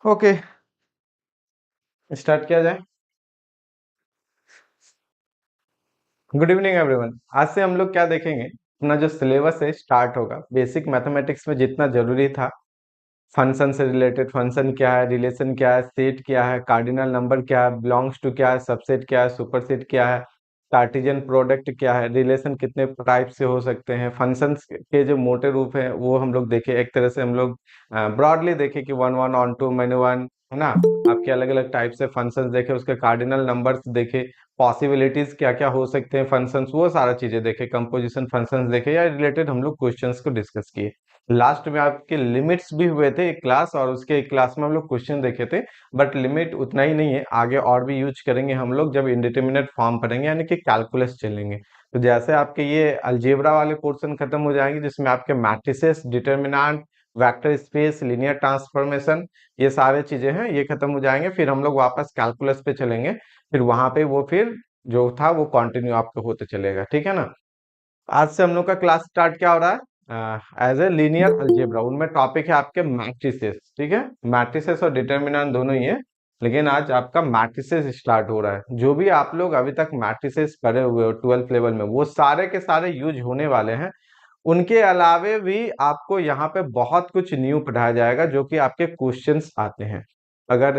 Okay, start किया जाए। Good evening everyone. आज से हम लोग क्या देखेंगे, अपना जो सिलेबस है स्टार्ट होगा। बेसिक मैथमेटिक्स में जितना जरूरी था, फंक्शन से रिलेटेड, फंक्शन क्या है, रिलेशन क्या है, सेट क्या है, कार्डिनल नंबर क्या है, बिलोंग्स टू क्या है, सबसेट क्या है, सुपरसेट क्या है, कार्टेशियन प्रोडक्ट क्या है, रिलेशन कितने टाइप से हो सकते हैं, फंक्शंस के जो मोटे रूप हैं वो हम लोग देखे। एक तरह से हम लोग ब्रॉडली देखे कि one one onto many one, है ना। आपके अलग अलग टाइप से फंक्शंस देखे, उसके कार्डिनल नंबर्स देखे, पॉसिबिलिटीज क्या क्या हो सकते हैं फंक्शंस, वो सारा चीजें देखे, कंपोजिशन फंक्शंस देखे, या रिलेटेड हम लोग क्वेश्चंस को डिस्कस किए। लास्ट में आपके लिमिट्स भी हुए थे एक क्लास, और उसके एक क्लास में हम लोग क्वेश्चन देखे थे। बट लिमिट उतना ही नहीं है, आगे और भी यूज करेंगे हम लोग जब इंडिटरमिनेट फॉर्म पढ़ेंगे, यानी कि कैलकुलस चलेंगे। तो जैसे आपके ये अलजेब्रा वाले पोर्शन खत्म हो जाएंगे, जिसमें आपके matrices, determinant, vector space, linear transformation, ये सारे चीजें हैं, ये खत्म हो जाएंगे। फिर हम लोग वापस कैलकुलस पे चलेंगे। फिर वहां पे वो फिर जो था वो कंटिन्यू आपको होते चलेगा, ठीक है ना। आज से हम लोग का क्लास स्टार्ट क्या हो रहा है, एज ए लीनियर अलजेब्रा। उनमें टॉपिक है आपके मैट्रिसेस, ठीक है। मैट्रिसेस और डिटर्मिनेंट दोनों ही है, लेकिन आज आपका मैट्रिसेस स्टार्ट हो रहा है। जो भी आप लोग अभी तक मैट्रिसेस पढ़े हुए हो 12th लेवल में, वो सारे के सारे यूज होने वाले हैं। उनके अलावे भी आपको यहाँ पे बहुत कुछ न्यू पढ़ाया जाएगा, जो कि आपके क्वेश्चंस आते हैं। अगर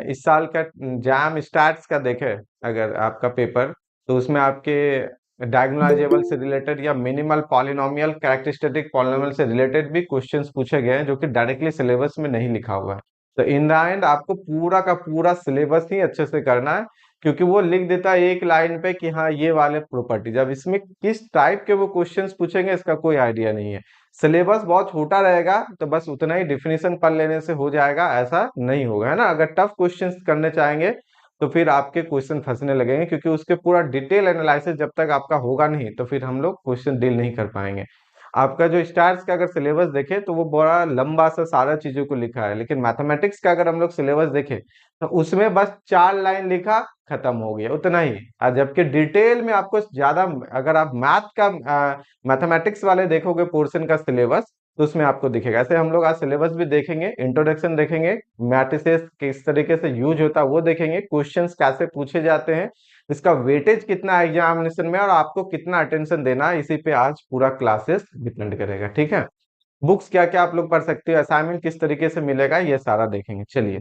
इस साल का जैम स्टार्स का देखें, अगर आपका पेपर, तो उसमें आपके डायगोनलाइजेबल से रिलेटेड या मिनिमल पॉलिनोमियल, कैरेक्टरिस्टिक पॉलिनोमियल से रिलेटेड भी क्वेश्चंस पूछे गए हैं, जो कि डायरेक्टली सिलेबस में नहीं लिखा हुआ है। तो इन द एंड आपको पूरा का पूरा सिलेबस ही अच्छे से करना है, क्योंकि वो लिख देता है एक लाइन पे कि हाँ ये वाले प्रॉपर्टीज। अब इसमें किस टाइप के वो क्वेश्चंस पूछेंगे इसका कोई आइडिया नहीं है। सिलेबस बहुत छोटा रहेगा, तो बस उतना ही डिफिनीशन पढ़ लेने से हो जाएगा, ऐसा नहीं होगा, है ना। अगर टफ क्वेश्चंस करने चाहेंगे तो फिर आपके क्वेश्चन फंसने लगेंगे, क्योंकि उसके पूरा डिटेल एनालिसिस जब तक आपका होगा नहीं, तो फिर हम लोग क्वेश्चन डील नहीं कर पाएंगे। आपका जो स्टार्स का अगर सिलेबस देखे, तो वो बड़ा लंबा सा सारा चीजों को लिखा है, लेकिन मैथमेटिक्स का अगर हम लोग सिलेबस देखें, तो उसमें बस 4 लाइन लिखा, खत्म हो गया, उतना ही। और जबकि डिटेल में आपको ज्यादा, अगर आप मैथ का मैथमेटिक्स वाले देखोगे पोर्शन का सिलेबस, तो उसमें आपको दिखेगा। ऐसे हम लोग आज सिलेबस भी देखेंगे, इंट्रोडक्शन देखेंगे, मैट्रिसेस किस तरीके से यूज होता है वो देखेंगे, क्वेश्चंस कैसे पूछे जाते हैं, इसका वेटेज कितना है एग्जामिनेशन में, और आपको कितना अटेंशन देना है, इसी पे आज पूरा क्लासेस डिपेंड करेगा, ठीक है। बुक्स क्या क्या आप लोग पढ़ सकते हो, असाइनमेंट किस तरीके से मिलेगा, ये सारा देखेंगे। चलिए,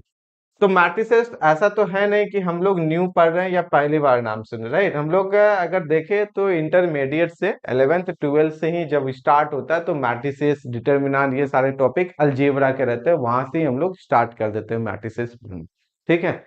तो मैट्रिसेस ऐसा तो है नहीं कि हम लोग न्यू पढ़ रहे हैं या पहली बार नाम सुन रहे, राइट। हम लोग अगर देखें तो इंटरमीडिएट से 11th 12th से ही जब स्टार्ट होता है, तो मैट्रिसेस, डिटर्मिनेंट, ये सारे टॉपिक अलजेब्रा के रहते हैं, वहां से ही हम लोग स्टार्ट कर देते हैं मैट्रिसेस पढ़ना, ठीक है।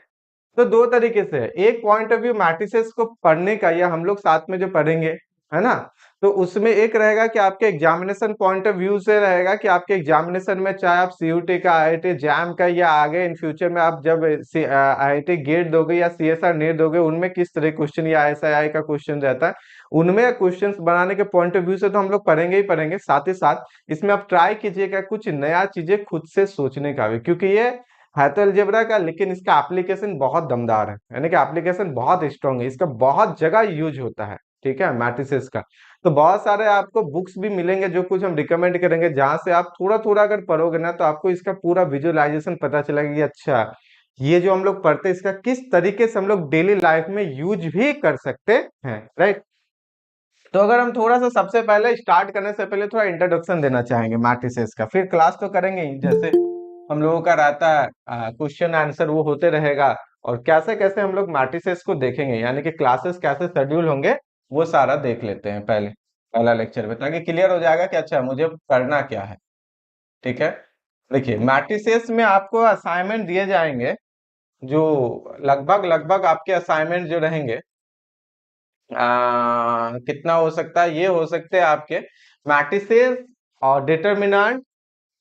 तो दो तरीके से है, एक पॉइंट ऑफ व्यू मैट्रिसेस को पढ़ने का, या हम लोग साथ में जो पढ़ेंगे, है ना। तो उसमें एक रहेगा कि आपके एग्जामिनेशन पॉइंट ऑफ व्यू से रहेगा कि आपके एग्जामिनेशन में, चाहे आप सीयूटी का, आईआईटी जैम का, या आगे इन फ्यूचर में आप जब आईआईटी गेट दोगे या सीएसआर नेट दोगे, उनमें किस तरह क्वेश्चन, या एसआईआई का क्वेश्चन रहता है, उनमें क्वेश्चंस बनाने के पॉइंट ऑफ व्यू से तो हम लोग पढ़ेंगे ही पढ़ेंगे। साथ ही साथ इसमें आप ट्राई कीजिएगा कुछ नया चीजें खुद से सोचने का भी, क्योंकि ये है तो अलजेब्रा का, लेकिन इसका एप्लीकेशन बहुत दमदार है, यानी कि एप्लीकेशन बहुत स्ट्रांग है, इसका बहुत जगह यूज होता है, ठीक है, मैट्रिसेस का। तो बहुत सारे आपको बुक्स भी मिलेंगे, जो कुछ हम रिकमेंड करेंगे, जहां से आप थोड़ा थोड़ा अगर पढ़ोगे ना, तो आपको इसका पूरा विजुअलाइजेशन पता चलेगा कि अच्छा, ये जो हम लोग पढ़ते हैं, इसका किस तरीके से हम लोग डेली लाइफ में यूज भी कर सकते हैं, राइट। तो अगर हम थोड़ा सा सबसे पहले स्टार्ट करने से पहले थोड़ा इंट्रोडक्शन देना चाहेंगे मैट्रिसेस का, फिर क्लास तो करेंगे ही, जैसे हम लोगों का रहता है क्वेश्चन आंसर वो होते रहेगा, और कैसे कैसे हम लोग मैट्रिसेस को देखेंगे, यानी कि क्लासेस कैसे शेड्यूल होंगे, वो सारा देख लेते हैं पहले, पहला लेक्चर में, ताकि क्लियर हो जाएगा कि अच्छा मुझे करना क्या है, ठीक है। देखिए, मैट्रिसेस में आपको असाइनमेंट दिए जाएंगे, जो लगभग लगभग आपके असाइनमेंट जो रहेंगे, कितना हो सकता है, ये हो सकते हैं आपके मैट्रिसेस और डिटर्मिनेंट,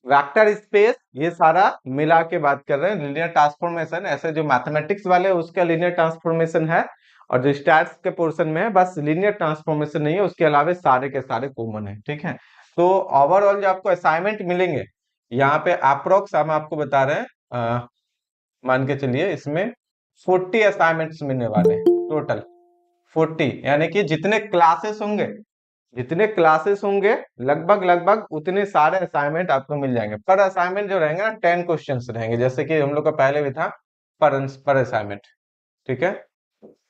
वेक्टर स्पेस, ये सारा मिला के बात कर रहे हैं। लीनियर ट्रांसफॉर्मेशन, ऐसे जो मैथमेटिक्स वाले उसका लीनियर ट्रांसफॉर्मेशन है, और जो स्टैट्स के पोर्शन में है बस लीनियर ट्रांसफॉर्मेशन नहीं है, उसके अलावा सारे के सारे कॉमन है, ठीक है। तो ओवरऑल जो आपको असाइनमेंट मिलेंगे, यहाँ पे अप्रोक्स हम आपको बता रहे हैं, मान के चलिए इसमें 40 असाइनमेंट्स मिलने वाले हैं टोटल। 40 यानी कि जितने क्लासेस होंगे, जितने क्लासेस होंगे लगभग लगभग उतने सारे असाइनमेंट आपको मिल जाएंगे। पर असाइनमेंट जो रहेंगे ना 10 क्वेश्चंस रहेंगे, जैसे कि हम लोग का पहले भी था पर असाइनमेंट। ठीक है,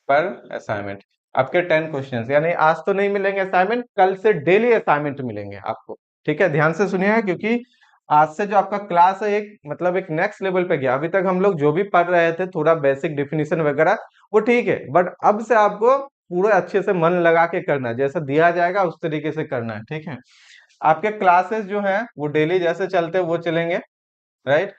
पर असाइनमेंट आपके 10 क्वेश्चंस, यानी आज तो नहीं मिलेंगे असाइनमेंट, कल से डेली असाइनमेंट मिलेंगे आपको। ठीक है, ध्यान से सुनिएगा, क्योंकि आज से जो आपका क्लास है एक मतलब एक नेक्स्ट लेवल पे गया। अभी तक हम लोग जो भी पढ़ रहे थे थोड़ा बेसिक डिफिनीशन वगैरह वो ठीक है, बट अब से आपको पूरा अच्छे से मन लगा के करना है, जैसा दिया जाएगा उस तरीके से करना है। ठीक है, आपके क्लासेस जो है वो डेली जैसे चलते हैं वो चलेंगे, राइट।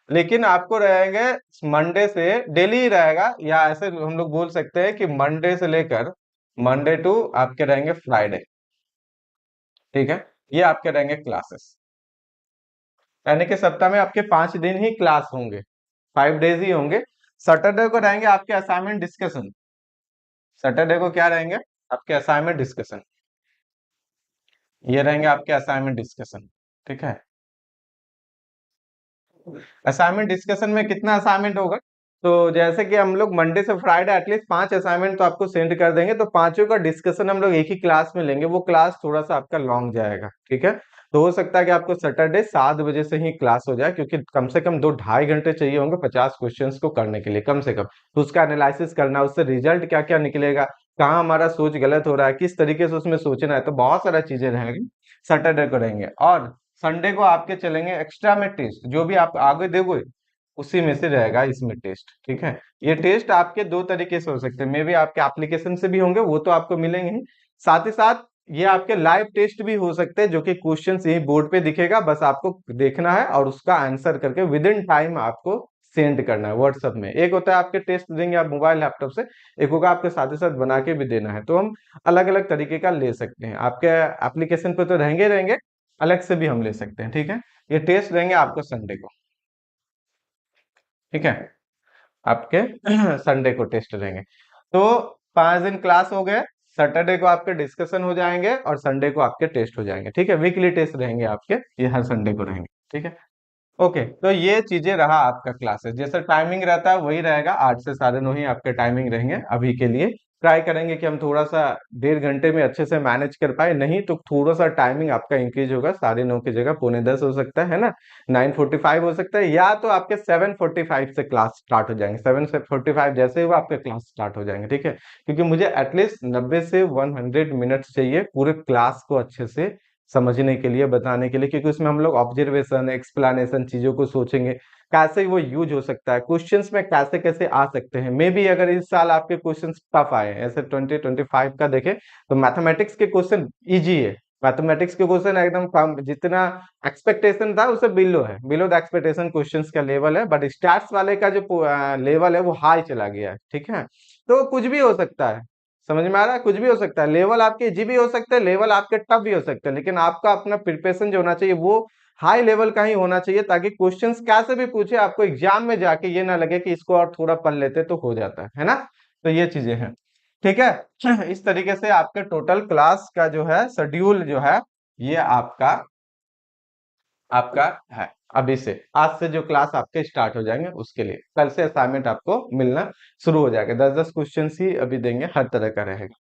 लेकिन आपको रहेंगे मंडे से डेली ही रहेगा, या ऐसे हम लोग बोल सकते हैं कि मंडे से लेकर मंडे टू आपके रहेंगे फ्राइडे। ठीक है, ये आपके रहेंगे क्लासेस, यानी कि सप्ताह में आपके 5 दिन ही क्लास होंगे, 5 डेज ही होंगे। सैटरडे को रहेंगे आपके असाइनमेंट डिस्कशन। सैटरडे को क्या रहेंगे? आपके असाइनमेंट डिस्कशन। ये रहेंगे आपके असाइनमेंट डिस्कशन। ठीक है, असाइनमेंट डिस्कशन में कितना असाइनमेंट होगा? तो जैसे कि हम लोग मंडे से फ्राइडे एटलीस्ट 5 असाइनमेंट तो आपको सेंड कर देंगे, तो पांचों का डिस्कशन हम लोग एक ही क्लास में लेंगे। वो क्लास थोड़ा सा आपका लॉन्ग जाएगा। ठीक है, तो हो सकता है कि आपको सैटरडे 7 बजे से ही क्लास हो जाए, क्योंकि कम से कम 2-2.5 घंटे चाहिए होंगे 50 क्वेश्चन को करने के लिए कम से कम। तो उसका एनालिसिस करना, उससे रिजल्ट क्या क्या निकलेगा, कहाँ हमारा सोच गलत हो रहा है, किस तरीके से उसमें सोचना है, तो बहुत सारा चीजें रहेंगी। सैटरडे को रहेंगे, और संडे को आपके चलेंगे एक्स्ट्रा में टेस्ट, जो भी आप आगे दोगे उसी में से रहेगा इसमें टेस्ट। ठीक है, ये टेस्ट आपके दो तरीके से हो सकते हैं, मे बी आपके एप्लीकेशन से भी होंगे, वो तो आपको मिलेंगे ही, साथ ही साथ ये आपके लाइव टेस्ट भी हो सकते हैं, जो कि क्वेश्चन यही बोर्ड पे दिखेगा, बस आपको देखना है और उसका आंसर करके विद इन टाइम आपको सेंड करना है व्हाट्सएप में। एक होता है आपके टेस्ट देंगे आप मोबाइल लैपटॉप से, एक होगा आपके साथ ही साथ बना के भी देना है। तो हम अलग अलग तरीके का ले सकते हैं, आपके एप्लीकेशन पे तो रहेंगे रहेंगे, अलग से भी हम ले सकते हैं। ठीक है, ये टेस्ट देंगे आपको संडे को। ठीक है, आपके संडे को टेस्ट रहेंगे। तो 5 दिन क्लास हो गए, सैटरडे को आपके डिस्कशन हो जाएंगे और संडे को आपके टेस्ट हो जाएंगे। ठीक है, वीकली टेस्ट रहेंगे आपके, ये हर संडे को रहेंगे। ठीक है, ओके, तो ये चीजें रहा आपका क्लासेस, जैसे टाइमिंग रहता है वही रहेगा, 8 से 9:30 ही आपके टाइमिंग रहेंगे अभी के लिए। ट्राई करेंगे कि हम थोड़ा सा 1.5 घंटे में अच्छे से मैनेज कर पाए, नहीं तो थोड़ा सा टाइमिंग आपका इंक्रीज होगा, 9:30 की जगह 9:45 हो सकता है ना, 9:45 हो सकता है, या तो आपके 7:45 से क्लास स्टार्ट हो जाएंगे। 7:45 जैसे ही वो आपके क्लास स्टार्ट हो जाएंगे। ठीक है, क्योंकि मुझे एटलीस्ट 90 से 100 मिनट्स चाहिए पूरे क्लास को अच्छे से समझने के लिए, बताने के लिए, क्योंकि उसमें हम लोग ऑब्जर्वेशन एक्सप्लेनेशन चीजों को सोचेंगे, कैसे वो यूज हो सकता है, क्वेश्चंस में कैसे कैसे आ सकते हैं। मे बी अगर इस साल आपके क्वेश्चंस टफ आए, ऐसे 2025 का देखें तो मैथमेटिक्स के क्वेश्चन इजी है, मैथमेटिक्स के क्वेश्चन एकदम कम, जितना एक्सपेक्टेशन था उससे बिलो है, बिलो द एक्सपेक्टेशन क्वेश्चंस का लेवल है, बट स्टैट्स वाले का जो लेवल है वो हाई चला गया है। ठीक है, तो कुछ भी हो सकता है, समझ में आ रहा है, कुछ भी हो सकता है, लेवल आपके इजी भी हो सकते हैं, लेवल आपके टफ भी हो सकते हैं, लेकिन आपका अपना प्रिपरेशन जो होना चाहिए वो हाई लेवल का ही होना चाहिए, ताकि क्वेश्चंस कैसे भी पूछे आपको एग्जाम में जाके ये ना लगे कि इसको और थोड़ा पढ़ लेते तो हो जाता है ना। तो ये चीजें हैं। ठीक है, इस तरीके से आपके टोटल क्लास का जो है शेड्यूल जो है ये आपका आपका है। अभी से आज से जो क्लास आपके स्टार्ट हो जाएंगे, उसके लिए कल से असाइनमेंट आपको मिलना शुरू हो जाएगा। 10-10 क्वेश्चन ही अभी देंगे, हर तरह का रहेगा।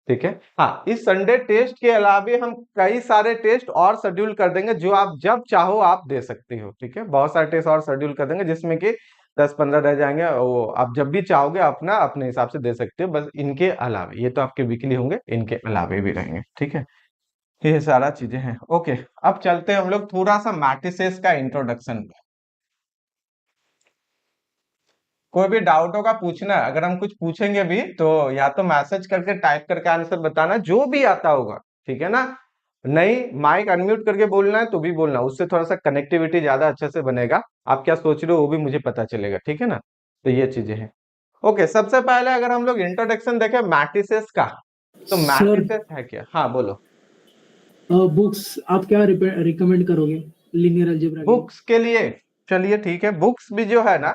ठीक है, हाँ, इस संडे टेस्ट के अलावा हम कई सारे टेस्ट और शेड्यूल कर देंगे, जो आप जब चाहो आप दे सकते हो। ठीक है, बहुत सारे टेस्ट और शेड्यूल कर देंगे, जिसमें कि 10-15 रह जाएंगे, वो आप जब भी चाहोगे अपना अपने हिसाब से दे सकते हो, बस इनके अलावा, ये तो आपके वीकली होंगे, इनके अलावे भी रहेंगे। ठीक है, ये सारा चीजें हैं। ओके, अब चलते हैं हम लोग थोड़ा सा मैट्रिसेस का इंट्रोडक्शन पे। कोई भी डाउट होगा पूछना है, अगर हम कुछ पूछेंगे भी तो या तो मैसेज करके टाइप करके आंसर बताना, जो भी आता होगा। ठीक है ना, नहीं माइक अनम्यूट करके बोलना है तो भी बोलना, उससे थोड़ा सा कनेक्टिविटी ज्यादा अच्छे से बनेगा, आप क्या सोच रहे हो वो भी मुझे पता चलेगा। ठीक है ना, तो ये चीजें हैं। ओके, सबसे पहले अगर हम लोग इंट्रोडक्शन देखें मैट्रिसेस का, तो सर, मैट्रिसेस है क्या? हाँ बोलो। बुक्स आप क्या रिकमेंड करोगे लीनियर अलजेब्रा के लिए? बुक्स के लिए, चलिए ठीक है, बुक्स भी जो है ना,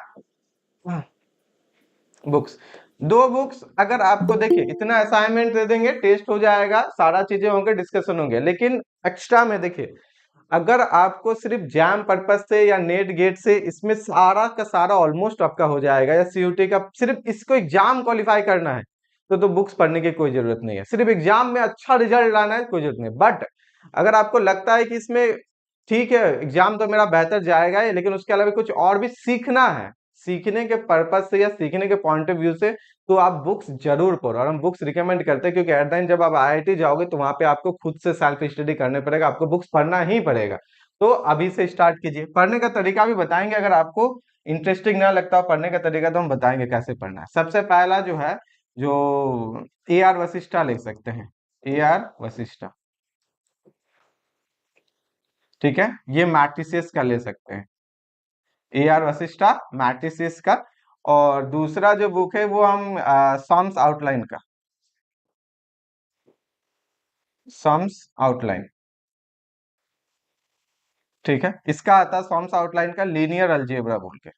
बुक्स, दो बुक्स अगर आपको, देखिए इतना असाइनमेंट दे देंगे, टेस्ट हो जाएगा, सारा चीजें होंगे, डिस्कशन होंगे, लेकिन एक्स्ट्रा में देखिए, अगर आपको सिर्फ जैम पर्पस से या नेट गेट से इसमें सारा का सारा ऑलमोस्ट आपका हो जाएगा, या सीयूटी का सिर्फ इसको एग्जाम क्वालिफाई करना है, तो बुक्स पढ़ने की कोई जरूरत नहीं है। सिर्फ एग्जाम में अच्छा रिजल्ट लाना है, कोई जरूरत नहीं। बट अगर आपको लगता है कि इसमें ठीक है, एग्जाम तो मेरा बेहतर जाएगा ही, लेकिन उसके अलावा कुछ और भी सीखना है, सीखने के पर्पज से या सीखने के पॉइंट ऑफ व्यू से, तो आप बुक्स जरूर पढ़ो। और हम बुक्स रिकमेंड करते हैं, क्योंकि एट द एंड जब आप आईआईटी जाओगे तो वहां पे आपको खुद से सेल्फ स्टडी करने पड़ेगा, आपको बुक्स पढ़ना ही पड़ेगा। तो अभी से स्टार्ट कीजिए। पढ़ने का तरीका भी बताएंगे, अगर आपको इंटरेस्टिंग ना लगता हो पढ़ने का तरीका तो हम बताएंगे कैसे पढ़ना है। सबसे पहला जो है, जो ए आर वशिष्ठा लिख सकते हैं, ए आर वशिष्ठा, ठीक है, ये मैट्रिसेस का ले सकते हैं, ए आर वशिष्ठा मैट्रिसेस का। और दूसरा जो बुक है वो हम सम्स आउटलाइन का, सम्स आउटलाइन, ठीक है, इसका आता है सम्स आउटलाइन का लीनियर अलजेब्रा बोल के।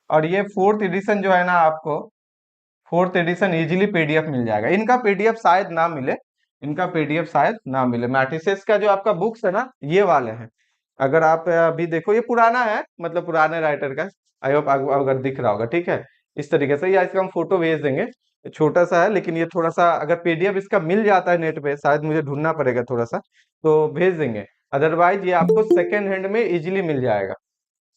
और ये फोर्थ एडिशन जो है ना, आपको फोर्थ एडिशन इजीली पीडीएफ मिल जाएगा। इनका पीडीएफ शायद ना मिले, इनका पीडीएफ शायद ना मिले। मैट्रिसेस का जो आपका बुक्स है ना, ये वाले हैं। अगर आप अभी देखो, ये पुराना है, मतलब पुराने राइटर का, आई होप अगर दिख रहा होगा, ठीक है, इस तरीके से। या इसका हम फोटो भेज देंगे, ये छोटा सा है, लेकिन ये थोड़ा सा अगर पीडीएफ इसका मिल जाता है नेट पे, शायद मुझे ढूंढना पड़ेगा थोड़ा सा, तो भेज देंगे। अदरवाइज ये आपको सेकेंड हैंड में इजीली मिल जाएगा,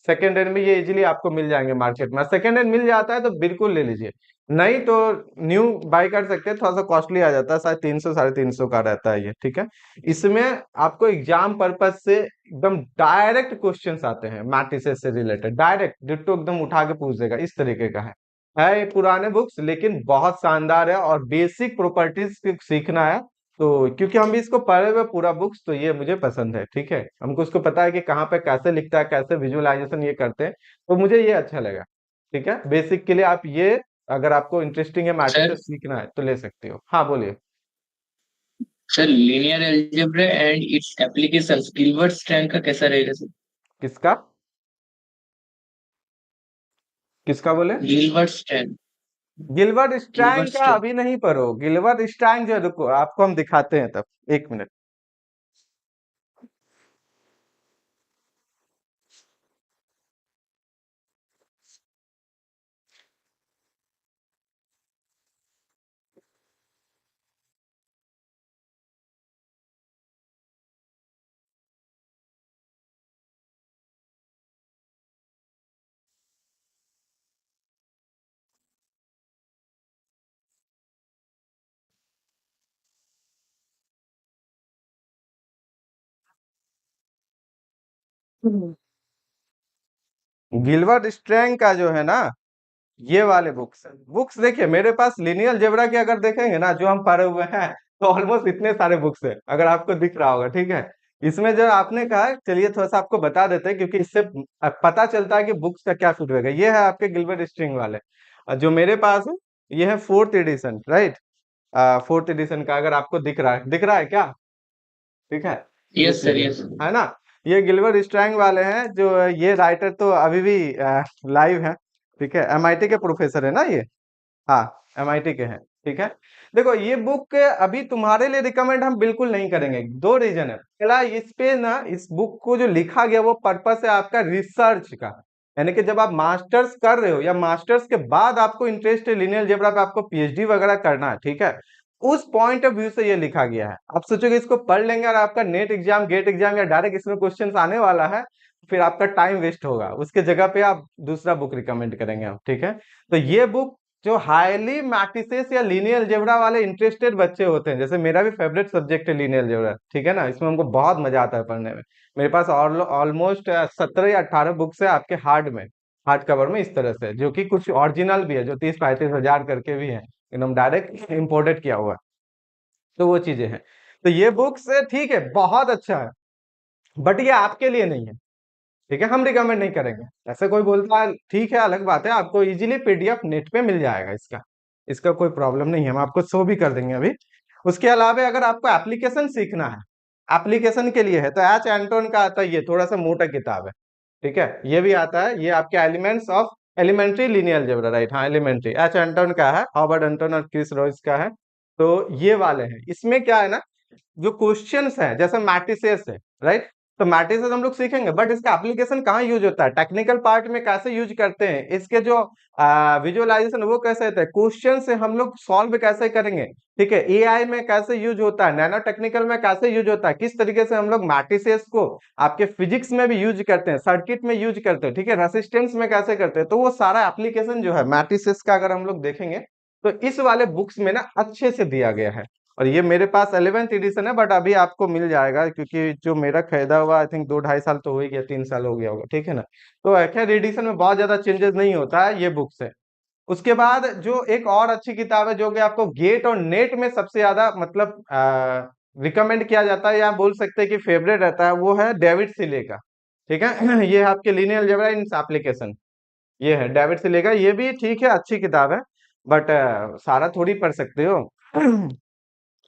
सेकेंड हैंड में ये इजीली आपको मिल जाएंगे मार्केट में। सेकेंड हैंड मिल जाता है तो बिल्कुल ले लीजिए, नहीं तो न्यू बाय कर सकते हैं, थोड़ा सा कॉस्टली आ जाता है, शायद 300 350 का रहता है ये, ठीक है। इसमें आपको एग्जाम पर्पज से एकदम डायरेक्ट क्वेश्चंस आते हैं मैट्रिसेस से रिलेटेड, डायरेक्ट डिट्टो एकदम उठा के पूछ देगा, इस तरीके का है ये पुराने बुक्स, लेकिन बहुत शानदार है। और बेसिक प्रॉपर्टीज सीखना है तो, क्योंकि हम भी इसको पढ़े हुए पूरा बुक्स, तो ये मुझे पसंद है, ठीक है। हमको उसको पता है कि कहाँ पे कैसे लिखता है, कैसे विजुअलाइजेशन ये करते हैं, तो मुझे ये अच्छा लगा, ठीक है। बेसिक के लिए आप ये, अगर आपको इंटरेस्टिंग है सर मैट्रिसेस सीखना है तो ले सकते हो। हाँ बोलिए। Sir linear algebra and it's applications Gilbert stand का कैसा रहेगा सर? किसका, किसका बोले? Gilbert stand. Gilbert Strang Gilbert का स्टैंड। अभी नहीं पढ़ो, गिलबर्ट स्ट्रैंग जो, रुको आपको हम दिखाते हैं तब, एक मिनट। गिलबर्ट स्ट्रैंग का जो है ना, ये वाले बुक्स, बुक्स देखिए मेरे पास लिनियल जेब्रा के अगर देखेंगे ना, जो हम पढ़े हुए हैं, तो ऑलमोस्ट इतने सारे बुक्स है, अगर आपको दिख रहा होगा, ठीक है। इसमें जो आपने कहा, चलिए थोड़ा सा आपको बता देते हैं, क्योंकि इससे पता चलता है कि बुक्स का क्या सूट रहेगा। ये है आपके गिलबर्ट स्ट्रिंग वाले, और जो मेरे पास है ये है fourth edition, right. Fourth edition का अगर आपको दिख रहा है, दिख रहा है क्या? ठीक है, यस देखिए सर, ये, यस। है ना, ये गिलबर्ट स्ट्रैंग वाले हैं। जो ये राइटर तो अभी भी लाइव है, ठीक है, एमआईटी के प्रोफेसर है ना ये, हाँ एमआईटी के हैं, ठीक है। देखो ये बुक अभी तुम्हारे लिए रिकमेंड हम बिल्कुल नहीं करेंगे, दो रीजन है। पहला, इस पे ना, इस बुक को जो लिखा गया वो पर्पस है आपका रिसर्च का, यानी कि जब आप मास्टर्स कर रहे हो या मास्टर्स के बाद आपको इंटरेस्ट है लिनियर जेब्रा पे, आपको पीएचडी वगैरह करना है, ठीक है, उस पॉइंट ऑफ व्यू से ये लिखा गया है। आप सोचोगे इसको पढ़ लेंगे और आपका नेट एग्जाम, गेट एग्जाम या डायरेक्ट इसमें क्वेश्चन आने वाला है, फिर आपका टाइम वेस्ट होगा, उसके जगह पे आप दूसरा बुक रिकमेंड करेंगे हम, ठीक है। तो ये बुक जो हाईली मैट्रिसेस या लीनियर अलजेब्रा वाले इंटरेस्टेड बच्चे होते हैं, जैसे मेरा भी फेवरेट सब्जेक्ट है लीनियर अलजेब्रा, ठीक है ना, इसमें हमको बहुत मजा आता है पढ़ने में। मेरे पास ऑलमोस्ट 17 या 18 बुक्स है आपके हार्ड में, हार्ड कवर में, इस तरह से, जो कि कुछ ओरिजिनल भी है, जो 30-35 हजार करके भी है, एकदम डायरेक्ट इम्पोर्टेड किया हुआ है। तो वो चीजें हैं। तो ये बुक्स ठीक है, बहुत अच्छा है, बट ये आपके लिए नहीं है, ठीक है, हम रिकमेंड नहीं करेंगे। ऐसे कोई बोलता है ठीक है, अलग बात है, आपको इजीली पीडीएफ नेट पे मिल जाएगा इसका, इसका कोई प्रॉब्लम नहीं है, हम आपको शो भी कर देंगे अभी। उसके अलावा अगर आपको एप्लीकेशन सीखना है, एप्लीकेशन के लिए है, तो एच एंटोन का आता है, ये थोड़ा सा मोटा किताब है, ठीक है, ये भी आता है, ये आपके elements of elementary linear algebra, right, हाँ एलिमेंट्री, एच एंटोन का है, हॉवर्ड एंटोन और क्रिस रॉयस का है। तो ये वाले हैं, इसमें क्या है ना, जो क्वेश्चंस है जैसे मैट्रिसेस है, राइट, तो मैट्रिसेस हम लोग सीखेंगे, बट इसका एप्लीकेशन कहाँ यूज होता है, टेक्निकल पार्ट में कैसे यूज करते हैं, इसके जो विजुअलाइजेशन वो कैसे होता है, क्वेश्चन से हम लोग सॉल्व कैसे करेंगे, ठीक है, एआई में कैसे यूज होता है, नैनो टेक्निकल में कैसे यूज होता है, किस तरीके से हम लोग मैट्रिसेस को आपके फिजिक्स में भी यूज करते हैं, सर्किट में यूज करते हैं, ठीक है, रेसिस्टेंस में कैसे करते हैं, तो वो सारा एप्लीकेशन जो है मैट्रिसेस का अगर हम लोग देखेंगे तो इस वाले बुक्स में ना अच्छे से दिया गया है। और ये मेरे पास 11th एडिशन है, बट अभी आपको मिल जाएगा, क्योंकि जो मेरा खरीदा हुआ आई थिंक 2-2.5 साल तो हो ही गया, 3 साल हो गया होगा, ठीक है ना। तो खैर एडिशन में बहुत ज्यादा चेंजेस नहीं होता है, ये बुक्स है। उसके बाद जो एक और अच्छी किताब है जो कि आपको गेट और नेट में सबसे ज्यादा मतलब रिकमेंड किया जाता है या बोल सकते हैं कि फेवरेट रहता है, वो है डेविड सिले का, ठीक है। ये है आपके लीनियर अलजेब्रा इन एप्लीकेशन, ये है डेविड सिले का, ये भी ठीक है, अच्छी किताब है, बट सारा थोड़ी पढ़ सकते हो।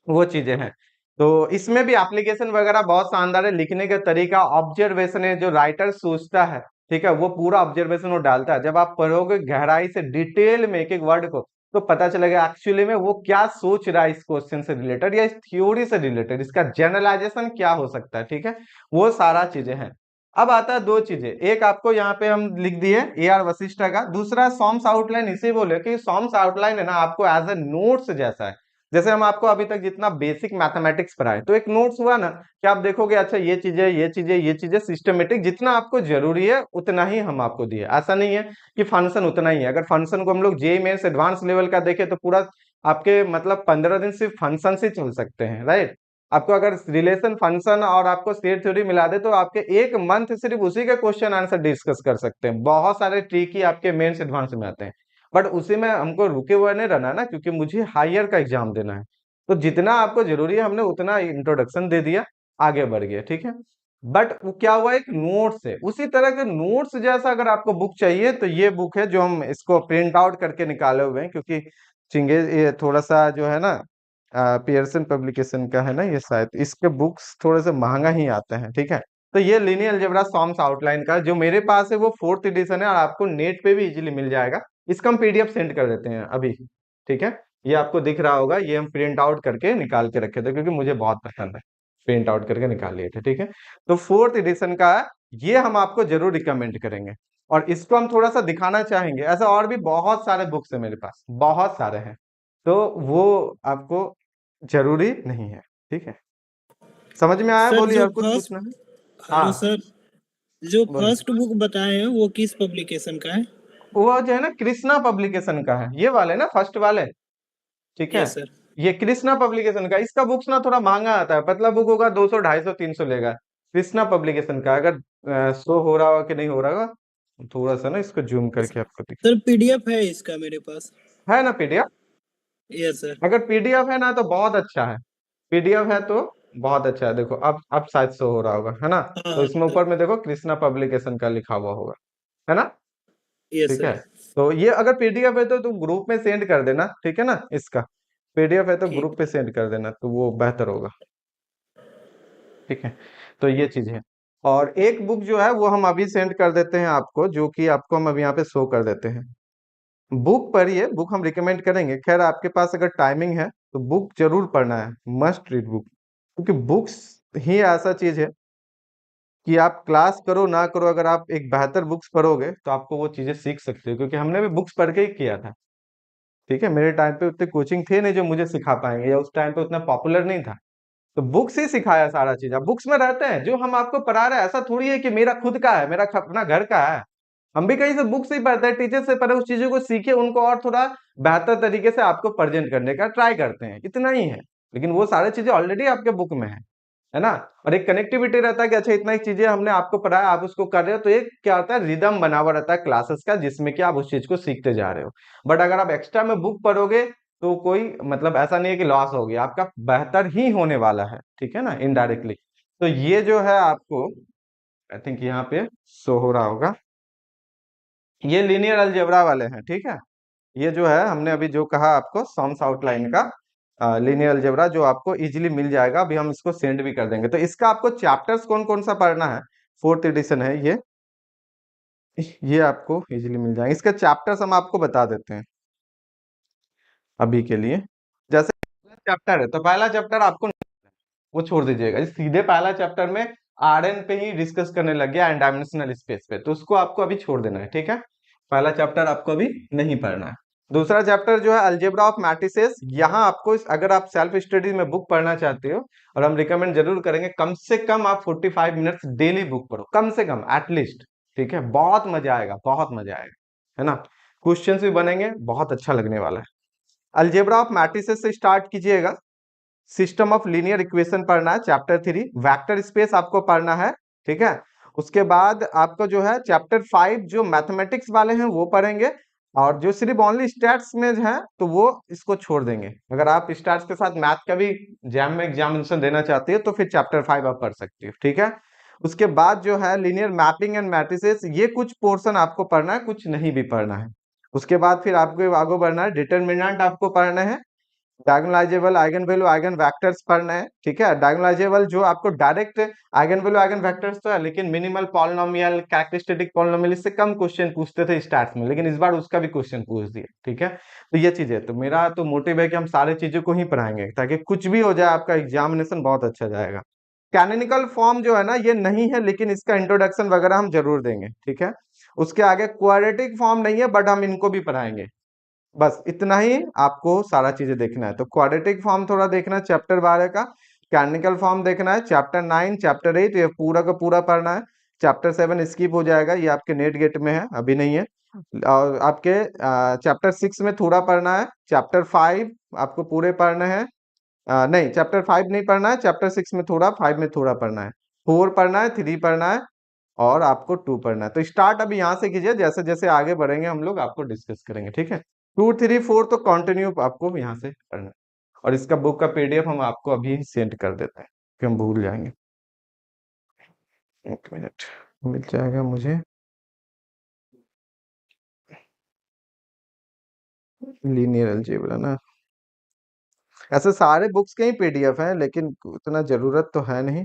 वो चीजें हैं। तो इसमें भी एप्लीकेशन वगैरह बहुत शानदार है, लिखने का तरीका, ऑब्जर्वेशन है, जो राइटर सोचता है, ठीक है, वो पूरा ऑब्जर्वेशन वो डालता है। जब आप पढ़ोगे गहराई से डिटेल में एक एक वर्ड को, तो पता चलेगा एक्चुअली में वो क्या सोच रहा है इस क्वेश्चन से रिलेटेड या इस थ्योरी से रिलेटेड, इसका जनरलाइजेशन क्या हो सकता है, ठीक है, वो सारा चीजें हैं। अब आता है दो चीजें, एक आपको यहाँ पे हम लिख दिए ए आर वशिष्ठा का, दूसरा सॉम्स आउटलाइन, इसे बोले कि सॉम्स आउटलाइन है ना आपको एज ए नोट्स जैसा है। जैसे हम आपको अभी तक जितना बेसिक मैथमेटिक्स पढ़ाए, तो एक नोट्स हुआ ना कि आप देखोगे अच्छा ये चीजें ये चीजें ये चीजें सिस्टमेटिक, जितना आपको जरूरी है उतना ही हम आपको दिए। ऐसा नहीं है कि फंक्शन उतना ही है, अगर फंक्शन को हम लोग जेईई मेंस एडवांस लेवल का देखें तो पूरा आपके मतलब 15 दिन सिर्फ फंक्शन से चल सकते हैं, राइट। आपको अगर रिलेशन फंक्शन और आपको स्टेट थ्योरी मिला दे तो आपके एक मंथ सिर्फ उसी के क्वेश्चन आंसर डिस्कस कर सकते हैं, बहुत सारे ट्रिक ही आपके मेंस एडवांस में आते हैं, बट उसी में हमको रुके हुए नहीं रहना ना, क्योंकि मुझे हायर का एग्जाम देना है। तो जितना आपको जरूरी है हमने उतना इंट्रोडक्शन दे दिया, आगे बढ़ गया, ठीक है। बट वो क्या हुआ, एक नोट्स है, उसी तरह के नोट्स जैसा अगर आपको बुक चाहिए तो ये बुक है जो हम इसको प्रिंट आउट करके निकाले हुए हैं, क्योंकि चिंगे ये थोड़ा सा जो है ना पियर्सन पब्लिकेशन का है ना ये, शायद इसके बुक्स थोड़े से महंगा ही आते हैं, ठीक है। तो ये लीनियर अलजेब्रा सॉम्स आउटलाइन का जो मेरे पास है वो 4th एडिशन है, और आपको नेट पे भी इजीली मिल जाएगा। इसका हम पीडीएफ सेंड कर देते हैं अभी, ठीक है। ये आपको दिख रहा होगा, ये हम प्रिंट आउट करके निकाल के रखे थे क्योंकि मुझे बहुत पसंद है, प्रिंट आउट करके निकाल लिए थे, ठीक है। तो 4th एडिशन का ये हम आपको जरूर रिकमेंड करेंगे, और इसको हम थोड़ा सा दिखाना चाहेंगे। ऐसा और भी बहुत सारे बुक्स है मेरे पास, बहुत सारे हैं, तो वो आपको जरूरी नहीं है, ठीक है। समझ में आया? सर बोलिए, जो और कुछ फर्स्ट पूछना है? हेलो हाँ सर, जो बोलिए। फर्स्ट बुक बताए हैं वो किस पब्लिकेशन का है? वो जो है ना कृष्णा पब्लिकेशन का है, ये वाले ना फर्स्ट वाले, ठीक है। Yes sir. ये कृष्णा पब्लिकेशन का, इसका बुक्स ना थोड़ा महंगा आता है, पतला बुक होगा 200 250 300 लेगा। कृष्णा पब्लिकेशन का अगर शो हो रहा होगा कि नहीं हो रहा होगा, थोड़ा सा ना इसको जूम करके आपको दिखा, सर पीडीएफ है इसका मेरे पास। है ना पीडीएफ? Yes sir. अगर पीडीएफ है ना तो बहुत अच्छा है, पीडीएफ है तो बहुत अच्छा है। देखो अब शायद शो हो रहा होगा, है ना। हाँ तो हाँ इसमें सर। ऊपर में देखो कृष्णा पब्लिकेशन का लिखा हुआ होगा, है ना, यस ठीक है। सर। तो ये अगर पीडीएफ है तो तुम ग्रुप में सेंड कर देना, ठीक है ना, इसका पीडीएफ है तो ठीक। ग्रुप पे सेंड कर देना, तो वो बेहतर होगा, ठीक है। तो ये चीज है। और एक बुक जो है वो हम अभी सेंड कर देते हैं आपको, जो कि आपको हम अभी यहाँ पे शो कर देते हैं। बुक पढ़िए, बुक हम रिकमेंड करेंगे, खैर आपके पास अगर टाइमिंग है तो बुक जरूर पढ़ना है, मस्ट रीड बुक, क्योंकि बुक्स ही ऐसा चीज है कि आप क्लास करो ना करो, अगर आप एक बेहतर बुक्स पढ़ोगे तो आपको वो चीजें सीख सकते हो, क्योंकि हमने भी बुक्स पढ़ के ही किया था, ठीक है। मेरे टाइम पे उतने कोचिंग थे नहीं जो मुझे सिखा पाएंगे, या उस टाइम पे उतना पॉपुलर नहीं था, तो बुक्स ही सिखाया सारा चीज। अब बुक्स में रहते हैं जो हम आपको पढ़ा रहे हैं, ऐसा थोड़ी है कि मेरा खुद का है, मेरा अपना घर का है। हम भी कहीं से बुक से ही पढ़ते हैं, टीचर से पढ़े, उस चीजों को सीखे, उनको और थोड़ा बेहतर तरीके से आपको प्रेजेंट करने का ट्राई करते हैं, इतना ही है। लेकिन वो सारी चीजें ऑलरेडी आपके बुक में है ना। और एक कनेक्टिविटी रहता है कि अच्छा इतना ही चीजें हमने आपको पढ़ाया, आप उसको कर रहे हो, तो एक क्या होता है, रिदम बना हुआ रहता है क्लासेस का, जिसमें कि आप उस चीज को सीखते जा रहे हो। बट अगर आप एक्स्ट्रा में बुक पढ़ोगे तो कोई मतलब ऐसा नहीं है कि लॉस हो गया, आपका बेहतर ही होने वाला है, ठीक है ना, इनडायरेक्टली। तो ये जो है आपको आई थिंक यहाँ पे शो हो रहा होगा, ये लीनियर अलजेब्रा वाले हैं, ठीक है। ये जो है हमने अभी जो कहा आपको सॉम्स आउटलाइन का लीनियर अलजेब्रा, जो आपको इजीली मिल जाएगा, अभी हम इसको सेंड भी कर देंगे। तो इसका आपको चैप्टर्स कौन कौन सा पढ़ना है, 4th एडिशन है ये आपको इजीली मिल जाएंगे। इसके चैप्टर्स हम आपको बता देते हैं अभी के लिए। जैसे चैप्टर है तो पहला चैप्टर आपको वो छोड़ दीजिएगा, सीधे पहला चैप्टर में आरएन पे ही डिस्कस करने लग गया, एन डायमेंशनल स्पेस पे, तो उसको आपको अभी छोड़ देना है, ठीक है। पहला चैप्टर आपको अभी नहीं पढ़ना है। दूसरा चैप्टर जो है अलजेब्रा ऑफ मैट्रिसेस, यहाँ आपको अगर आप सेल्फ स्टडी में बुक पढ़ना चाहते हो, और हम रिकमेंड जरूर करेंगे कम से कम आप 45 मिनट्स डेली बुक पढ़ो, कम से कम एटलीस्ट, ठीक है। बहुत मजा आएगा, बहुत मजा आएगा, है ना। क्वेश्चंस भी बनेंगे, बहुत अच्छा लगने वाला है। अलजेब्रा ऑफ मैट्रिसेस से स्टार्ट कीजिएगा। सिस्टम ऑफ लीनियर इक्वेशन पढ़ना है चैप्टर 3, वेक्टर स्पेस आपको पढ़ना है, ठीक है। उसके बाद आपको जो है चैप्टर 5 जो मैथमेटिक्स वाले हैं वो पढ़ेंगे, और जो सिर्फ ओनली स्टैट्स में है तो वो इसको छोड़ देंगे। अगर आप स्टैट्स के साथ मैथ का भी जैम में एग्जामिनेशन देना चाहते हो तो फिर चैप्टर 5 आप पढ़ सकते हो, ठीक है। उसके बाद जो है लीनियर मैपिंग एंड मैट्रिसेस, ये कुछ पोर्शन आपको पढ़ना है, कुछ नहीं भी पढ़ना है। उसके बाद फिर आपको आगे बढ़ना है, डिटरमिनेंट आपको पढ़ना है, diagonalisable, eigen value, eigen vectors पढ़ना है, ठीक है। डायगोनलाइजेबल जो आपको direct eigen value, eigen vectors तो है, लेकिन मिनिमल पॉलिनोमियल, कैरेक्टरिस्टिक पॉलिनोमियल, इससे कम क्वेश्चन पूछते थे स्टार्ट में, लेकिन इस बार उसका भी क्वेश्चन पूछ दिया, ठीक है। तो ये चीजें, तो मेरा तो मोटिव है कि हम सारी चीजों को ही पढ़ाएंगे ताकि कुछ भी हो जाए आपका एग्जामिनेशन बहुत अच्छा जाएगा। कैनोनिकल फॉर्म जो है ना ये नहीं है, लेकिन इसका इंट्रोडक्शन वगैरह हम जरूर देंगे, ठीक है। उसके आगे क्वाड्रेटिक फॉर्म नहीं है, बट हम इनको भी पढ़ाएंगे। बस इतना ही आपको सारा चीजें देखना है। तो क्वाड्रेटिक फॉर्म थोड़ा देखना है चैप्टर 12 का, कैनोनिकल फॉर्म देखना है चैप्टर 9, चैप्टर 8, ये पूरा का पूरा पढ़ना है। चैप्टर 7 स्किप हो जाएगा, ये आपके नेट गेट में है, अभी नहीं है। और आपके चैप्टर 6 में थोड़ा पढ़ना है, चैप्टर 5 आपको पूरे पढ़ना है। नहीं, चैप्टर 5 नहीं पढ़ना है, चैप्टर 6 में थोड़ा, 5 में थोड़ा पढ़ना है, 4 पढ़ना है, 3 पढ़ना है, और आपको 2 पढ़ना है। तो स्टार्ट अभी यहाँ से कीजिए, जैसे जैसे आगे बढ़ेंगे हम लोग आपको डिस्कस करेंगे, ठीक है। 2, 3, 4 तो कंटिन्यू आपको यहाँ से पढ़ना है, और इसका बुक का पीडीएफ हम आपको अभी सेंड कर देते हैं कि हम भूल जाएंगे। एक मिनट, मिल जाएगा मुझे लीनियर अलजेब्रा ना, ऐसे सारे बुक्स के ही पीडीएफ हैं, लेकिन उतना जरूरत तो है नहीं।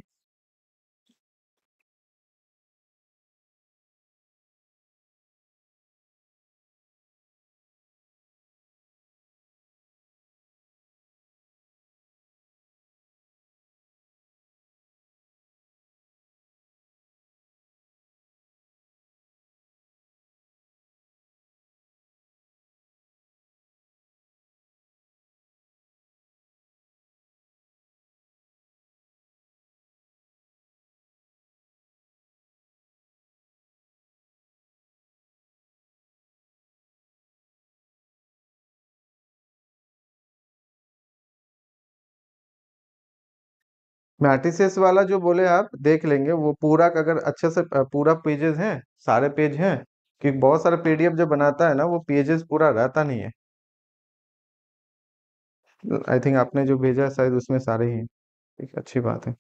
मैट्रिसेस वाला जो बोले आप देख लेंगे, वो पूरा अगर अच्छे से पूरा पेजेस हैं, सारे पेज हैं, क्योंकि बहुत सारा पीडीएफ जो बनाता है ना वो पेजेस पूरा रहता नहीं है। आई थिंक आपने जो भेजा है शायद उसमें सारे ही हैं, ठीक है, अच्छी बात है,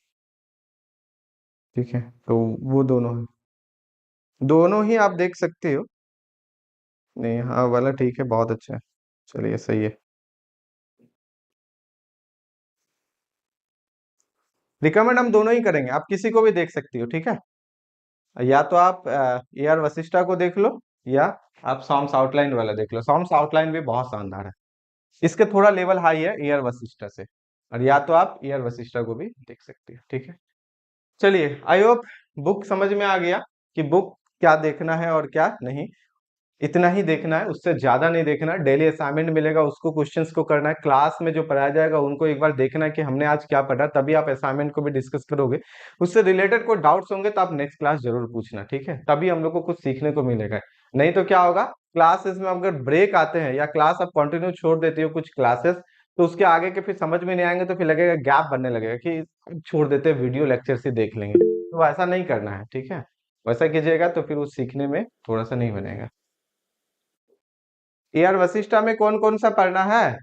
ठीक है। तो वो दोनों है, दोनों ही आप देख सकते हो। नहीं, हाँ वाला ठीक है, बहुत अच्छा है, चलिए सही है। रिकमेंड हम दोनों ही करेंगे, आप किसी को भी देख सकती हो, ठीक है। या तो आप AR वशिष्ठा को देख लो, या आप सॉम्स आउटलाइन वाला देख लो, सॉम्स आउटलाइन भी बहुत शानदार है, इसके थोड़ा लेवल हाई है AR वशिष्ठा से। और या तो आप AR वशिष्ठा को भी देख सकते हो, ठीक है। चलिए, आई होप बुक समझ में आ गया कि बुक क्या देखना है और क्या नहीं। इतना ही देखना है, उससे ज्यादा नहीं देखना है। डेली असाइनमेंट मिलेगा, उसको क्वेश्चंस को करना है, क्लास में जो पढ़ाया जाएगा उनको एक बार देखना है कि हमने आज क्या पढ़ा, तभी आप असाइनमेंट को भी डिस्कस करोगे। उससे रिलेटेड कोई डाउट्स होंगे तो आप नेक्स्ट क्लास जरूर पूछना, ठीक है, तभी हम लोग को कुछ सीखने को मिलेगा। नहीं तो क्या होगा, क्लासेस में अगर ब्रेक आते हैं या क्लास आप कंटिन्यू छोड़ देते हो कुछ क्लासेस, तो उसके आगे के फिर समझ में नहीं आएंगे, तो फिर लगेगा गैप बनने लगेगा कि छोड़ देते हैं, वीडियो लेक्चर से देख लेंगे। तो ऐसा नहीं करना है, ठीक है। वैसा कीजिएगा तो फिर उस सीखने में थोड़ा सा नहीं बनेगा। AR वशिष्ठा में कौन कौन सा पढ़ना है?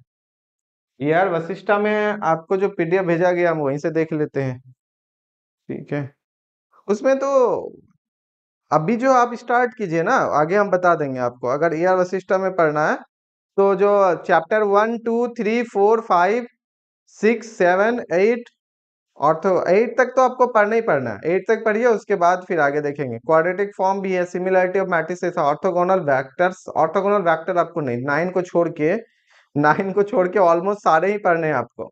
AR वशिष्ठा में आपको जो पीडीएफ भेजा गया हम वहीं से देख लेते हैं, ठीक है। उसमें तो अभी जो आप स्टार्ट कीजिए ना, आगे हम बता देंगे आपको। अगर AR वशिष्ठा में पढ़ना है तो जो चैप्टर 1, 2, 3, 4, 5, 6, 7, 8, और तो 8 तक तो आपको पढ़ना ही पढ़ना है, 8 तक पढ़िए, उसके बाद फिर आगे देखेंगे। क्वाड्रेटिक फॉर्म भी है, similarity of matrices, orthogonal vectors, orthogonal vector आपको नहीं, 9 को छोड़ के, 9 को छोड़ के ऑलमोस्ट सारे ही पढ़ने हैं आपको,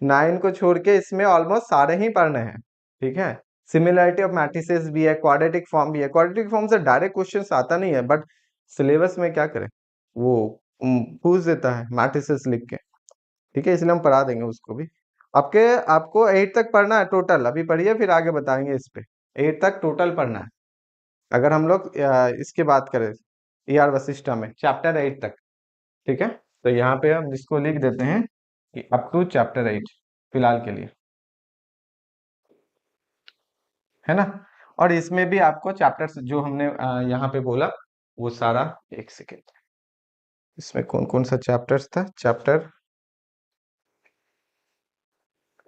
9 को छोड़ के इसमें ऑलमोस्ट सारे ही पढ़ने हैं, ठीक है। सिमिलरिटी ऑफ मैट्रिसेस भी है, क्वाड्रेटिक फॉर्म भी है। क्वाड्रेटिक फॉर्म से डायरेक्ट क्वेश्चंस आता नहीं है, बट सिलेबस में क्या करें, वो पूछ देता है मैट्रिसेस लिख के, ठीक है, इसलिए हम पढ़ा देंगे उसको भी। आपको 8 तक पढ़ना है टोटल, अभी पढ़िए फिर आगे बताएंगे इस पे। 8 तक टोटल पढ़ना है, अगर हम लोग इसके बात करें ER वशिष्ठा में चैप्टर 8 तक, ठीक है। तो यहाँ पे हम इसको लिख देते हैं कि अप टू चैप्टर 8 फिलहाल के लिए, है ना। और इसमें भी आपको चैप्टर्स जो हमने यहाँ पे बोला वो सारा, एक सेकेंड, इसमें कौन कौन सा चैप्टर्स था,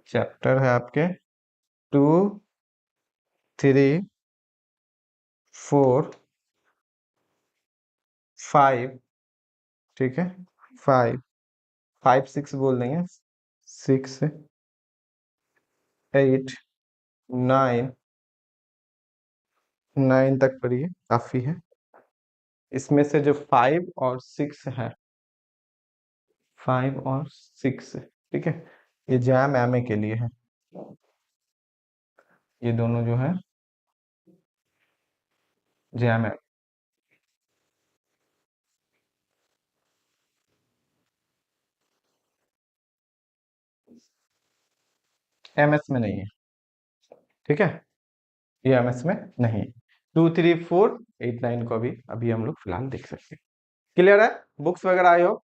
चैप्टर है आपके 2, 3, 4, 5, ठीक है, 5, 6 बोल देंगे, 6, 8, 9 तक पढ़िए, काफी है। इसमें से जो 5 और 6 है, 5 और 6, ठीक है, ये जैम एमए के लिए है, ये दोनों जो है जैम है, एमएस में नहीं है, ठीक है, ये एमएस में नहीं। 2, 3, 4, 8, 9 को अभी हम लोग फिलहाल देख सकते हैं। क्लियर है, बुक्स वगैरह आई हो,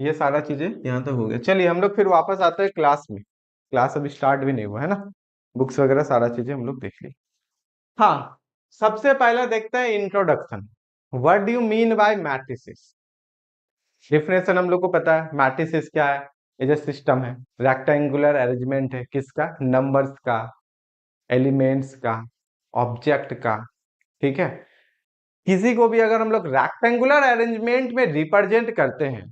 ये सारा चीजें यहाँ तक हो गया। चलिए हम लोग फिर वापस आते हैं क्लास में, क्लास अभी स्टार्ट भी नहीं हुआ है ना, बुक्स वगैरह सारा चीजें हम लोग देख ली। हाँ, सबसे पहले देखते हैं introduction, what do you mean by matrices. Definition हम लोग को पता है, मैट्रिसेस क्या है, ये जो सिस्टम है, रेक्टेंगुलर अरेंजमेंट है, किसका, नंबर्स का, एलिमेंट्स का, ऑब्जेक्ट का, ठीक है। किसी को भी अगर हम लोग रेक्टेंगुलर अरेंजमेंट में रिप्रेजेंट करते हैं,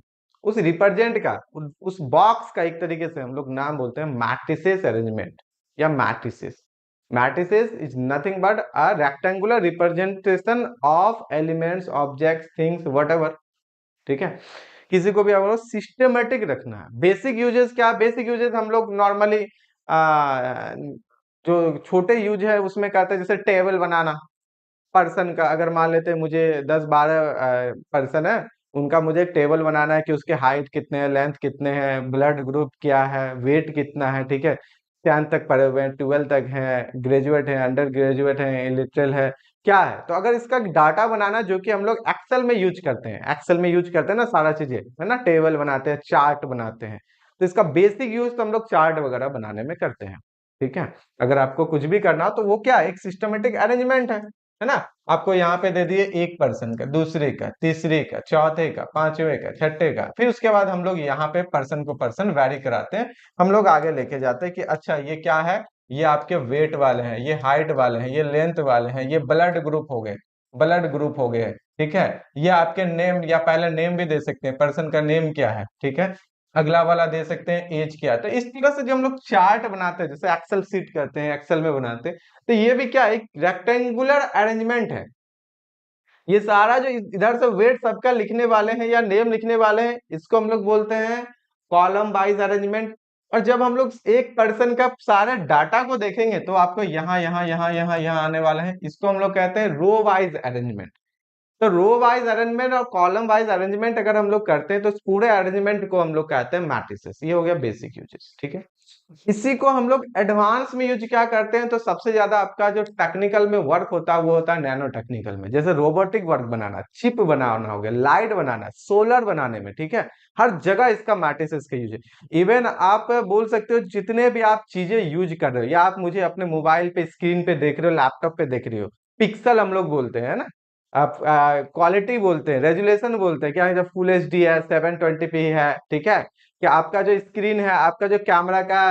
उस रिप्रेजेंट का, उस बॉक्स का एक तरीके से हम लोग नाम बोलते हैं मैट्रिसेस अरेंजमेंट या matrices. Matrices is nothing but a rectangular representation of elements, objects, things, whatever, ठीक है। किसी को भी अगर सिस्टमेटिक रखना है, बेसिक यूजेस क्या, बेसिक यूजेस हम लोग नॉर्मली जो छोटे यूज है उसमें कहते हैं, जैसे टेबल बनाना, पर्सन का, अगर मान लेते हैं मुझे 10-12 पर्सन है, उनका मुझे एक टेबल बनाना है कि उसके हाइट कितने हैं, लेंथ कितने हैं, ब्लड ग्रुप क्या है, वेट कितना है, ठीक है, 10th तक पढ़े हुए हैं, 12 तक है, ग्रेजुएट है, अंडर ग्रेजुएट है, इलिटरल है, क्या है। तो अगर इसका डाटा बनाना, जो कि हम लोग एक्सेल में यूज करते हैं, एक्सेल में यूज करते हैं ना सारा चीजें, है ना, टेबल बनाते हैं, चार्ट बनाते हैं, तो इसका बेसिक यूज तो हम लोग चार्ट वगैरह बनाने में करते हैं, ठीक है। अगर आपको कुछ भी करना हो तो वो क्या, एक सिस्टमेटिक अरेंजमेंट है ना। आपको यहाँ पे दे दिए एक पर्सन का, दूसरे का, तीसरे का, चौथे का, पांचवे का, छठे का, फिर उसके बाद हम लोग यहाँ पे पर्सन को पर्सन वैरी कराते हैं, हम लोग आगे लेके जाते हैं कि अच्छा ये क्या है, ये आपके वेट वाले हैं, ये हाइट वाले हैं, ये लेंथ वाले हैं, ये ब्लड ग्रुप हो गए, ठीक है। ये आपके नेम, या पहले नेम भी दे सकते हैं, पर्सन का नेम क्या है, ठीक है, अगला वाला दे सकते हैं एज क्या है। तो इस तरह से जो हम लोग चार्ट बनाते हैं, जैसे एक्सेल सीट करते हैं, एक्सेल में बनाते हैं, तो ये भी क्या, एक रेक्टेंगुलर अरेंजमेंट है। ये सारा जो इधर से वेट सबका लिखने वाले हैं या नेम लिखने वाले हैं, इसको हम लोग बोलते हैं कॉलम वाइज अरेंजमेंट। और जब हम लोग एक पर्सन का सारे डाटा को देखेंगे तो आपको यहाँ यहाँ यहाँ यहाँ यहाँ आने वाले हैं, इसको हम लोग कहते हैं रो वाइज अरेंजमेंट। तो रो वाइज अरेंजमेंट और कॉलम वाइज अरेंजमेंट अगर हम लोग करते हैं तो पूरे अरेंजमेंट को हम लोग कहते हैं मैट्रिसेस। ये हो गया बेसिक यूजेस, ठीक है। इसी को हम लोग एडवांस में यूज क्या करते हैं, तो सबसे ज्यादा आपका जो टेक्निकल में वर्क होता है वो होता है नैनो टेक्निकल में, जैसे रोबोटिक वर्क बनाना, चिप बनाना हो गया, लाइट बनाना, सोलर बनाने में, ठीक है, हर जगह इसका मैट्रिसेस का यूज है। इवन आप बोल सकते हो जितने भी आप चीजें यूज कर रहे हो, या आप मुझे अपने मोबाइल पे स्क्रीन पे देख रहे हो, लैपटॉप पे देख रहे हो, पिक्सल हम लोग बोलते हैं ना, आप क्वालिटी बोलते हैं, रेजुलेशन बोलते हैं, क्या जब फुल एचडी है, 720p है, ठीक है, कि आपका जो स्क्रीन है, आपका जो कैमरा का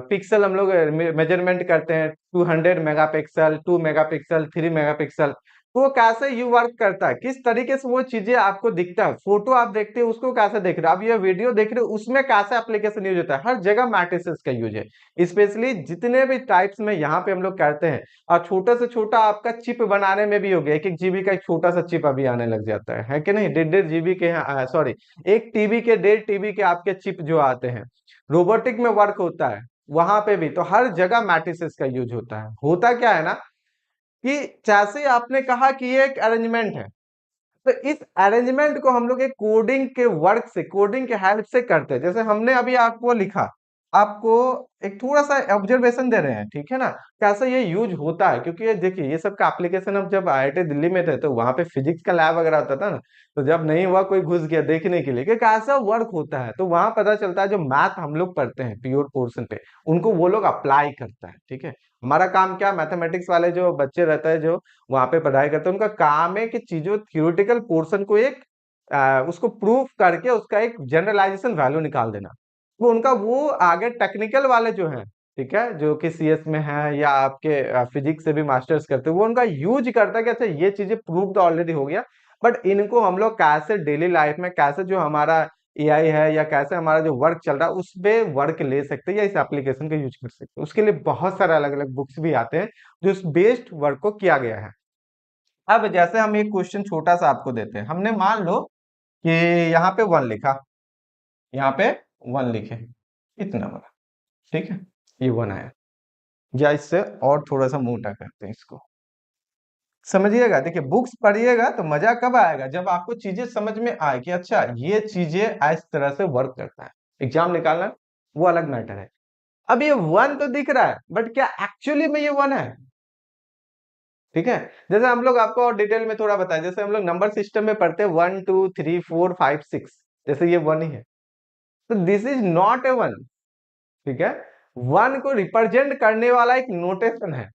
पिक्सल हम लोग मेजरमेंट करते हैं, 200 मेगापिक्सल, 2 मेगापिक्सल, 3 मेगापिक्सल, तो वो कैसे यू वर्क करता है, किस तरीके से वो चीजें आपको दिखता है, फोटो आप देखते हो उसको कैसे देख रहे हो, आप ये वीडियो देख रहे हो उसमें कैसे एप्लीकेशन यूज होता है, हर जगह मैट्रिसेस का यूज है। स्पेशली जितने भी टाइप्स में यहाँ पे हम लोग करते हैं, और छोटा से छोटा आपका चिप बनाने में भी हो गया, 1-1 GB का एक छोटा सा चिप अभी आने लग जाता है कि नहीं, 1.5 GB के, सॉरी 1 TB के, 1.5 TB के आपके चिप जो आते हैं, रोबोटिक में वर्क होता है, वहां पे भी, तो हर जगह मैट्रिसेस का यूज होता है। होता क्या है ना कि जैसे आपने कहा कि ये एक अरेंजमेंट है, तो इस अरेंजमेंट को हम लोग एक कोडिंग के वर्क से, कोडिंग के हेल्प से करते हैं। जैसे हमने अभी आपको लिखा, आपको एक थोड़ा सा ऑब्जर्वेशन दे रहे हैं, ठीक है ना, कैसे ये यूज होता है। क्योंकि ये देखिए, ये सब का एप्लीकेशन अब जब IIT दिल्ली में थे तो वहां पे फिजिक्स का लैब वगैरह होता था ना, तो जब नहीं हुआ कोई घुस गया देखने के लिए कि कैसा वर्क होता है, तो वहां पता चलता है जो मैथ हम लोग पढ़ते हैं प्योर पोर्शन पे, उनको वो लोग अप्लाई करता है। ठीक है, हमारा काम क्या, मैथमेटिक्स वाले जो बच्चे रहते हैं जो वहां पे पढ़ाई करते हैं, उनका काम है कि चीजों थियोरिटिकल पोर्शन को एक उसको प्रूफ करके उसका एक जनरलाइजेशन वैल्यू निकाल देना। वो उनका वो आगे टेक्निकल वाले जो हैं, ठीक है, जो कि CS में है या आपके फिजिक्स से भी मास्टर्स करते हैं, वो उनका यूज करता है कि अच्छा ये चीजें प्रूव तो ऑलरेडी हो गया, बट इनको हम लोग कैसे डेली लाइफ में, कैसे जो हमारा AI है या कैसे हमारा जो वर्क चल रहा है उस पे वर्क ले सकते हैं या इस एप्लीकेशन का यूज कर सकते हैं। उसके लिए बहुत सारे अलग अलग बुक्स भी आते हैं जो इस बेस्ड वर्क को किया गया है। अब जैसे हम एक क्वेश्चन छोटा सा आपको देते हैं, हमने मान लो कि यहाँ पे 1 लिखा, यहाँ पे 1 लिखे, इतना बड़ा, ठीक है, ये 1 आया, या इससे और थोड़ा सा मोटा करते हैं इसको। समझिएगा, देखिए बुक्स पढ़िएगा तो मजा कब आएगा, जब आपको चीजें समझ में आए कि अच्छा ये चीजें इस तरह से वर्क करता है। एग्जाम निकालना वो अलग मैटर है। अब ये 1 तो दिख रहा है, बट क्या एक्चुअली में ये 1 है? ठीक है, जैसे हम लोग आपको और डिटेल में थोड़ा बताएं, जैसे हम लोग नंबर सिस्टम में पढ़ते हैं 1 2 3 4 5 6, जैसे ये 1 ही है, तो दिस इज नॉट ए 1। ठीक है, 1 को रिप्रेजेंट करने वाला एक नोटेशन है।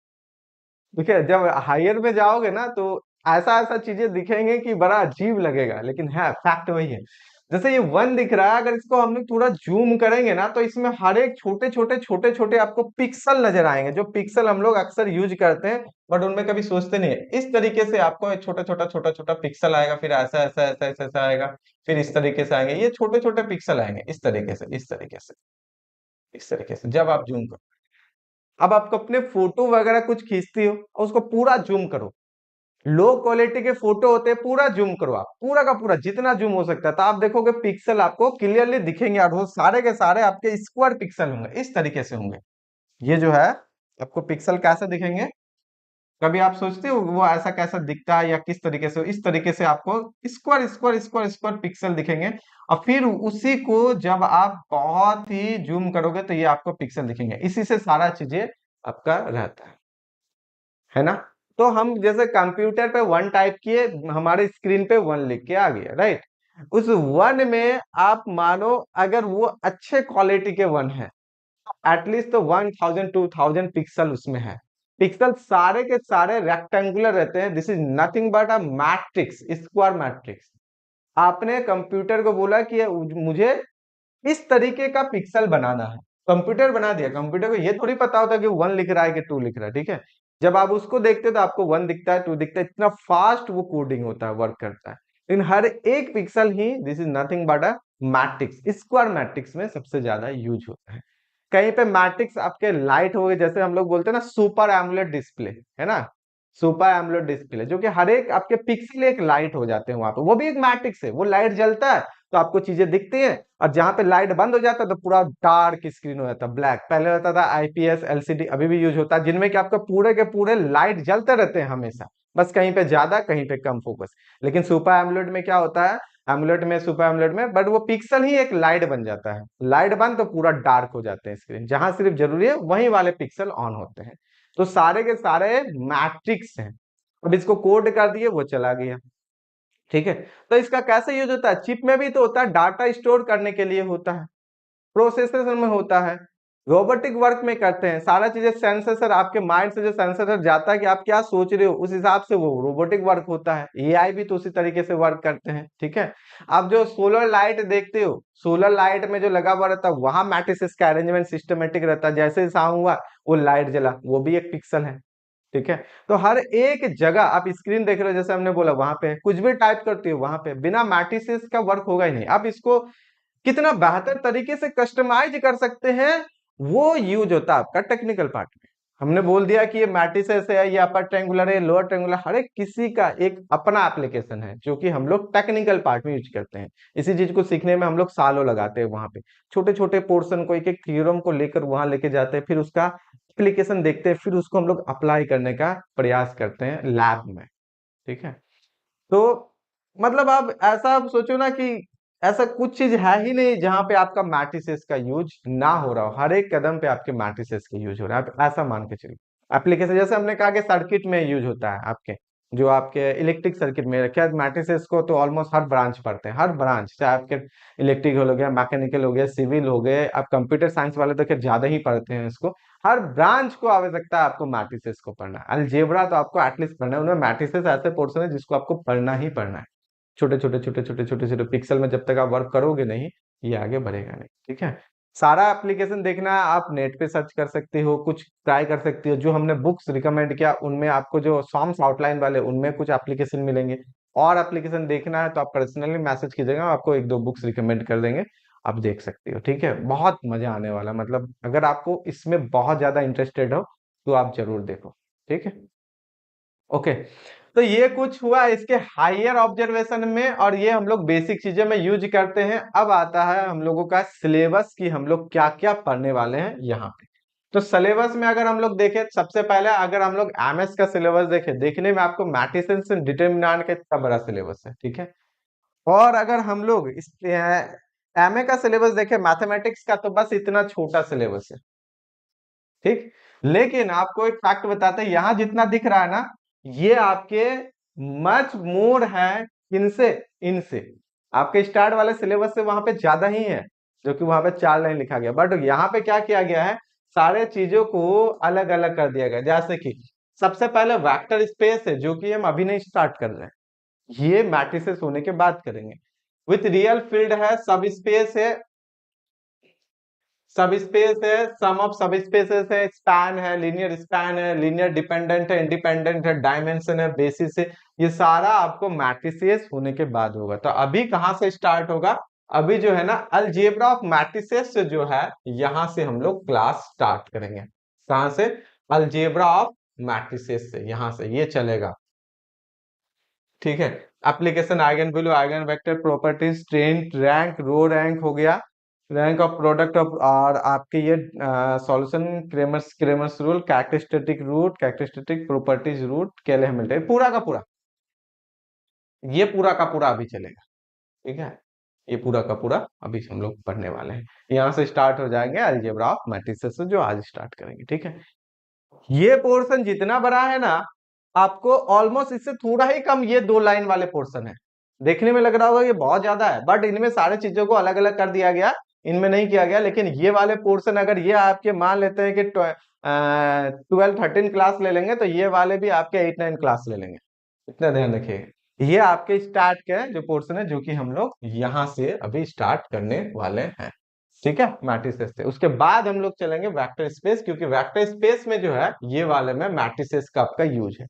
ठीक है, जब हायर में जाओगे ना तो ऐसा ऐसा चीजें दिखेंगे कि बड़ा अजीब लगेगा, लेकिन है फैक्ट वही है। जैसे ये 1 दिख रहा है, अगर इसको हम लोग थोड़ा जूम करेंगे ना तो इसमें हर एक छोटे छोटे आपको पिक्सल नजर आएंगे, जो पिक्सल हम लोग अक्सर यूज करते हैं बट उनमें कभी सोचते नहीं है। इस तरीके से आपको एक छोटा छोटा पिक्सल आएगा, फिर ऐसा ऐसा ऐसा ऐसा ऐसा आएगा, फिर इस तरीके से आएंगे, ये छोटे छोटे पिक्सल आएंगे इस तरीके से, इस तरीके से, इस तरीके से, जब आप जूम करो। अब आपको अपने फोटो वगैरह कुछ खींचती हो और उसको पूरा जूम करो, लो क्वालिटी के फोटो होते हैं, पूरा जूम करो आप, पूरा का पूरा जितना जूम हो सकता है, तो आप देखोगे पिक्सल आपको क्लियरली दिखेंगे और वो सारे के सारे आपके स्क्वायर पिक्सल होंगे, इस तरीके से होंगे। ये जो है आपको पिक्सल कैसे दिखेंगे, कभी आप सोचते हो वो ऐसा कैसा दिखता है या किस तरीके से, इस तरीके से आपको square square square square pixel दिखेंगे। और फिर उसी को जब आप बहुत ही जूम करोगे तो ये आपको पिक्सल दिखेंगे, इसी से सारा चीजें आपका रहता है ना। तो हम जैसे कंप्यूटर पे 1 टाइप किए, हमारे स्क्रीन पे 1 लिख के आ गया, राइट। उस 1 में आप मानो अगर वो अच्छे क्वालिटी के 1 है, एटलीस्ट तो 1000 2000 पिक्सल उसमें है। पिक्सल सारे के सारे रेक्टेंगुलर रहते हैं, this is nothing but a matrix, square matrix. आपने कंप्यूटर को बोला कि मुझे इस तरीके का पिक्सल बनाना है, कंप्यूटर बना दिया। कंप्यूटर को ये थोड़ी पता होता कि 1 लिख रहा है कि 2 लिख रहा है, ठीक है। जब आप उसको देखते हो तो आपको 1 दिखता है, 2 दिखता है, इतना फास्ट वो कोडिंग होता है, वर्क करता है। लेकिन हर एक pixel he, this is nothing but a matrix, square matrix में सबसे ज्यादा यूज होता है। कहीं पे मैट्रिक्स आपके लाइट हो गए, जैसे हम लोग बोलते हैं ना सुपर एमोलेड डिस्प्ले, है ना, सुपर एमोलेड डिस्प्ले, जो कि हर एक आपके पिक्सल एक लाइट हो जाते हैं वहां पे, वो भी एक मैट्रिक्स है। वो लाइट जलता है तो आपको चीजें दिखती हैं, और जहां पे लाइट बंद हो जाता है तो पूरा डार्क स्क्रीन हो जाता है, ब्लैक। पहले होता था IPS LCD, अभी भी यूज होता है, जिनमें कि आपका पूरे के पूरे लाइट जलते रहते हैं हमेशा, बस कहीं पे ज्यादा कहीं पे कम फोकस। लेकिन सुपर एमोलेड में क्या होता है, एमोलेड में, सुपर एमोलेड में, बट वो पिक्सल ही एक लाइट बन जाता है, लाइट बंद तो पूरा डार्क हो जाते हैं स्क्रीन, जहां सिर्फ जरूरी है वही वाले पिक्सल ऑन होते हैं। तो सारे के सारे मैट्रिक्स हैं। अब इसको कोड कर दिए, वो चला गया, ठीक है। तो इसका कैसे यूज होता है, चिप में भी तो होता है, डाटा स्टोर करने के लिए होता है, प्रोसेसर में होता है, रोबोटिक वर्क में करते हैं, सारा चीजें सेंसर, आपके माइंड से जो सेंसर जाता है कि आप क्या सोच रहे हो, उस हिसाब से वो रोबोटिक वर्क होता है। AI भी तो उसी तरीके से वर्क करते हैं, ठीक है। आप जो सोलर लाइट देखते हो, सोलर लाइट में जो लगा हुआ रहता है वहां मैट्रिसेस का अरेंजमेंट सिस्टमेटिक रहता है, जैसे शाम हुआ वो लाइट जला, वो भी एक पिक्सल है, ठीक है। तो हर एक जगह आप स्क्रीन देख रहे हो, जैसे हमने बोला वहां पे कुछ भी टाइप करते हो वहां पे बिना मैट्रिसेस का वर्क होगा ही नहीं। आप इसको कितना बेहतर तरीके से कस्टमाइज कर सकते हैं, वो यूज होता है आपका टेक्निकल पार्ट में। हमने बोल दिया कि ये मैट्रिसेस है, ये अपर ट्रायंगुलर है, लोअर ट्रायंगुलर, हर एक किसी का एक अपना एप्लीकेशन है जो कि हम लोग टेक्निकल पार्ट में यूज करते हैं। इसी चीज को सीखने में हम लोग सालों लगाते हैं, वहां पे छोटे छोटे पोर्शन को, एक एक थ्योरम को लेकर वहां लेके जाते हैं, फिर उसका एप्लीकेशन देखते हैं, फिर उसको हम लोग अप्लाई करने का प्रयास करते हैं लैब में। ठीक है, तो मतलब आप ऐसा सोचो ना कि ऐसा कुछ चीज है ही नहीं जहां पे आपका मैट्रिसेस का यूज ना हो रहा हो, हर एक कदम पे आपके मैट्रिसेस का यूज हो रहा है। आप ऐसा मान के चलिए एप्लीकेशन, जैसे हमने कहा कि सर्किट में यूज होता है आपके, जो आपके इलेक्ट्रिक सर्किट में क्या मैट्रिसेस को तो ऑलमोस्ट हर ब्रांच पढ़ते हैं, हर ब्रांच, चाहे आपके इलेक्ट्रिक हो गया, मैकेनिकल हो गया, सिविल हो गए, आप कंप्यूटर साइंस वाले तो खैर ज्यादा ही पढ़ते हैं इसको। हर ब्रांच को आवश्यकता है आपको मैट्रिसेस को पढ़ना है। अलजेब्रा तो आपको एटलीस्ट पढ़ना है, उनमें मैट्रिसेस ऐसे पोर्शन है जिसको आपको पढ़ना ही पढ़ना है। छोटे छोटे छोटे छोटे छोटे छोटे पिक्सल में जब तक आप वर्क करोगे नहीं, ये आगे बढ़ेगा नहीं। ठीक है, सारा एप्लीकेशन देखना है, आप नेट पे सर्च कर सकते हो, कुछ ट्राई कर सकते हो। जो हमने बुक्स रिकमेंड किया उनमें आपको जो सॉन्ग्स आउटलाइन वाले, उनमें कुछ एप्लीकेशन मिलेंगे। और एप्लीकेशन देखना है तो आप पर्सनली मैसेज कीजिएगा, आपको एक दो बुक्स रिकमेंड कर देंगे, आप देख सकते हो। ठीक है, बहुत मजा आने वाला, मतलब अगर आपको इसमें बहुत ज्यादा इंटरेस्टेड हो तो आप जरूर देखो। ठीक है, ओके। तो ये कुछ हुआ इसके हायर ऑब्जर्वेशन में, और ये हम लोग बेसिक चीजें में यूज करते हैं। अब आता है हम लोगों का सिलेबस की हम लोग क्या क्या पढ़ने वाले हैं यहाँ पे। तो सिलेबस में अगर हम लोग देखें, सबसे पहले अगर हम लोग एमएस का सिलेबस देखें, देखने में आपको मैट्रिसेस एंड डिटरमिनेंट का इतना बड़ा सिलेबस है। ठीक है, और अगर हम लोग इस एमए का सिलेबस देखें मैथमेटिक्स का, तो बस इतना छोटा सिलेबस है। ठीक, लेकिन आपको एक फैक्ट बताते हैं, यहां जितना दिख रहा है ना, ये आपके मच मोर है इनसे, इनसे आपके स्टार्ट वाले सिलेबस से वहां पे ज्यादा ही है, जो कि वहां पे 4 लाइन लिखा गया। बट यहाँ पे क्या किया गया है, सारे चीजों को अलग अलग कर दिया गया। जैसे कि सबसे पहले वेक्टर स्पेस है, जो कि हम अभी नहीं स्टार्ट कर रहे हैं, ये मैट्रिसेस होने के बाद करेंगे। विथ रियल फील्ड है, सब स्पेस है, सब स्पेस है, सम ऑफ सब स्पेसेस है, स्पैन है, लीनियर स्पैन है, लीनियर डिपेंडेंट है, इंडिपेंडेंट है, डायमेंशन है, बेसिस है। ये सारा आपको मैट्रिसेस होने के बाद होगा। तो अभी कहां से स्टार्ट होगा, अभी जो है ना अलजेब्रा ऑफ मैट्रिसेस से जो है, यहां से हम लोग क्लास स्टार्ट करेंगे। कहां से, अलजेब्रा ऑफ मैट्रिसेस से, यहां से ये चलेगा। ठीक है, application, eigen value, eigen vector, properties, trend, rank, row rank हो गया, रैंक ऑफ प्रोडक्ट ऑफ, और आपके ये solution, Cramer's rule, characteristic root, characteristic properties root, Cayley Hamilton, पूरा का पूरा, ये पूरा का पूरा अभी चलेगा। ठीक है, ये पूरा का पूरा अभी हम लोग पढ़ने वाले हैं। यहाँ से स्टार्ट हो जाएंगे अलजेब्रा ऑफ मैट्रिसेस से, जो आज स्टार्ट करेंगे। ठीक है, ये पोर्शन जितना बड़ा है ना, आपको ऑलमोस्ट इससे थोड़ा ही कम ये 2 लाइन वाले पोर्शन है। देखने में लग रहा होगा ये बहुत ज्यादा है, बट इनमें सारे चीजों को अलग अलग कर दिया गया, इनमें नहीं किया गया। लेकिन ये वाले पोर्शन अगर ये आपके मान लेते हैं कि 12-13 क्लास ले लेंगे, तो ये वाले भी आपके 8-9 क्लास ले लेंगे। इतना ध्यान रखिएगा, ये आपके स्टार्ट के जो पोर्शन है, जो कि हम लोग यहाँ से अभी स्टार्ट करने वाले हैं। ठीक है, मैट्रिसेस से उसके बाद हम लोग चलेंगे वेक्टर स्पेस, क्योंकि वेक्टर स्पेस में जो है ये वाले में मैट्रिसेस का आपका यूज है।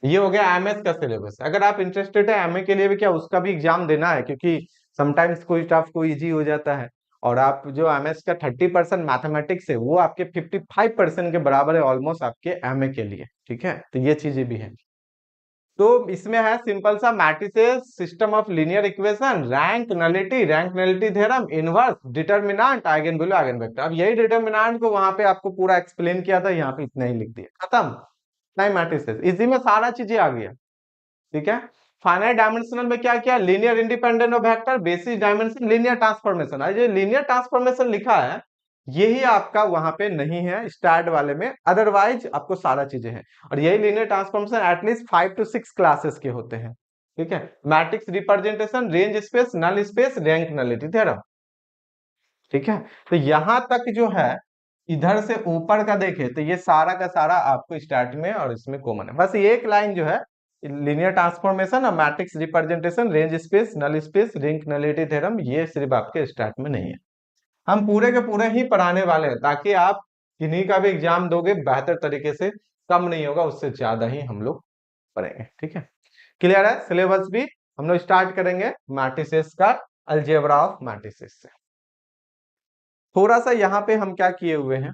ये हो गया एमएस का सिलेबस। अगर आप इंटरेस्टेड है एमए के लिए भी, क्या उसका भी एग्जाम देना है, क्योंकि समटाइम्स कोई टफ कोई इजी हो जाता है। और आप जो एमएस का 30% मैथमेटिक्स है, वो आपके 55% के बराबर है ऑलमोस्ट आपके एमए के लिए। ठीक है, तो ये चीजें भी है। तो इसमें है सिंपल सा matrices, system of linear equation, rank nullity theorem, inverse, determinant, eigen value, eigen vector. अब यही डिटरमिनेंट को वहां पे आपको पूरा एक्सप्लेन किया था, यहाँ पे इतना ही लिख दिया, खत्म। नहीं, मैट्रिसेस इसी में सारा चीजें आ गया। ठीक है, फाइनाइट डायमेंशनल में क्या किया, linear independent of vector, basis dimension, linear transformation. जो लीनियर ट्रांसफॉर्मेशन लिखा है, यही आपका वहां पे नहीं है स्टार्ट वाले में, अदरवाइज आपको सारा चीजें हैं। और यही linear transformation at least 5 to 6 classes के होते हैं। ठीक है, matrix representation, range space, null space, rank nullity theorem. ठीक है, तो यहां तक जो है, इधर से ऊपर का देखे तो ये सारा का सारा आपको स्टार्ट में और इसमें कॉमन है। बस एक लाइन जो है लीनियर ट्रांसफॉर्मेशन और matrix representation, range space, null space, rank nullity theorem, ये सिर्फ आपके स्टार्ट में नहीं है। हम पूरे के पूरे ही पढ़ाने वाले हैं, ताकि आप किन्हीं का भी एग्जाम दोगे बेहतर तरीके से, कम नहीं होगा, उससे ज्यादा ही हम लोग पढ़ेंगे। ठीक है, क्लियर है। सिलेबस भी हम लोग स्टार्ट करेंगे मैट्रिसेस का, अलजेब्रा ऑफ मैट्रिसेस से। थोड़ा सा यहाँ पे हम क्या किए हुए हैं,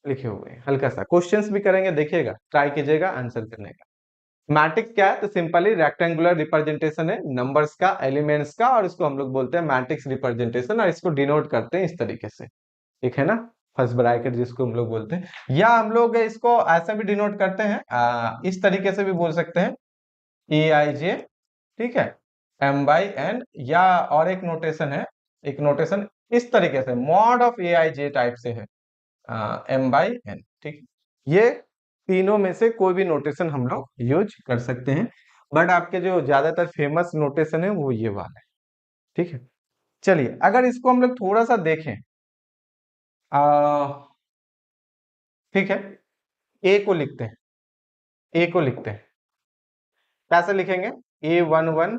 लिखे हुए हैं, हल्का सा क्वेश्चंस भी करेंगे, देखिएगा, ट्राई कीजिएगा आंसर करने का। मैट्रिक्स क्या है? तो सिंपली रेक्टेंगुलर रिप्रेजेंटेशन है नंबर्स का, एलिमेंट्स का, और इसको हम लोग बोलते हैं मैट्रिक्स रिप्रेजेंटेशन, और इसको डिनोट करते हैं इस तरीके से, ठीक है ना, फर्स्ट ब्रैकेट जिसको हम लोग बोलते हैं, या हम लोग इसको ऐसा भी डिनोट करते हैं, इस तरीके से भी बोल सकते हैं, ए आई जे, ठीक है, एम बाई एन, या और एक नोटेशन है, एक नोटेशन इस तरीके से mod of A I J type से है, एम बाई एन, ठीक। ये तीनों में से कोई भी नोटेशन हम लोग यूज कर सकते हैं, बट आपके जो ज्यादातर फेमस नोटेशन है वो ये वाला है, ठीक है। चलिए, अगर इसको हम लोग थोड़ा सा देखें, ठीक है, ए को लिखते हैं, ए को लिखते हैं, कैसे लिखेंगे? A11,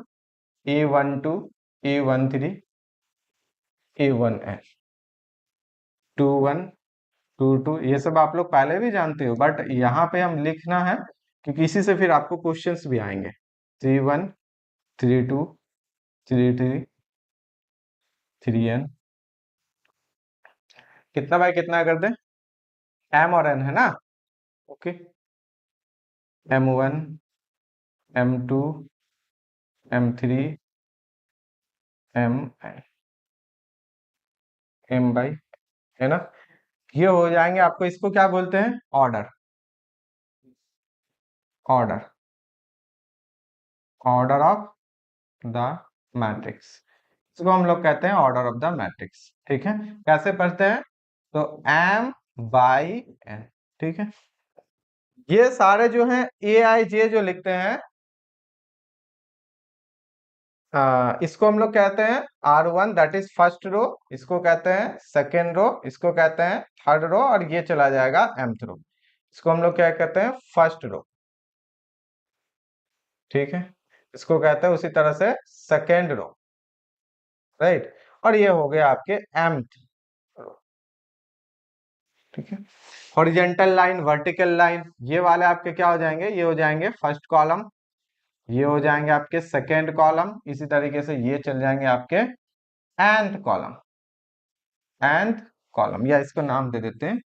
A12, A13, A1N, 21, 22, ये सब आप लोग पहले भी जानते हो, बट यहाँ पे हम लिखना है क्योंकि इसी से फिर आपको क्वेश्चंस भी आएंगे। 31, 32, 33, 3N, कितना बाय कितना कर दें? M और N है ना, okay, M1, M2, M3, M by, है ना, ये हो जाएंगे आपको, इसको क्या बोलते हैं? Order, order, order of the matrix, इसको हम लोग कहते हैं ऑर्डर ऑफ द मैट्रिक्स, ठीक है। कैसे पढ़ते हैं? तो M बाई N, ठीक है। ये सारे जो हैं ए आई जे जो लिखते हैं, इसको हम लोग कहते हैं R1, that is first row, इसको कहते हैं सेकेंड रो, इसको कहते हैं थर्ड रो, और ये चला जाएगा mth रो, इसको हम लोग क्या कहते हैं? फर्स्ट रो, ठीक है। इसको कहते हैं उसी तरह से सेकेंड रो, राइट, और ये हो गया आपके mth रो, ठीक है। हॉरिजेंटल लाइन, वर्टिकल लाइन, ये वाले आपके क्या हो जाएंगे? ये हो जाएंगे फर्स्ट कॉलम, ये हो जाएंगे आपके सेकेंड कॉलम, इसी तरीके से ये चल जाएंगे आपके nth कॉलम, nth कॉलम, या इसको नाम दे देते हैं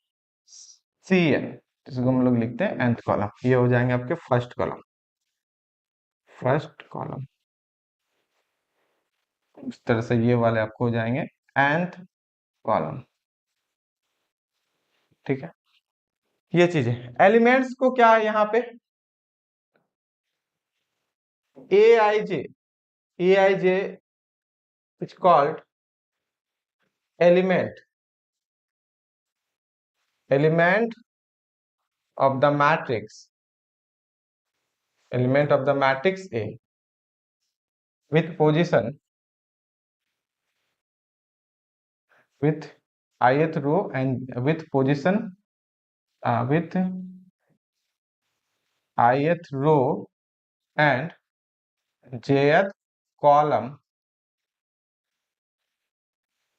Cn, जिसको हम लोग लिखते हैं nth कॉलम, ये हो जाएंगे आपके फर्स्ट कॉलम, फर्स्ट कॉलम, इस तरह से ये वाले आपको हो जाएंगे nth कॉलम, ठीक है। ये चीजें, एलिमेंट्स को क्या है यहाँ पे? aij is called element of the matrix, element of the matrix A with position with ith row and with position with ith row and jth column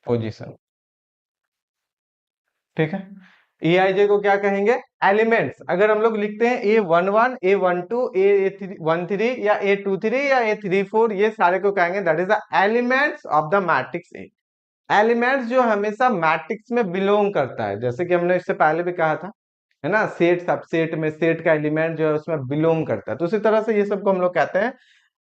position, ठीक है। EIJ को क्या कहेंगे? एलिमेंट्स। अगर हम लोग लिखते हैं A11, A12, A13 या A23 या A34, ये सारे को कहेंगे that is the elements of the matrix A. Elements जो हमेशा मैट्रिक्स में बिलोंग करता है, जैसे कि हमने इससे पहले भी कहा था, है ना, सेट सबसेट में सेट का एलिमेंट जो है उसमें बिलोंग करता है, तो उसी तरह से ये सबको हम लोग कहते हैं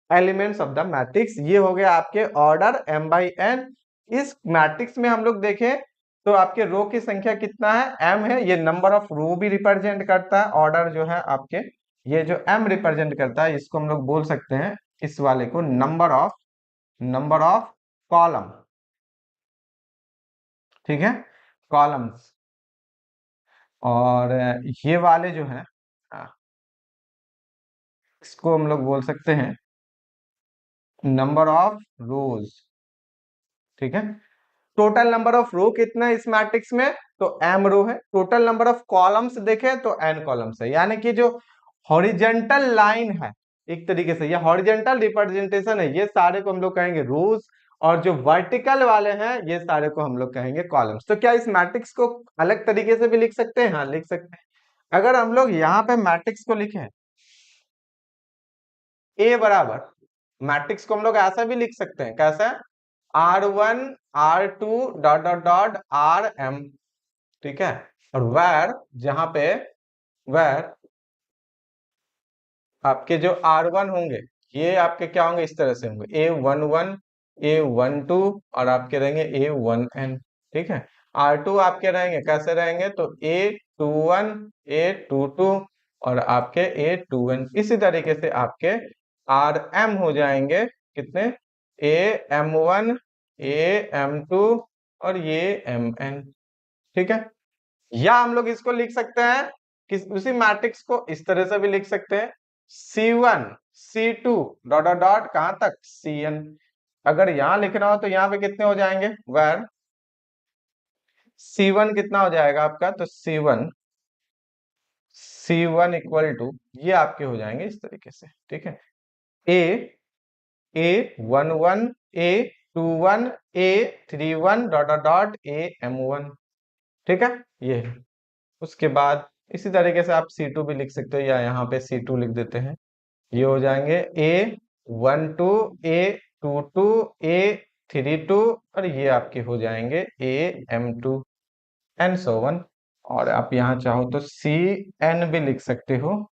एलिमेंट्स ऑफ द मैट्रिक्स। ये हो गया आपके ऑर्डर m बाई n। इस मैट्रिक्स में हम लोग देखें तो आपके रो की संख्या कितना है? m है, ये नंबर ऑफ रो भी रिप्रेजेंट करता है, ऑर्डर जो है आपके, ये जो m रिप्रेजेंट करता है, इसको हम लोग बोल सकते हैं इस वाले को नंबर ऑफ कॉलम, ठीक है, कॉलम्स। और ये वाले जो है इसको हम लोग बोल सकते हैं नंबर ऑफ रोज, ठीक है। टोटल नंबर ऑफ रो कितना है इस मैट्रिक्स में? तो m रो है। टोटल नंबर ऑफ कॉलम्स देखें तो n कॉलम्स है, यानी कि जो हॉरिजेंटल लाइन है एक तरीके से, ये हॉरिजेंटल रिप्रेजेंटेशन है, ये सारे को हम लोग कहेंगे रोज, और जो वर्टिकल वाले हैं ये सारे को हम लोग कहेंगे कॉलम्स। तो क्या इस मैट्रिक्स को अलग तरीके से भी लिख सकते हैं? हाँ, लिख सकते हैं। अगर हम लोग यहाँ पे मैट्रिक्स को लिखें A बराबर, मैट्रिक्स को हम लोग ऐसा भी लिख सकते हैं, कैसा? R1 R2 dot dot dot RM, ठीक है, और where जहां पे where आपके जो R1 होंगे ये आपके क्या होंगे, इस तरह से होंगे A11 A12 और आपके रहेंगे A1n। ठीक है, R2 आपके रहेंगे कैसे रहेंगे, तो A21 A22 और आपके A2n। इसी तरीके से आपके RM हो जाएंगे कितने, AM1 AM2 और ये MN। ठीक है, या हम लोग इसको लिख सकते हैं किस उसी मैट्रिक्स को इस तरह से भी लिख सकते हैं, C1 C2 dot dot dot कहां तक Cn। अगर यहां लिखना हो तो यहां पे कितने हो जाएंगे, वेर C1 कितना हो जाएगा आपका, तो C1 इक्वल टू ये आपके हो जाएंगे इस तरीके से। ठीक है, A11 A21 A31 dot dot dot AM1। ठीक है, ये है। उसके बाद इसी तरीके से आप C2 भी लिख सकते हो, या यहाँ पे C2 लिख देते हैं। ये हो जाएंगे A12 A22 A32 और ये आपके हो जाएंगे AM2 एंड सो ऑन। और आप यहाँ चाहो तो CN भी लिख सकते हो,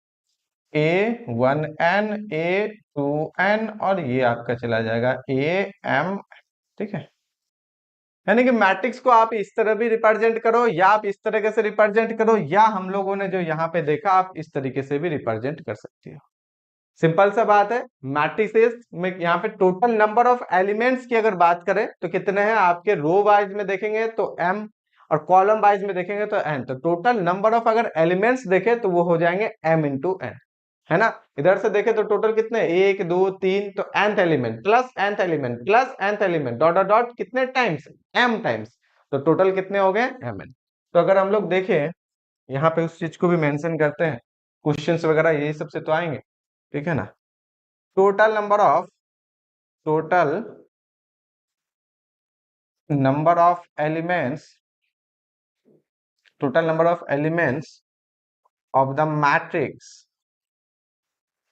A1N A2N और ये आपका चला जाएगा AM। ठीक है, यानी कि मैट्रिक्स को आप इस तरह भी रिप्रेजेंट करो, या आप इस तरीके से रिप्रेजेंट करो, या हम लोगों ने जो यहाँ पे देखा आप इस तरीके से भी रिप्रेजेंट कर सकते हो। सिंपल सा बात है। मैट्रिक्स में यहाँ पे टोटल नंबर ऑफ एलिमेंट्स की अगर बात करें तो कितने हैं, आपके रो वाइज में देखेंगे तो m और कॉलम वाइज में देखेंगे तो n। तो टोटल नंबर ऑफ अगर एलिमेंट्स देखे तो वो हो जाएंगे m इंटू n, है ना। इधर से देखे तो टोटल कितने, 1 2 3, तो nth element plus nth element plus nth element dot dot dot कितने टाइम्स, m टाइम्स, तो टोटल कितने हो गए mn। तो अगर हम लोग देखें यहाँ पे उस चीज को भी मेंशन करते हैं, क्वेश्चंस वगैरह यही सबसे तो आएंगे। ठीक है ना, total number of elements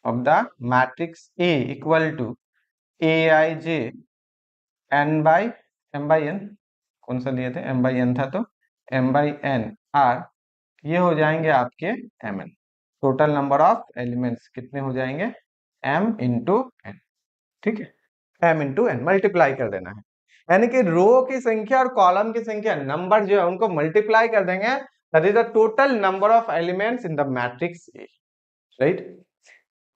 of the matrix A equal to aij n by n, कौन सा लिए थे, m by n था, तो m by n r, ये हो जाएंगे आपके mn। Total number of elements कितने हो जाएंगे, m इंटू n। ठीक है, m इंटू n मल्टीप्लाई कर देना है, यानी कि रो की संख्या और कॉलम की संख्या नंबर जो है उनको मल्टीप्लाई कर देंगे, that is the total number of elements in the matrix A. Right,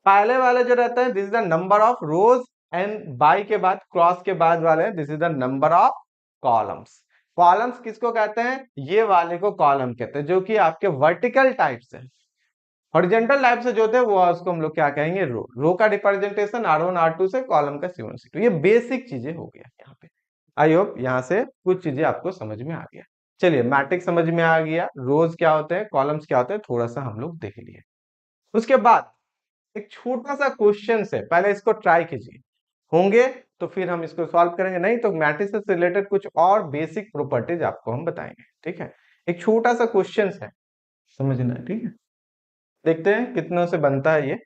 पहले वाले जो रहते हैं this is the number of rose, and by के बाद क्रॉस के बाद वाले this is the number of columns. Columns किसको कहते हैं, ये वाले को कॉलम कहते हैं, जो कि आपके वर्टिकल टाइप से, हॉरिजॉन्टल टाइप से जो थे वो उसको हम लोग क्या कहेंगे, रो का रिप्रेजेंटेशन R1 R2 से, कॉलम का C1 C2। ये बेसिक चीजें हो गया यहाँ पे। आई होप यहाँ से कुछ चीजें आपको समझ में आ गया। चलिए, मैट्रिक्स समझ में आ गया, रोज क्या होते हैं, कॉलम्स क्या होते हैं, थोड़ा सा हम लोग देख लिए। उसके बाद एक छोटा सा क्वेश्चन है, पहले इसको ट्राई कीजिए, होंगे तो फिर हम इसको सॉल्व करेंगे, नहीं तो मैट्रिक्स से रिलेटेड कुछ और बेसिक प्रॉपर्टीज आपको हम बताएंगे। ठीक है, एक छोटा सा क्वेश्चन है, समझना है। ठीक है, देखते हैं कितनों से बनता है ये,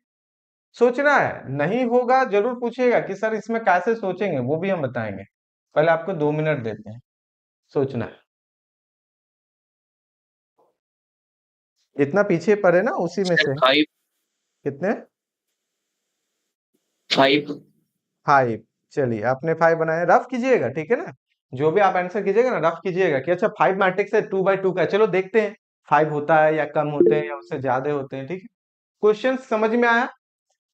सोचना है, नहीं होगा जरूर पूछिएगा कि सर इसमें कैसे सोचेंगे, वो भी हम बताएंगे। पहले आपको 2 मिनट देते हैं, सोचना है। इतना पीछे पड़े ना उसी में से, 5 कितने, 5 5। चलिए, आपने 5 बनाया, रफ कीजिएगा। ठीक है ना, जो भी आप आंसर कीजिएगा ना रफ कीजिएगा कि अच्छा 5 मैट्रिक्स है 2x2 का, चलो देखते हैं 5 होता है या कम होते हैं या उससे ज्यादा होते हैं। ठीक है, क्वेश्चन समझ में आया।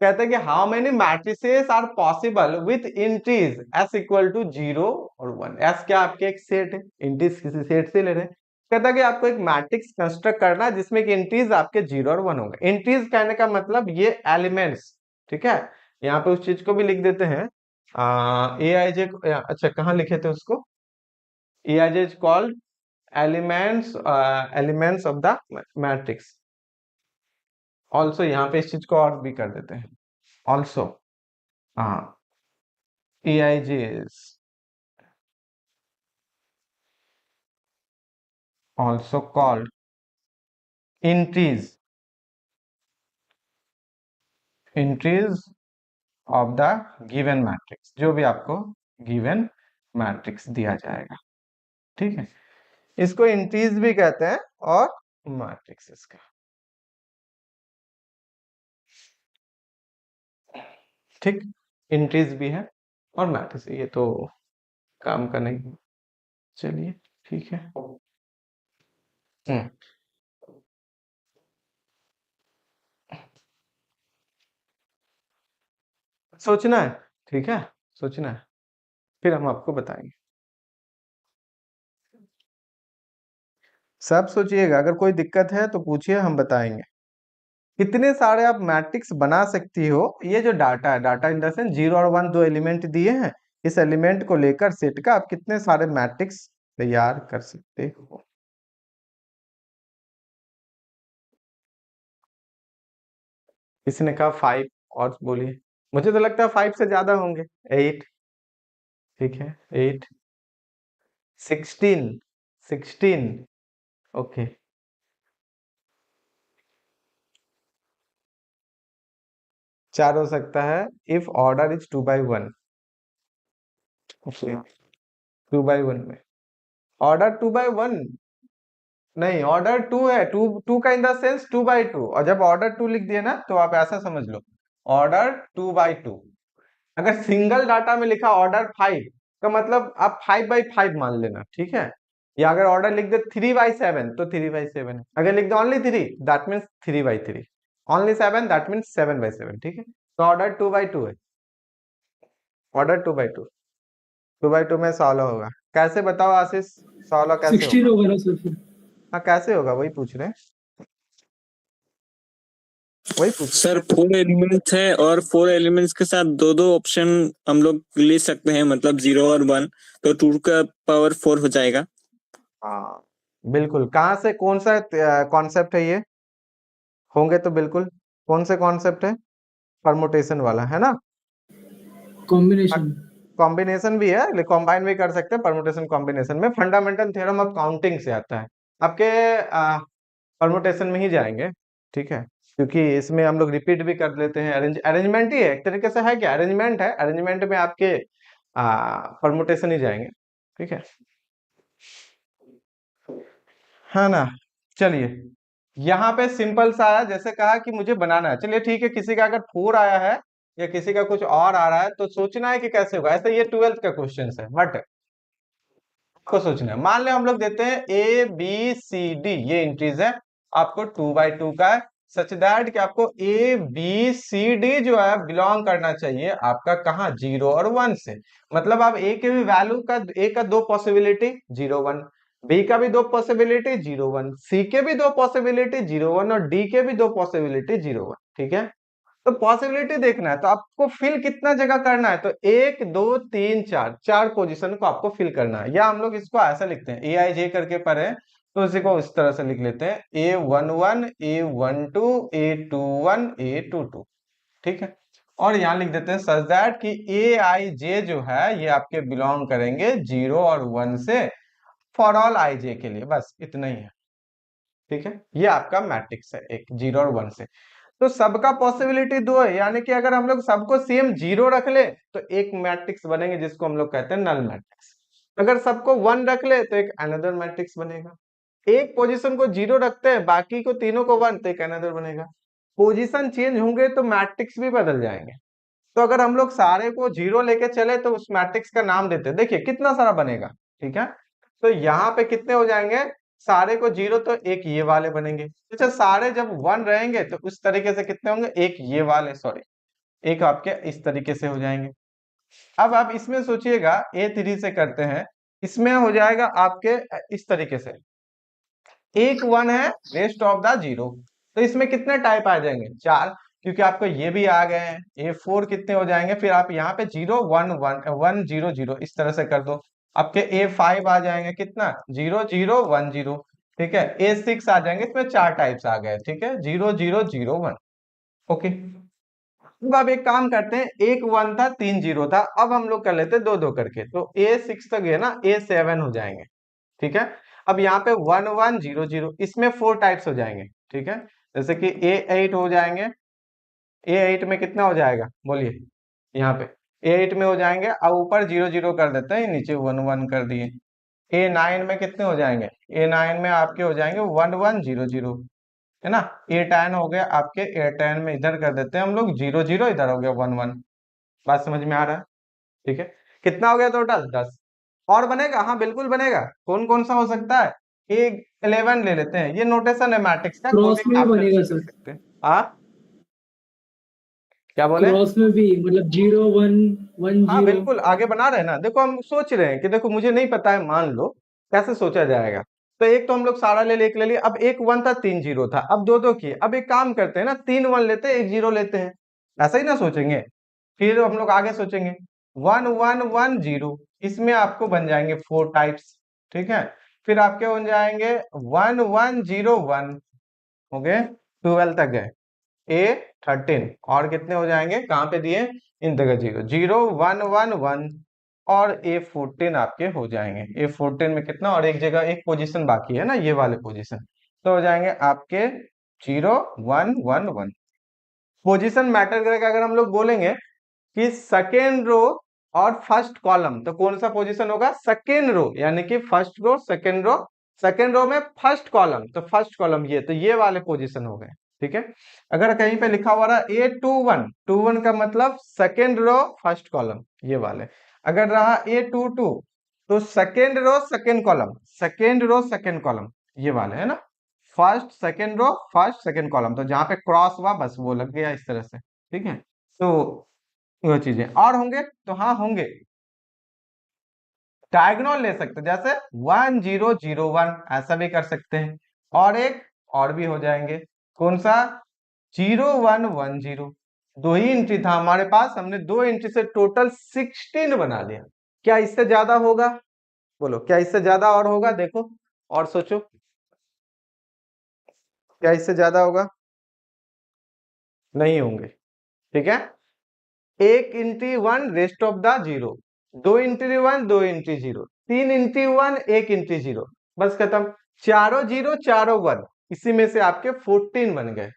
कहते हैं कि how many matrices are possible with entries s equal to 0 और 1। s क्या आपके एक सेट है, इंटीज किसी सेट से ले रहे हैं। कहता है कि आपको एक मैट्रिक्स कंस्ट्रक्ट करना है जिसमें कि इंटीज आपके 0 और 1 होंगे। इंटीज कहने का मतलब ये एलिमेंट्स। ठीक है, यहाँ पे उस चीज को भी लिख देते हैं, ए आई जे, अच्छा कहाँ लिखे थे उसको, A I J is called elements of the matrix. Also यहाँ पे इस चीज को और भी कर देते हैं, also EIJ is also called entries of the given matrix, जो भी आपको given मैट्रिक्स दिया जाएगा। ठीक है, इसको इंट्रीज भी कहते हैं और मैट्रिक्स इसका। ठीक, इंट्रीज भी है और मैट्रिक्स, ये तो काम का नहीं है। चलिए ठीक है। हम्म सोचना है, ठीक है, सोचना है, फिर हम आपको बताएंगे। सब सोचिएगा, अगर कोई दिक्कत है तो पूछिए, हम बताएंगे। कितने सारे आप मैट्रिक्स बना सकती हो, ये जो डाटा है, डाटा इन द सेंस 0 और 1 दो एलिमेंट दिए हैं, इस एलिमेंट को लेकर सेट का आप कितने सारे मैट्रिक्स तैयार कर सकते हो। किसी ने कहा 5, और बोलिए। मुझे तो लगता है 5 से ज्यादा होंगे। 8, ठीक है, 8, 16, 16, ओके। चार हो सकता है if order is 2 by 1। Okay, 2 by 1 में ऑर्डर 2 by 1 नहीं, ऑर्डर 2 है। टू टू का इन द सेंस 2 by 2, और जब ऑर्डर 2 लिख दिए ना तो आप ऐसा समझ लो, ऑर्डर 2 by 2। अगर सिंगल डाटा में लिखा ऑर्डर 5 का मतलब आप 5 by 5 मान लेना, ठीक है। या अगर ऑर्डर लिख दे 3 by 7 तो 3 by 7 है। अगर लिख they only 3 that means 3 by 3, only 7 that means 7 by 7, ठीक है। तो ऑर्डर 2 by 2 है, ऑर्डर 2 by 2। 2 by 2 में 16 होगा। कैसे बताओ आशीष, 16 कैसे 16 होगा? होगा ना सर फिर? हाँ, कैसे होगा वही पूछ रहे हैं, वही पूछ रहे सर 4 एलिमेंट्स है और 4 एलिमेंट्स के साथ दो दो ऑप्शन हम लोग ले सकते हैं, मतलब 0 और 1, तो 2 का पावर 4 हो जाएगा। हाँ बिल्कुल। कहाँ से, कौन सा कॉन्सेप्ट है ये? होंगे तो बिल्कुल। कौन से कॉन्सेप्ट है? परमुटेशन वाला है ना। कॉम्बिनेशन। कॉम्बिनेशन भी है, कॉम्बाइन भी कर सकते हैं। परमुटेशन कॉम्बिनेशन में फंडामेंटल थ्योरम ऑफ काउंटिंग से आता है आपके, परमुटेशन में ही जाएंगे, ठीक है। क्योंकि इसमें हम लोग रिपीट भी कर लेते हैं, अरेंजमेंट ही है एक तरीके से, है क्या, अरेंजमेंट है। अरेंजमेंट में आपके परमुटेशन ही जाएंगे, ठीक है, है ना। चलिए, यहाँ पे सिंपल सा है, जैसे कहा कि मुझे बनाना है। चलिए ठीक है, किसी का अगर 4 आया है या किसी का कुछ और आ रहा है तो सोचना है कि कैसे होगा। ऐसे ये 12th का क्वेश्चन है, बट आपको सोचना है। मान ले हम लोग देते हैं ABCD, ये इंट्रीज है, आपको 2 by 2 का है, सच दैट कि आपको ABCD जो है बिलोंग करना चाहिए आपका कहाँ, 0 और 1 से। मतलब आप A के भी वैल्यू का, A का दो पॉसिबिलिटी 0 1, B का भी दो पॉसिबिलिटी 0 1, C के भी दो पॉसिबिलिटी 0 1, और D के भी दो पॉसिबिलिटी 0 1, ठीक है। तो पॉसिबिलिटी देखना है तो आपको फिल कितना जगह करना है, तो 1 2 3 4, चार पोजीशन को आपको फिल करना है। या हम लोग इसको ऐसा लिखते हैं, AIJ करके पढ़े तो इसी को इस तरह से लिख लेते हैं, A11 A12 A21 A22, ठीक है। और यहाँ लिख देते हैं सच दैट कि AIJ जो है ये आपके बिलोंग करेंगे 0 और 1 से, फॉर ऑल IJ के लिए, बस इतना ही है, ठीक है। ये आपका मैट्रिक्स है एक 0 और 1 से। तो सबका पॉसिबिलिटी 2 है, यानी कि अगर हम लोग सबको सेम 0 रख ले तो एक मैट्रिक्स बनेंगे जिसको हम लोग कहते हैं नल मैट्रिक्स। अगर सबको 1 रख ले तो एक अनदर मैट्रिक्स बनेगा। एक पोजीशन को 0 रखते हैं, बाकी को तीनों को 1, तो एक अनदर बनेगा। पोजीशन चेंज होंगे तो मैट्रिक्स भी बदल जाएंगे। तो अगर हम लोग सारे को 0 लेके चले तो उस मैट्रिक्स का नाम देते हैं, देखिए कितना सारा बनेगा, ठीक है। तो यहाँ पे कितने हो जाएंगे, सारे को 0 तो एक ये वाले बनेंगे। अच्छा, सारे जब 1 रहेंगे तो उस तरीके से कितने होंगे, एक ये वाले, सॉरी, एक आपके इस तरीके से हो जाएंगे। अब आप इसमें सोचिएगा, A3 से करते हैं, इसमें हो जाएगा आपके इस तरीके से, एक 1 है, रेस्ट ऑफ द 0। तो इसमें कितने टाइप आ जाएंगे, 4, क्योंकि आपको ये भी आ गए हैं। A4 कितने हो जाएंगे, फिर आप यहाँ पे 0 1 1 1 0 0 इस तरह से कर दो। आपके A5 आ जाएंगे कितना, 0 0 1 0, ठीक है। A6 आ जाएंगे, इसमें 4 टाइप्स आ गए, ठीक है, 0 0 0 1, ओके। अब आप एक काम करते हैं, एक 1 था 3 0 था, अब हम लोग कर लेते हैं 2 2 करके, तो A6 तक है ना, A7 हो जाएंगे, ठीक है। अब यहाँ पे 1 1 0 0, इसमें 4 टाइप्स हो जाएंगे, ठीक है। जैसे कि A8 हो जाएंगे, A8 में कितना हो जाएगा बोलिए, यहाँ पे A8 में हो जाएंगे, अब ऊपर 0 0 कर देते हैं, नीचे 1 1 कर दिए, A9 में कितने हो जाएंगे? A9 में आपके हो जाएंगे 1100, है ना। A10 हो गया आपके, A10 में इधर कर देते हैं हम लोग 00, इधर हो गया 11। बात समझ में आ रहा है? ठीक है, कितना हो गया टोटल? 10। और बनेगा? हाँ बिल्कुल बनेगा। कौन कौन सा हो सकता है? एक 11 ले लेते हैं, ये नोटेशन है मैट्रिक्स का, कोई क्रॉस भी में भी कैपिटल बनेगा से कर सर, सकते हैं। हाँ क्या बोले? क्रॉस में भी मतलब 0110। हाँ बिल्कुल, आगे बना रहे हैं ना। देखो हम सोच रहे हैं कि देखो मुझे नहीं पता है, मान लो कैसे सोचा जाएगा। तो एक तो हम लोग सारा ले एक ले लिए, अब एक 1 था 3 0 था, अब 2 2 किए। अब एक काम करते हैं ना, 3 1 लेते हैं 1 0 लेते हैं, ऐसा ही ना सोचेंगे। फिर हम लोग आगे सोचेंगे 1 1 1 0, इसमें आपको बन जाएंगे 4 टाइप्स। ठीक है, फिर आपके बन जाएंगे 1 1 0 1, हो गए 12 तक गए। A13 और कितने हो जाएंगे? कहाँ पे दिए? इन जगह 0 0 1 1 1, और A14 आपके हो जाएंगे। A14 में कितना? और एक जगह एक पोजीशन बाकी है ना, ये वाले पोजीशन, तो हो जाएंगे आपके 0 1 1 1। पोजीशन मैटर करेगा। अगर हम लोग बोलेंगे कि सेकेंड रो और फर्स्ट कॉलम, तो कौन सा पोजीशन होगा? सेकेंड रो, यानी कि first row second row, second row में फर्स्ट कॉलम, तो फर्स्ट कॉलम ये, तो ये वाले पोजीशन हो गए। ठीक है, अगर कहीं पे लिखा हुआ रहा A21, 21 का मतलब सेकेंड रो फर्स्ट कॉलम, ये वाले। अगर रहा A22, तो second row second column, second row second column, ये वाले है ना। First second row first second column, तो जहां पे क्रॉस हुआ बस वो लग गया इस तरह से। ठीक है, तो वो चीजें और होंगे, तो हाँ होंगे। डायगोनल ले सकते हैं, जैसे 1 0 0 1, ऐसा भी कर सकते हैं। और एक और भी हो जाएंगे, कौन सा? 0 1 1 0। दो ही एंट्री था हमारे पास, हमने दो एंट्री से टोटल 16 बना लिया। क्या इससे ज्यादा होगा? बोलो, क्या इससे ज्यादा और होगा? देखो और सोचो, क्या इससे ज्यादा होगा? नहीं होंगे। ठीक है, एक entry 1 rest of the 0, 2 entry 1 2 entry 0, 3 entry 1 1 entry 0, बस खत्म। चारों 0 चारों 1, इसी में से आपके 14 बन गए।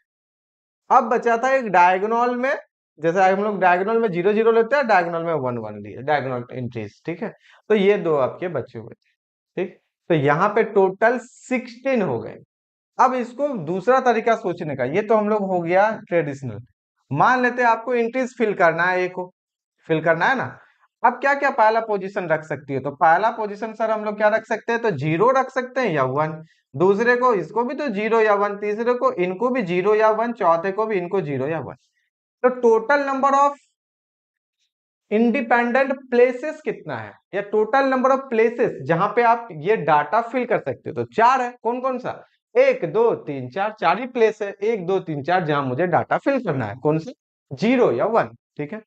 अब बचा था एक डायगोनल में, जैसे हम लोग डायगोनल में 0 0 लेते हैं, डायगोनल में 1 1 लिए डायगोनल एंट्रीज। ठीक है, तो ये दो आपके बचे हुए थे। ठीक, तो यहाँ पे टोटल 16 हो गए। अब इसको दूसरा तरीका सोचने का, ये तो हम लोग हो गया ट्रेडिशनल। मान लेते हैं आपको एंट्रीज फिल करना है, एक को फिल करना है ना। अब क्या क्या पहला पोजीशन रख सकती है? तो पहला पोजीशन सर हम लोग क्या रख सकते हैं? तो 0 रख सकते हैं या 1। दूसरे को इसको भी तो 0 या 1, तीसरे को इनको भी 0 या 1, चौथे को भी इनको 0 या 1। तो total number of independent places कितना है, या टोटल नंबर ऑफ प्लेसेस जहां पे आप ये डाटा फिल कर सकते हो? तो 4 है। कौन कौन सा? 1 2 3 4, 4 ही प्लेस है, 1 2 3 4, जहां मुझे डाटा फिल करना है। कौन से? 0 या 1। ठीक है,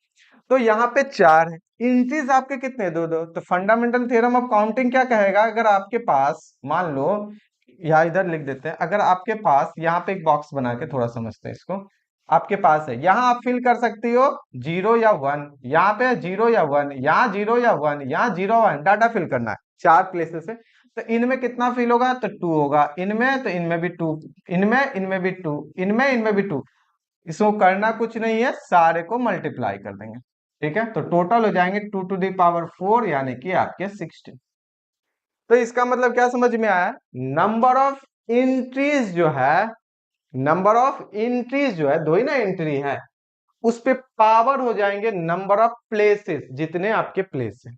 तो यहाँ पे 4 है। इंचेस आपके कितने? 2 2। तो फंडामेंटल थ्योरम ऑफ काउंटिंग क्या कहेगा? अगर आपके पास मान लो, या इधर लिख देते हैं, अगर आपके पास यहाँ पे एक बॉक्स बना के थोड़ा समझते हैं इसको, आपके पास है, यहाँ आप फिल कर सकती हो 0 या 1, यहाँ पे 0 या 1, यहाँ 0 या 1, यहाँ 0 1, डाटा फिल करना है 4 प्लेसेस है। तो इनमें कितना फिल होगा? तो 2 होगा। इनमें तो इनमें भी 2, इनमें भी 2, इनमें भी 2। इसको करना कुछ नहीं है, सारे को मल्टीप्लाई कर देंगे। ठीक है, तो टोटल हो जाएंगे 2 टू द पावर 4, यानी कि आपके 16। तो इसका मतलब क्या समझ में आया? नंबर ऑफ एंट्रीज जो है, नंबर ऑफ एंट्रीज जो है, दो ही ना एंट्री है, उस पे पावर हो जाएंगे नंबर ऑफ प्लेसेस, जितने आपके प्लेस है।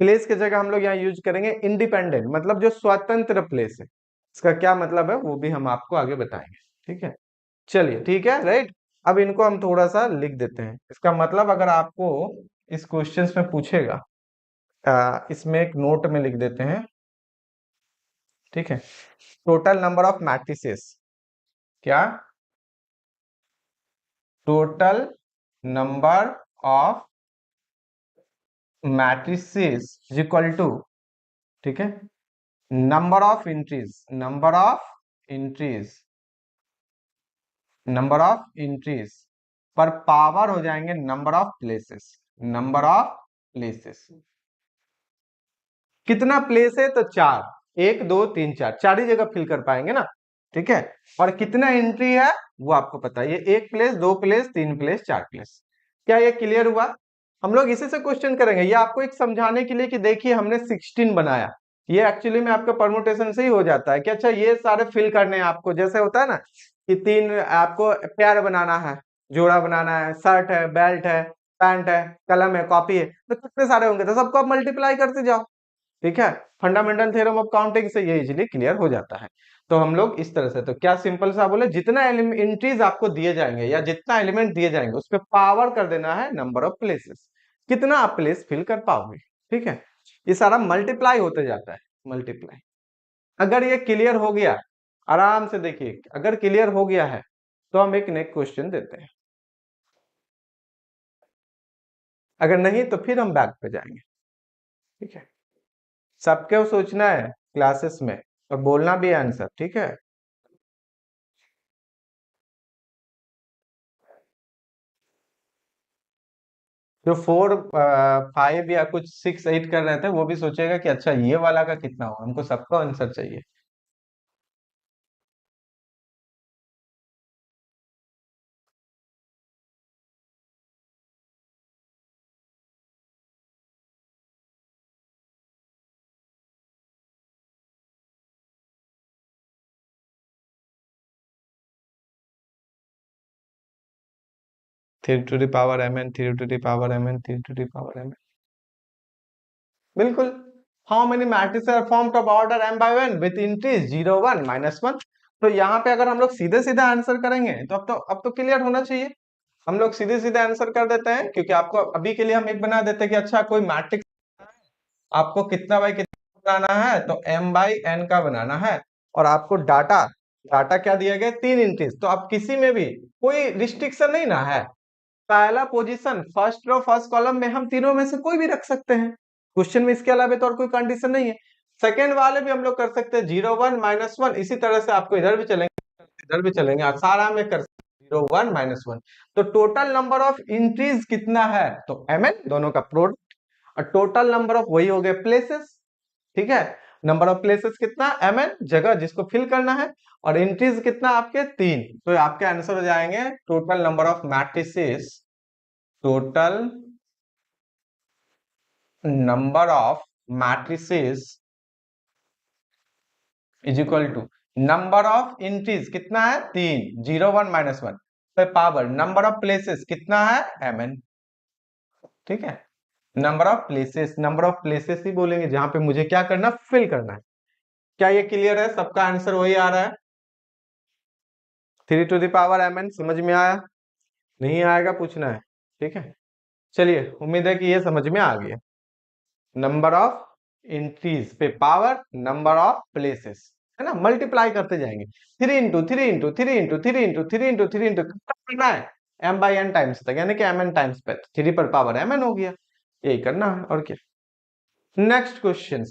प्लेस की जगह हम लोग यहाँ यूज करेंगे इंडिपेंडेंट, मतलब जो स्वतंत्र प्लेस है। इसका क्या मतलब है वो भी हम आपको आगे बताएंगे। ठीक है, चलिए ठीक है, राइट। अब इनको हम थोड़ा सा लिख देते हैं। इसका मतलब अगर आपको इस क्वेश्चंस में पूछेगा, इसमें एक नोट में लिख देते हैं। ठीक है, टोटल नंबर ऑफ मैट्रिसेस, क्या? Total number of matrices is equal to, ठीक है, number of entries, number of entries, number of entries पर पावर हो जाएंगे number of places, number of places. कितना प्लेस है? तो 4, 1 2 3 4, 4 ही जगह फिल कर पाएंगे ना। ठीक है, और कितना एंट्री है वो आपको पता है, ये 1 प्लेस 2 प्लेस 3 प्लेस 4 प्लेस। क्या ये क्लियर हुआ? हम लोग इसी से क्वेश्चन करेंगे, ये आपको एक समझाने के लिए कि देखिए हमने 16 बनाया, ये एक्चुअली में आपका परमुटेशन से ही हो जाता है कि अच्छा ये सारे फिल करने हैं आपको, जैसे होता है ना कि 3 आपको पेयर बनाना है, जोड़ा बनाना है, शर्ट है, बेल्ट है, पैंट है, कलम है, कॉपी है, तो कितने सारे होंगे, तो सबको आप मल्टीप्लाई करते जाओ। ठीक है, फंडामेंटल थ्योरम ऑफ काउंटिंग से ये इजीली क्लियर हो जाता है। तो हम लोग इस तरह से, तो क्या सिंपल सा बोले, जितना एंट्रीज आपको दिए जाएंगे या जितना एलिमेंट दिए जाएंगे उस पर पावर कर देना है नंबर ऑफ प्लेसेस, कितना आप प्लेस फिल कर पाओगे। ठीक है, ये सारा मल्टीप्लाई होते जाता है, मल्टीप्लाई। अगर ये क्लियर हो गया, आराम से देखिए, अगर क्लियर हो गया है तो हम एक नेक्स्ट क्वेश्चन देते हैं, अगर नहीं तो फिर हम बैक पे जाएंगे। ठीक है, सबको सोचना है क्लासेस में और बोलना भी है आंसर। ठीक है, जो 4 5 या कुछ 6 8 कर रहे थे वो भी सोचेगा कि अच्छा ये वाला का कितना हो, हमको सबका आंसर चाहिए। Three to the power M N, three to the power M N, three to the power M N, बिल्कुल। How many matrices are formed of order m by n with entries 0 1 -1। तो यहाँ पे अगर हम लोग सीधे सीधे आंसर करेंगे तो अब तो क्लियर होना चाहिए। हम लोग सीधे सीधे आंसर कर देते हैं, क्योंकि आपको अभी के लिए हम एक बना देते हैं कि अच्छा कोई मैट्रिक्स आपको कितना बाई कितना बनाना है, तो m by n का बनाना है, और आपको डाटा डाटा क्या दिया गया, 3 इंटीज। तो अब किसी में भी कोई रिस्ट्रिक्शन नहीं ना है, पहला position first row first column में हम तीनों में से कोई भी रख सकते हैं, क्वेश्चन में इसके अलावा तो और कोई कंडीशन नहीं है। सेकेंड वाले भी हम लोग कर सकते हैं 0 1 -1, इसी तरह से आपको इधर भी चलेंगे इधर भी चलेंगे, सारा में कर 0 1 -1। तो टोटल नंबर ऑफ इंट्रीज कितना है, तो mn दोनों का प्रोडक्ट, और टोटल नंबर ऑफ वही हो गए प्लेसेस। ठीक है, नंबर ऑफ प्लेसेस कितना, mn जगह जिसको फिल करना है, और इंट्रीज कितना आपके 3, तो आपके आंसर हो जाएंगे total number of matrices, total number of matrices is equal to number of entries कितना है 3, 0 1 -1 पे पावर नंबर ऑफ प्लेसेस कितना है mn। ठीक है, नंबर ऑफ प्लेसेस ही बोलेंगे जहां पे मुझे क्या करना, फिल करना है। क्या ये क्लियर है, सबका आंसर वही आ रहा है, 3 टू द पावर mn। समझ में आया, नहीं आएगा पूछना है। ठीक है, चलिए, उम्मीद है कि ये समझ में आ गया। नंबर ऑफ इंट्रीज पे पावर नंबर ऑफ प्लेसेस, है ना, मल्टीप्लाई करते जाएंगे, 3 into 3 into 3 into 3 into 3 into 3 into करना है m by n टाइम्स तक, यानी कि mn टाइम्स पे 3 पर पावर mn हो गया, यही करना है और क्या। नेक्स्ट क्वेश्चन,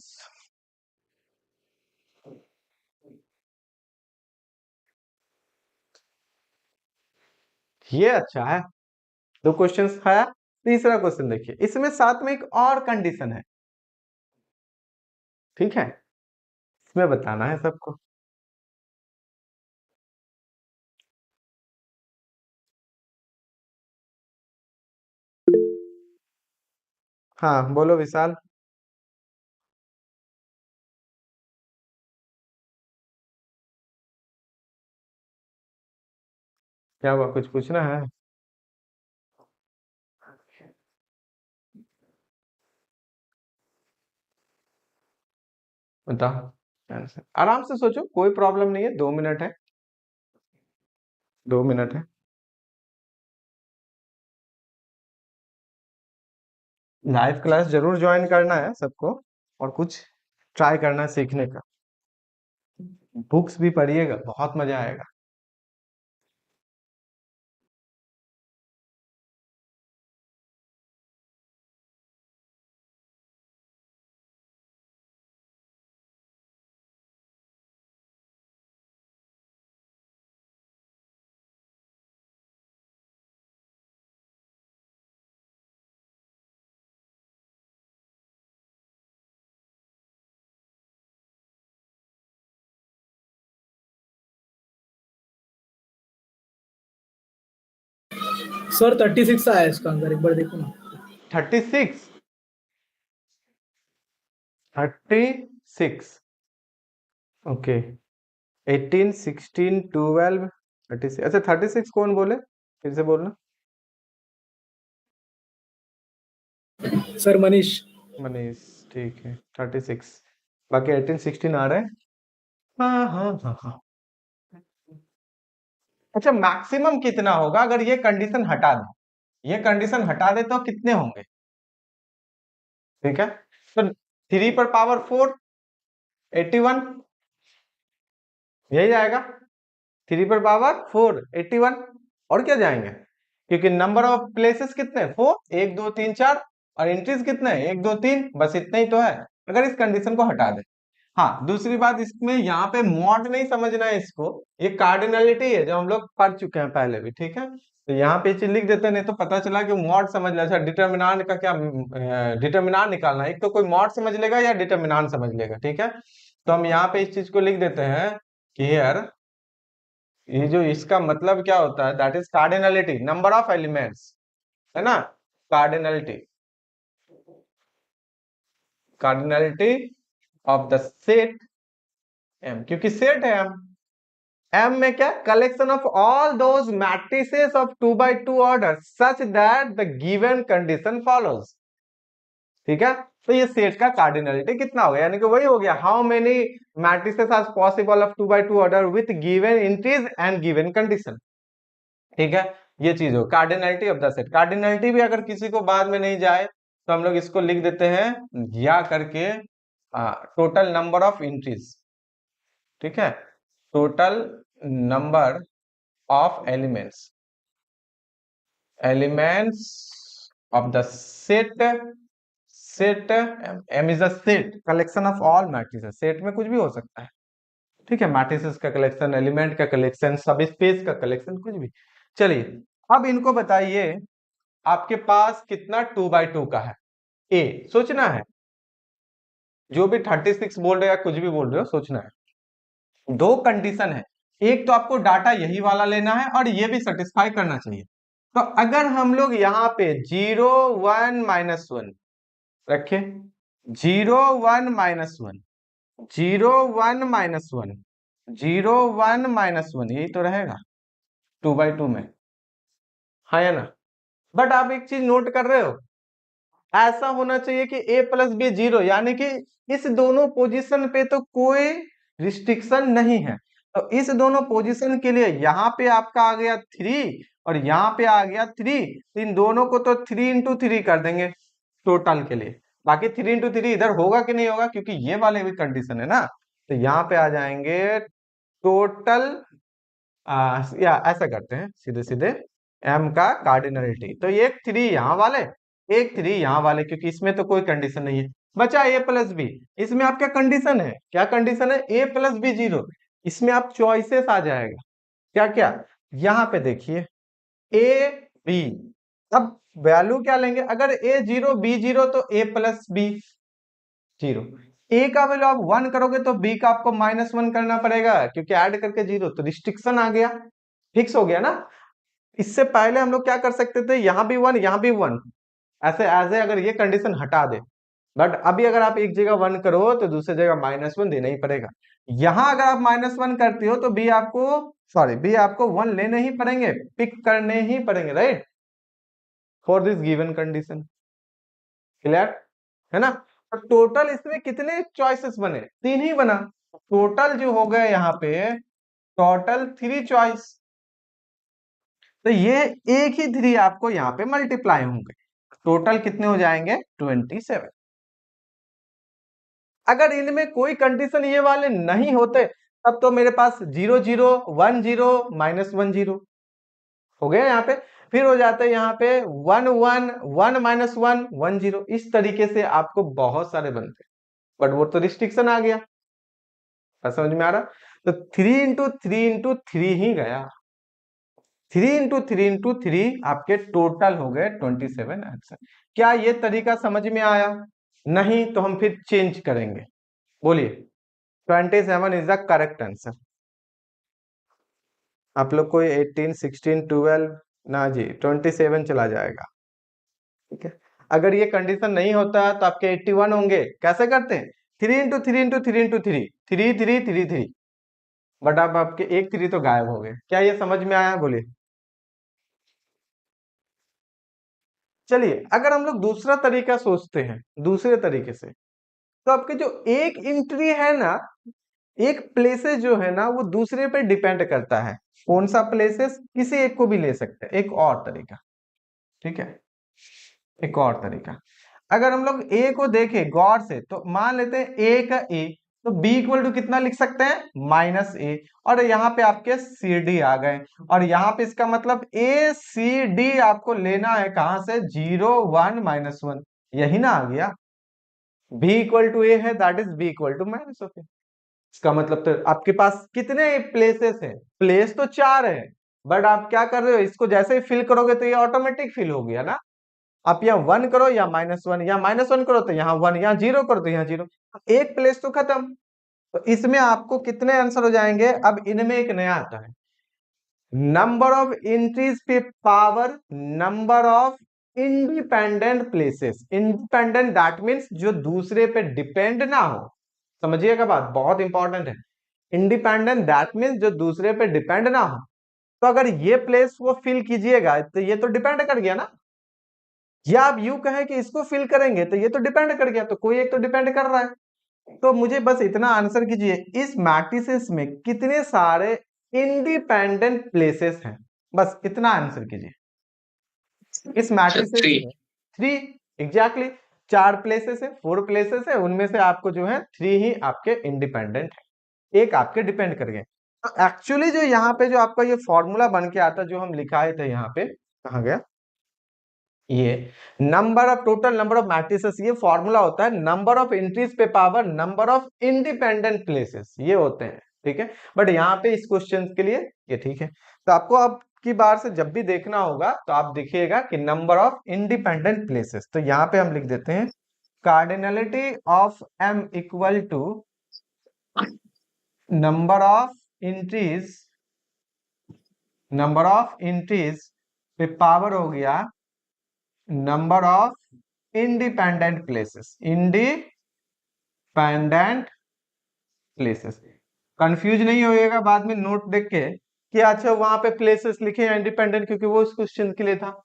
ये अच्छा है, 2 क्वेश्चंस है। तीसरा क्वेश्चन देखिए, इसमें साथ में एक और कंडीशन है। ठीक है, इसमें बताना है सबको। हाँ बोलो विशाल, क्या हुआ, कुछ पूछना है? बताओ आंसर, आराम से सोचो, कोई प्रॉब्लम नहीं है, 2 मिनट है, 2 मिनट है। लाइव क्लास जरूर ज्वाइन करना है सबको, और कुछ ट्राई करना है सीखने का, बुक्स भी पढ़िएगा, बहुत मजा आएगा। सर 36 आया है इसका आंसर, एक बार देखो ना। 36, 36 6, ओके, 18, 16, 12, 36। अच्छा 36 कौन बोले, फिर से बोलना। सर मनीष। मनीष, ठीक है 36, बाकी 18, 16 आ रहे हैं। हाँ हाँ हाँ हाँ। अच्छा मैक्सिमम कितना होगा अगर ये कंडीशन हटा दे, ये कंडीशन हटा दे तो कितने होंगे? ठीक है, तो 3 पर पावर 4 81, यही आएगा। 3 पर पावर 4 81, और क्या जाएंगे, क्योंकि नंबर ऑफ प्लेसेस कितने 4, 1 2 3 4, और एंट्रीज कितने 1 2 3, बस इतना ही तो है अगर इस कंडीशन को हटा दे। हाँ दूसरी बात इसमें यहाँ पे मॉड नहीं समझना है इसको, ये कार्डिनलिटी है जो हम लोग पढ़ चुके हैं पहले भी, ठीक है। तो यहाँ पे चीज लिख देते हैं, नहीं तो पता चला कि मॉड समझ लिया। अच्छा डिटर्मिनांट का क्या, डिटर्मिनांट निकालना है, एक तो कोई मॉड समझ लेगा या डिटर्मिनांट समझ लेगा, ठीक है। तो हम यहाँ पे इस चीज को लिख देते हैं कि यार ये जो इसका मतलब क्या होता है, that is cardinality, number of elements, है ना, cardinality, cardinality of the set M, क्योंकि सेट है एम में क्या, collection of all those matrices of 2x2 order such that the given condition follows, ठीक है। तो ये सेट का कार्डिनलिटी कितना हो गया, यानी कि वही हो गया, how many matrices are possible of 2x2 order with given entries and given condition, ठीक है। ये चीज हो cardinality of the set. Cardinality भी अगर किसी को बाद में नहीं जाए तो हम लोग इसको लिख देते हैं या करके टोटल नंबर ऑफ एंट्रीज, ठीक है, total number of elements, elements of the set, set M is a set collection of all matrices, set में कुछ भी हो सकता है, ठीक है, मैट्रिसेस का कलेक्शन, एलिमेंट का कलेक्शन, सब स्पेस का कलेक्शन, कुछ भी। चलिए अब इनको बताइए आपके पास कितना 2x2 का है, ए सोचना है, जो भी 36 बोल रहे हो या कुछ भी बोल रहे हो सोचना है। दो कंडीशन है, एक तो आपको डाटा यही वाला लेना है और ये भी सेटिस्फाई करना चाहिए। तो अगर हम लोग यहाँ पे 0 1 -1 रखे, 0 1 -1, 0 1 -1, 0 1 -1, यही तो रहेगा 2x2 में, हाँ या ना। बट आप एक चीज नोट कर रहे हो, ऐसा होना चाहिए कि a + b 0, यानी कि इस दोनों पोजीशन पे तो कोई रिस्ट्रिक्शन नहीं है। तो इस दोनों पोजीशन के लिए यहाँ पे आपका आ गया 3 और यहाँ पे आ गया 3, तो इन दोनों को तो 3 × 3 कर देंगे टोटल के लिए। बाकी 3 × 3 इधर होगा कि नहीं होगा, क्योंकि ये वाले भी कंडीशन है ना। तो यहाँ पे आ जाएंगे टोटल, या ऐसा करते हैं सीधे सीधे, m का कार्डिनलिटी, तो एक 3 यहाँ वाले, एक 3 यहाँ वाले, क्योंकि इसमें तो कोई कंडीशन नहीं है। बचा a + b, इसमें आपका कंडीशन है, क्या कंडीशन है, a + b 0, इसमें आप चॉइसेस आ जाएगा, क्या क्या, यहाँ पे देखिए a b, अब वैल्यू क्या लेंगे, अगर a 0 b 0 तो a + b 0, a का वैल्यू आप 1 करोगे तो b का आपको -1 करना पड़ेगा, क्योंकि ऐड करके 0, तो रिस्ट्रिक्शन आ गया, फिक्स हो गया ना। इससे पहले हम लोग क्या कर सकते थे, यहां भी 1 यहां भी 1, ऐसे एज अगर ये कंडीशन हटा दे। बट अभी अगर आप एक जगह 1 करो तो दूसरी जगह -1 देना ही पड़ेगा। यहां अगर आप -1 करते हो तो बी आपको 1 लेने ही पड़ेंगे, पिक करने ही पड़ेंगे, right, for this given condition, clear है ना। तो टोटल इसमें कितने चॉइसेस बने, 3 ही बना, टोटल जो हो गए यहाँ पे टोटल 3 चॉइस, तो ये एक ही 3 आपको यहाँ पे मल्टीप्लाई होंगे, टोटल कितने हो जाएंगे 27। अगर इनमें कोई कंडीशन ये वाले नहीं होते तब तो मेरे पास 0 0 1 0 -1 0 हो गया यहाँ पे, फिर हो जाता है यहाँ पे 1 1 1 -1 1 0, इस तरीके से आपको बहुत सारे बनते, बट वो तो रिस्ट्रिक्शन आ गया, समझ में आ रहा। तो 3 × 3 × 3 ही गया, 3 × 3 × 3 आपके टोटल हो गए 27 आंसर। क्या ये तरीका समझ में आया, नहीं तो हम फिर चेंज करेंगे, बोलिए 27 इज द करेक्ट आंसर। आप लोग को 18 16 12 ना जी 27 चला जाएगा, ठीक है। अगर ये कंडीशन नहीं होता तो आपके 81 होंगे, कैसे करते हैं 3 इंटू 3 इंटू 3 इंटू 3, 3 3 3 3, बट अब आपके एक 3 तो गायब हो गए। क्या ये समझ में आया? बोलिए। चलिए अगर हम लोग दूसरा तरीका सोचते हैं, दूसरे तरीके से, तो आपके जो एक एंट्री है ना, एक प्लेसेस जो है ना वो दूसरे पे डिपेंड करता है। कौन सा प्लेसेस? किसी एक को भी ले सकते हैं, एक और तरीका। ठीक है, एक और तरीका, अगर हम लोग ए को देखें गौर से, तो मान लेते हैं ए का ए, तो बी इक्वल टू कितना लिख सकते हैं? माइनस ए, और यहाँ पे आपके सी डी आ गए, और यहाँ पे इसका मतलब ए सी डी आपको लेना है कहां से? 0 1 -1, यही ना आ गया। बी इक्वल टू ए है, that is B equal to minus of A. इसका मतलब तो आपके पास कितने प्लेसेस है? प्लेस तो 4 है, बट आप क्या कर रहे हो, इसको जैसे ही फिल करोगे तो ये ऑटोमेटिक फिल हो गया ना। आप यहाँ 1 करो या -1, या -1 करो तो यहाँ 1, यहाँ 0 करो तो यहाँ 0, एक प्लेस तो खत्म। तो इसमें आपको कितने आंसर हो जाएंगे? अब इनमें एक नया आता है, नंबर ऑफ एंट्रीज पे power number of independent places. Independent that means जो दूसरे पे डिपेंड ना हो। समझिएगा बात, बहुत इंपॉर्टेंट है। इंडिपेंडेंट दैट मीन्स जो दूसरे पे डिपेंड ना हो। तो अगर ये प्लेस वो फिल कीजिएगा तो ये तो डिपेंड कर गया ना, या आप यू कहें कि इसको फिल करेंगे तो ये तो डिपेंड कर गया, तो कोई एक तो डिपेंड कर रहा है। तो मुझे बस इतना आंसर कीजिए, इस मैट्रिसेस में कितने सारे इंडिपेंडेंट प्लेसेस हैं? बस इतना आंसर कीजिए। इस सर मैट्रिसेस 3। में 3, एग्जैक्टली 4 प्लेसेस है, 4 प्लेसेस है, उनमें से आपको जो है 3 ही आपके इंडिपेंडेंट है, एक आपके डिपेंड कर गए। तो एक्चुअली जो यहाँ पे जो आपका ये फॉर्मूला बन के आता, जो हम लिखाए थे यहाँ पे, कहाँ गया ये? Number of, total number of matrices, ये फॉर्मूला होता है नंबर ऑफ एंट्रीज पे power number of independent places, ये होते हैं। ठीक है, बट यहाँ पे इस क्वेश्चन के लिए ये ठीक है। तो आपको अब की बार से जब भी देखना होगा तो आप देखिएगा कि नंबर ऑफ इंडिपेंडेंट प्लेसेस, तो यहाँ पे हम लिख देते हैं cardinality of m equal to number of entries, number of entries पे पावर हो गया number of independent places, independent places. Confuse नहीं होइएगा बाद में नोट देख के कि अच्छा वहां पे प्लेसेस लिखे हैं इंडिपेंडेंट, क्योंकि वो उस क्वेश्चन के लिए था।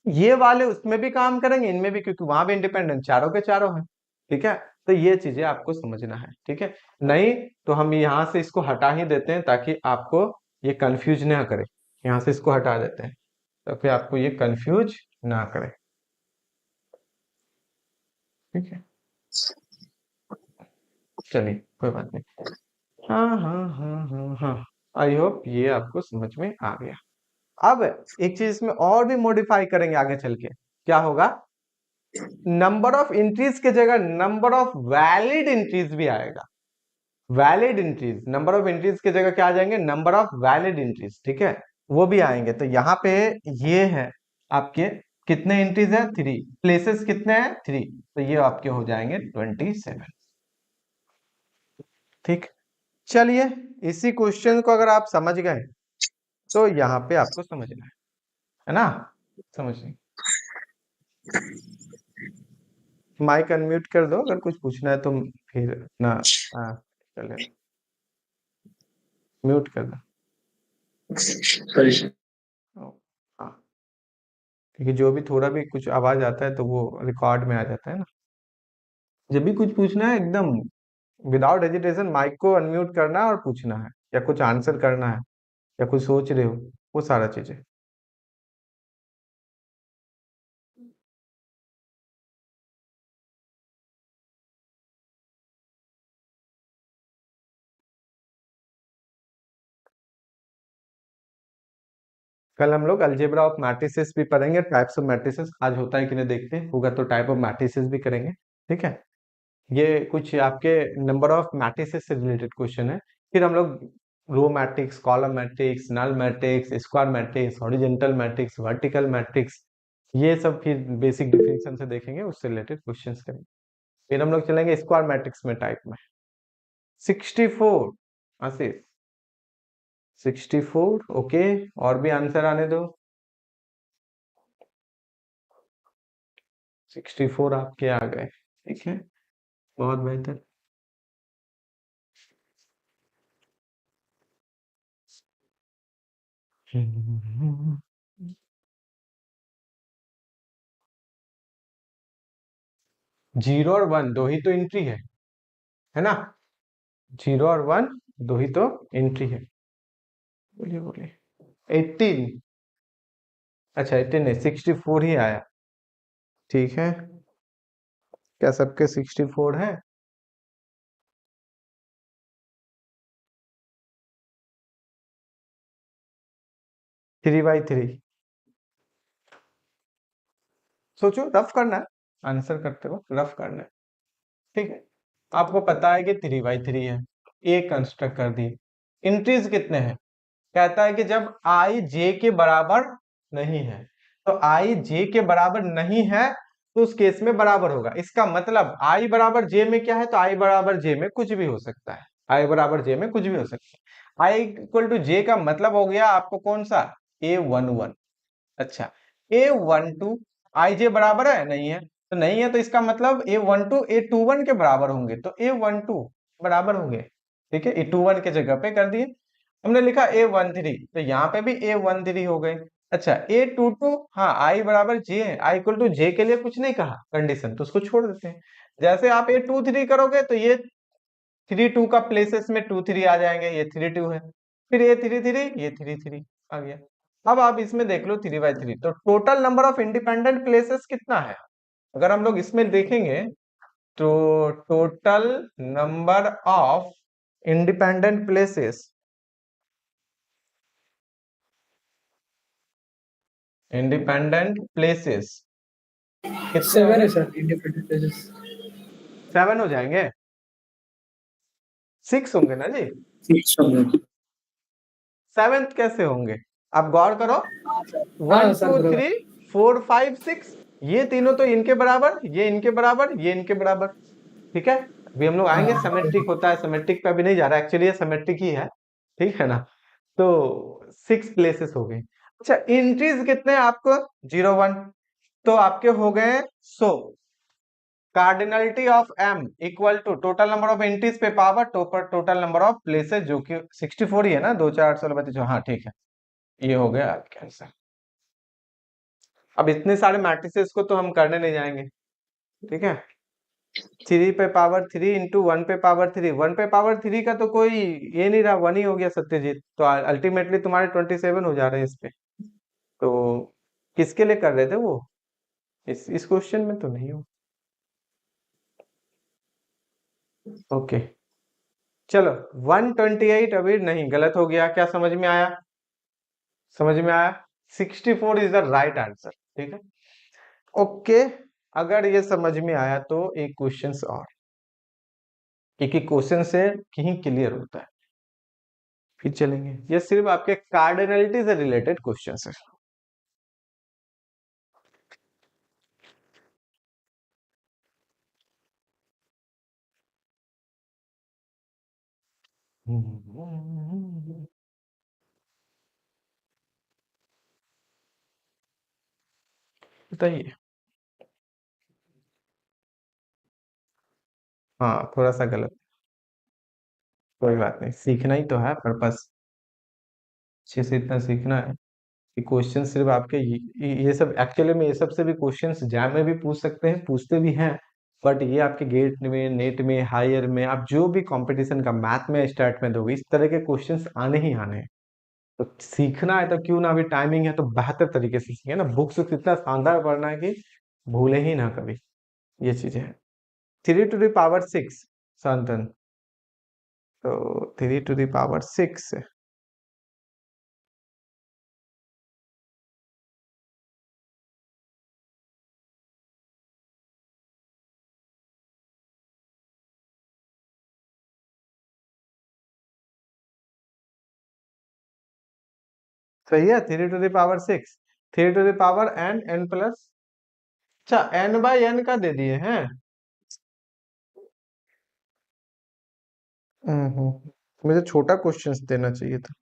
ये वाले उसमें भी काम करेंगे, इनमें भी, क्योंकि वहां भी इंडिपेंडेंट चारों के चारों हैं। ठीक है, तो ये चीजें आपको समझना है। ठीक है, नहीं तो हम यहां से इसको हटा ही देते हैं ताकि आपको ये कंफ्यूज ना करे। यहां से इसको हटा देते हैं ताकि आपको ये कंफ्यूज ना करे। ठीक है, चलिए कोई बात नहीं। हाँ हाँ हाँ हाँ हाँ, आई होप ये आपको समझ में आ गया। अब एक चीज इसमें और भी मॉडिफाई करेंगे आगे चल के, क्या होगा? नंबर ऑफ एंट्रीज के जगह नंबर ऑफ वैलिड एंट्रीज भी आएगा। Valid entries, number of entries के जगह क्या आ जाएंगे? Number of valid entries. ठीक है, वो भी आएंगे। तो यहाँ पे ये है आपके कितने एंट्रीज है? 3, प्लेसेस कितने हैं? 3, तो ये आपके हो जाएंगे 27। ठीक, चलिए इसी क्वेश्चन को अगर आप समझ गए तो यहाँ पे आपको समझना है ना? समझिए, माइक अनम्यूट कर दो, अगर कुछ पूछना है तो फिर ना। हाँ, चले, म्यूट कर दो। Sorry sir. हाँ, क्योंकि जो भी थोड़ा भी कुछ आवाज आता है तो वो रिकॉर्ड में आ जाता है ना। जब भी कुछ पूछना है एकदम विदाउट हेजिटेशन माइक को अनम्यूट करना है और पूछना है, या कुछ आंसर करना है, या कुछ सोच रहे हो, वो सारा चीजें। कल हम लोग अलजेब्रा ऑफ मैट्रिसेस भी पढ़ेंगे, टाइप्स ऑफ मैट्रिसेस। आज होता है कि नहीं देखते हैं, होगा तो टाइप ऑफ मैट्रिसेस भी करेंगे। ठीक है, ये कुछ आपके नंबर ऑफ मैट्रिसेस से रिलेटेड क्वेश्चन है। फिर हम लोग row matrix, column matrix, null matrix, square matrix, horizontal matrix, vertical matrix, ये सब फिर बेसिक डिफिनेशन से देखेंगे, उससे रिलेटेड क्वेश्चंस करेंगे। फिर हम लोग चलेंगे स्क्वायर मैट्रिक्स में, टाइप में 64 आशीष, 64। ओके, और भी आंसर आने दो। 64 आपके आ गए। ठीक है, बहुत बेहतर। जीरो और वन दो ही तो एंट्री है ना? जीरो और वन दो ही तो एंट्री है। बोलिए बोलिए। 18, अच्छा 18 नहीं 64 ही आया। ठीक है, क्या सबके 64 है? थ्री बाई थ्री, सोचो, रफ करना है, आंसर करते वक्त रफ करना है। ठीक है, आपको पता है कि थ्री बाई थ्री है, ए कंस्ट्रक्ट कर दी। इंट्रीज कितने हैं? कहता है कि जब आई जे के बराबर नहीं है, तो आई जे के बराबर नहीं है तो उस केस में बराबर होगा। इसका मतलब आई बराबर जे में क्या है, तो आई बराबर जे में कुछ भी हो सकता है। आई बराबर जे में कुछ भी हो सकता है। आई इक्वल टू जे का मतलब हो गया आपको कौन सा? A11। अच्छा, A12 आई जे बराबर है नहीं है, तो नहीं है, तो इसका मतलब A12 A21 के बराबर होंगे, तो A12 बराबर होंगे। ठीक है, A21 के जगह पे कर दिए। हमने लिखा A13, तो यहाँ पे भी A13 हो गए। अच्छा, A22, हाँ आई बराबर जे है, आई इक्वल टू जे के लिए कुछ नहीं कहा कंडीशन, तो उसको छोड़ देते हैं। जैसे आप A23 करोगे तो ये 32 का प्लेसेस में 23 आ जाएंगे, ये 32 है, फिर A33, ये 33 आ गया। अब आप इसमें देख लो 3/3, तो total number of independent places कितना है? अगर हम लोग इसमें देखेंगे तो total number of independent places, independent places कितने 7 होंगे? है सर इंडिपेंडेंट प्लेसेस। 7 हो जाएंगे? 6 होंगे ना जी? 6 होंगे। 7th कैसे होंगे? आप गौर करो, हाँ 1 सर 2 बराबर। 3 4 5 6, ये तीनों तो इनके बराबर, ये इनके बराबर, ये इनके बराबर। ठीक है, अभी हम लोग आएंगे, हाँ सिमेट्रिक होता है, सिमेट्रिक पे अभी नहीं जा रहा, एक्चुअली ये सिमेट्रिक ही है। ठीक है ना? तो 6 प्लेसेस हो गए। अच्छा, एंट्रीज कितने हैं आपको? 0 1, तो आपके हो गए 100। Cardinality of m equal to total number of entries पे power total number of places, जो कि 64 ही है ना, 2 4 16 32, हाँ ठीक है, ये हो गया आपके आंसर। अब इतने सारे मैट्रिसेस को तो हम करने नहीं जाएंगे। ठीक है, 3 पे पावर 3 इंटू 1 पे पावर 3, 1 पे पावर 3 का तो कोई ये नहीं रहा, 1 ही हो गया सत्यजीत, तो अल्टीमेटली तुम्हारे 27 हो जा रहे हैं इस पे। तो किसके लिए कर रहे थे वो? इस क्वेश्चन में तो नहीं हो। ओके, चलो 128 अभी नहीं, गलत हो गया, क्या समझ में आया? समझ में आया? 64 इज द राइट आंसर। ठीक है, ओके, अगर ये समझ में आया तो एक क्वेश्चन और, एक एक क्वेश्चन से कहीं क्लियर होता है, फिर चलेंगे। ये सिर्फ आपके कार्डिनलिटी से रिलेटेड क्वेश्चन है। बताइए। हाँ, थोड़ा सा गलत, कोई बात नहीं, सीखना ही तो है पर्पस, अच्छे से इतना सीखना है कि क्वेश्चन सिर्फ आपके ये सब एक्चुअली में, ये सब से भी क्वेश्चंस एग्जाम में भी पूछ सकते हैं, पूछते भी हैं, बट ये आपके गेट में, नेट में, हायर में, आप जो भी कंपटीशन का मैथ में स्टार्ट में दोगे, इस तरह के क्वेश्चंस आने ही आने हैं। तो सीखना है तो क्यों ना, अभी टाइमिंग है तो बेहतर तरीके से सीखे ना, बुक्स इतना शानदार पढ़ना है कि भूले ही ना कभी, ये चीजें हैं। 3 to the power 6 संतन, तो 3 to the power 6, सही है। 3 to the power 6, 3 to the power n n+, अच्छा n/n का दे दिए हैं। मुझे छोटा क्वेश्चंस देना चाहिए था।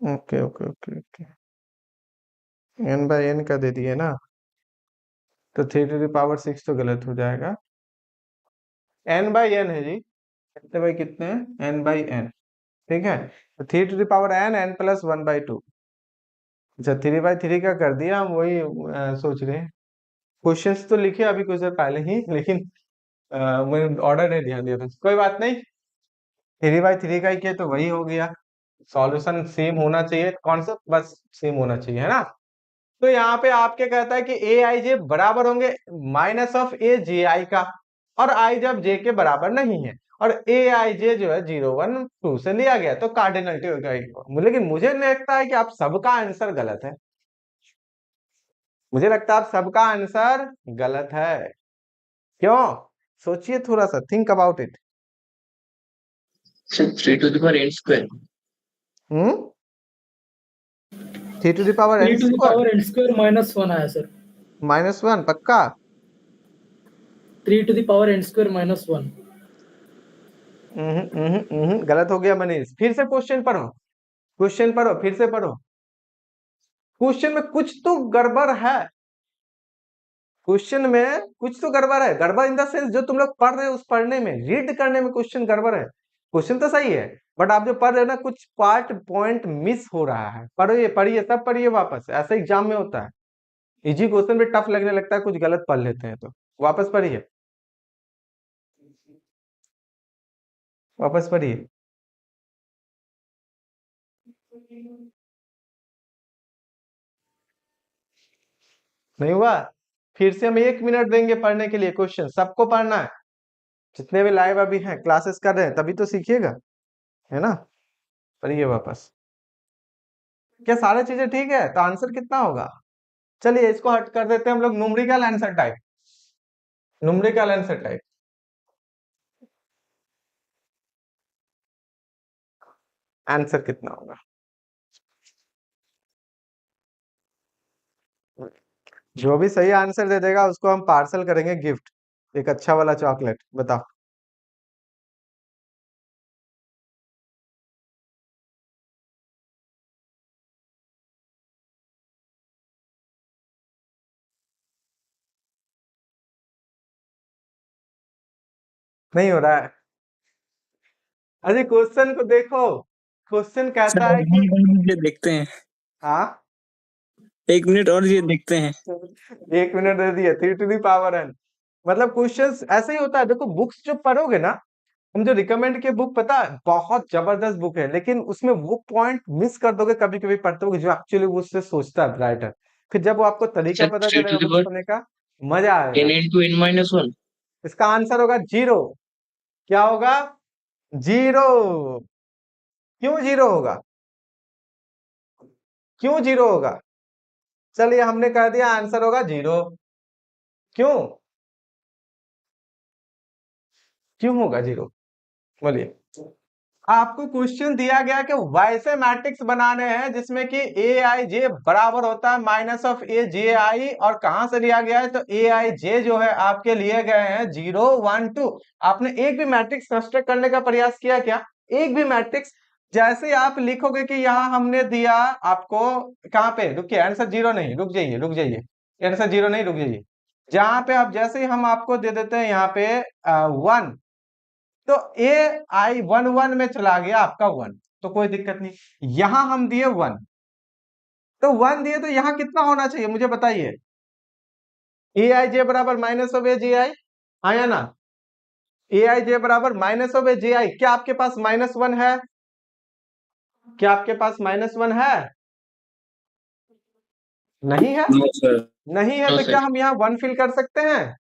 Okay okay okay okay, n/n का दे दिए ना, तो 3 to the power 6 तो गलत हो जाएगा। n/n है जी, कितने बाई कितने हैं? n/n, ठीक है, तो 3 to the power n plus 1/2। अच्छा 3/3 का कर दिया, हम वही सोच रहे हैं। क्वेश्चंस तो लिखे अभी कुछ देर पहले ही, लेकिन मैंने ऑर्डर नहीं ध्यान दिया था, कोई बात नहीं। 3/3 का ही किया तो वही हो गया। सॉल्यूशन सेम होना चाहिए, कॉन्सेप्ट बस सेम होना चाहिए, है ना। तो यहाँ पे आपके कहता है कि ए आई जे बराबर होंगे माइनस ऑफ ए जे आई का, और आई जब जे के बराबर नहीं है, और ए आई जे जो है 0 1 2 से लिया गया, तो कार्डिनलिटी हो गई। लेकिन मुझे लगता है कि आप सबका आंसर गलत है, मुझे लगता है आप सबका आंसर गलत है। क्यों? सोचिए थोड़ा सा, think about it. Sir 3 to the power n square। 3 to the power n 3 to the square power n square -1 आया सर। -1 पक्का? 3 to the power n square -1। गलत हो गया मनीष, फिर से क्वेश्चन पढ़ो, क्वेश्चन पढ़ो, फिर से पढ़ो। क्वेश्चन में कुछ तो गड़बड़ है, क्वेश्चन में कुछ तो गड़बड़ है। गड़बड़ इन द सेंस जो तुम लोग पढ़ रहे हो उस पढ़ने में, रीड करने में क्वेश्चन गड़बड़ है। क्वेश्चन तो सही है, बट आप जो पढ़ रहे हो ना, कुछ पार्ट पॉइंट मिस हो रहा है। पढ़िए पढ़िए सब पढ़िए वापस, ऐसा एग्जाम में होता है। इजी क्वेश्चन भी टफ लगने लगता है, कुछ गलत पढ़ लेते हैं तो। वापस पढ़िए, वापस पढ़िए। नहीं हुआ? फिर से हम 1 मिनट देंगे पढ़ने के लिए। क्वेश्चन सबको पढ़ना है, जितने भी लाइव अभी हैं, क्लासेस कर रहे हैं, तभी तो सीखिएगा, है ना। पढ़िए वापस। क्या सारी चीजें ठीक है? तो आंसर कितना होगा? चलिए इसको हट कर देते हैं हम लोग, numerical answer type, numerical answer type. Answer कितना होगा? जो भी सही आंसर दे देगा उसको हम पार्सल करेंगे गिफ्ट, एक अच्छा वाला चॉकलेट। बताओ। नहीं हो रहा है? अरे क्वेश्चन को देखो, क्वेश्चन कहता है कि ये देखते हैं, हाँ 1 मिनट और ये देखते हैं। 1 मिनट दे दिए। 3 to the power n, मतलब क्वेश्चंस ऐसे ही होता है। देखो बुक्स जो पढ़ोगे ना, हम जो रिकमेंड के बुक, पता है बहुत जबरदस्त बुक है, लेकिन उसमें वो पॉइंट मिस कर दोगे कभी कभी पढ़ते हो जो एक्चुअली वो उससे सोचता है राइटर। फिर जब वो आपको तरीका सर पता 3 चलेगा to the बुक power पढ़ने का, मजा आएगा। n into n minus 1। इसका आंसर होगा 0। क्या होगा? 0। क्यों 0 होगा? क्यों 0 होगा? चलिए हमने कह दिया आंसर होगा 0। क्यों? क्यों होगा 0? बोलिए। आपको क्वेश्चन दिया गया कि वैसे मैट्रिक्स बनाने हैं जिसमें कि ए आई जे बराबर होता है माइनस ऑफ ए जे आई, और कहां से लिया गया है? तो ए आई जे जो है आपके लिए गए हैं 0 1 2। आपने एक भी मैट्रिक्स कंस्ट्रक्ट करने का प्रयास किया क्या? एक भी मैट्रिक्स? जैसे आप लिखोगे कि यहाँ हमने दिया आपको, कहाँ पे रुकिए, आंसर 0 नहीं, रुक जाइए रुक जाइए, आंसर 0 नहीं, रुक जाइए। जहां पे आप जैसे ही हम आपको दे देते हैं यहाँ पे 1, तो ए आई 1 1 में चला गया आपका 1, तो कोई दिक्कत नहीं। यहां हम दिए 1, तो 1 दिए, तो यहां कितना होना चाहिए मुझे बताइए? ए आई जे बराबर माइनस ऑफ ए जे आई, आया ना? ए आई जे बराबर माइनस ऑफ ए जे आई। क्या आपके पास -1 है? क्या आपके पास -1 है? नहीं है? No sir. नहीं है, नो तो सर। क्या हम यहाँ 1 फिल कर सकते हैं?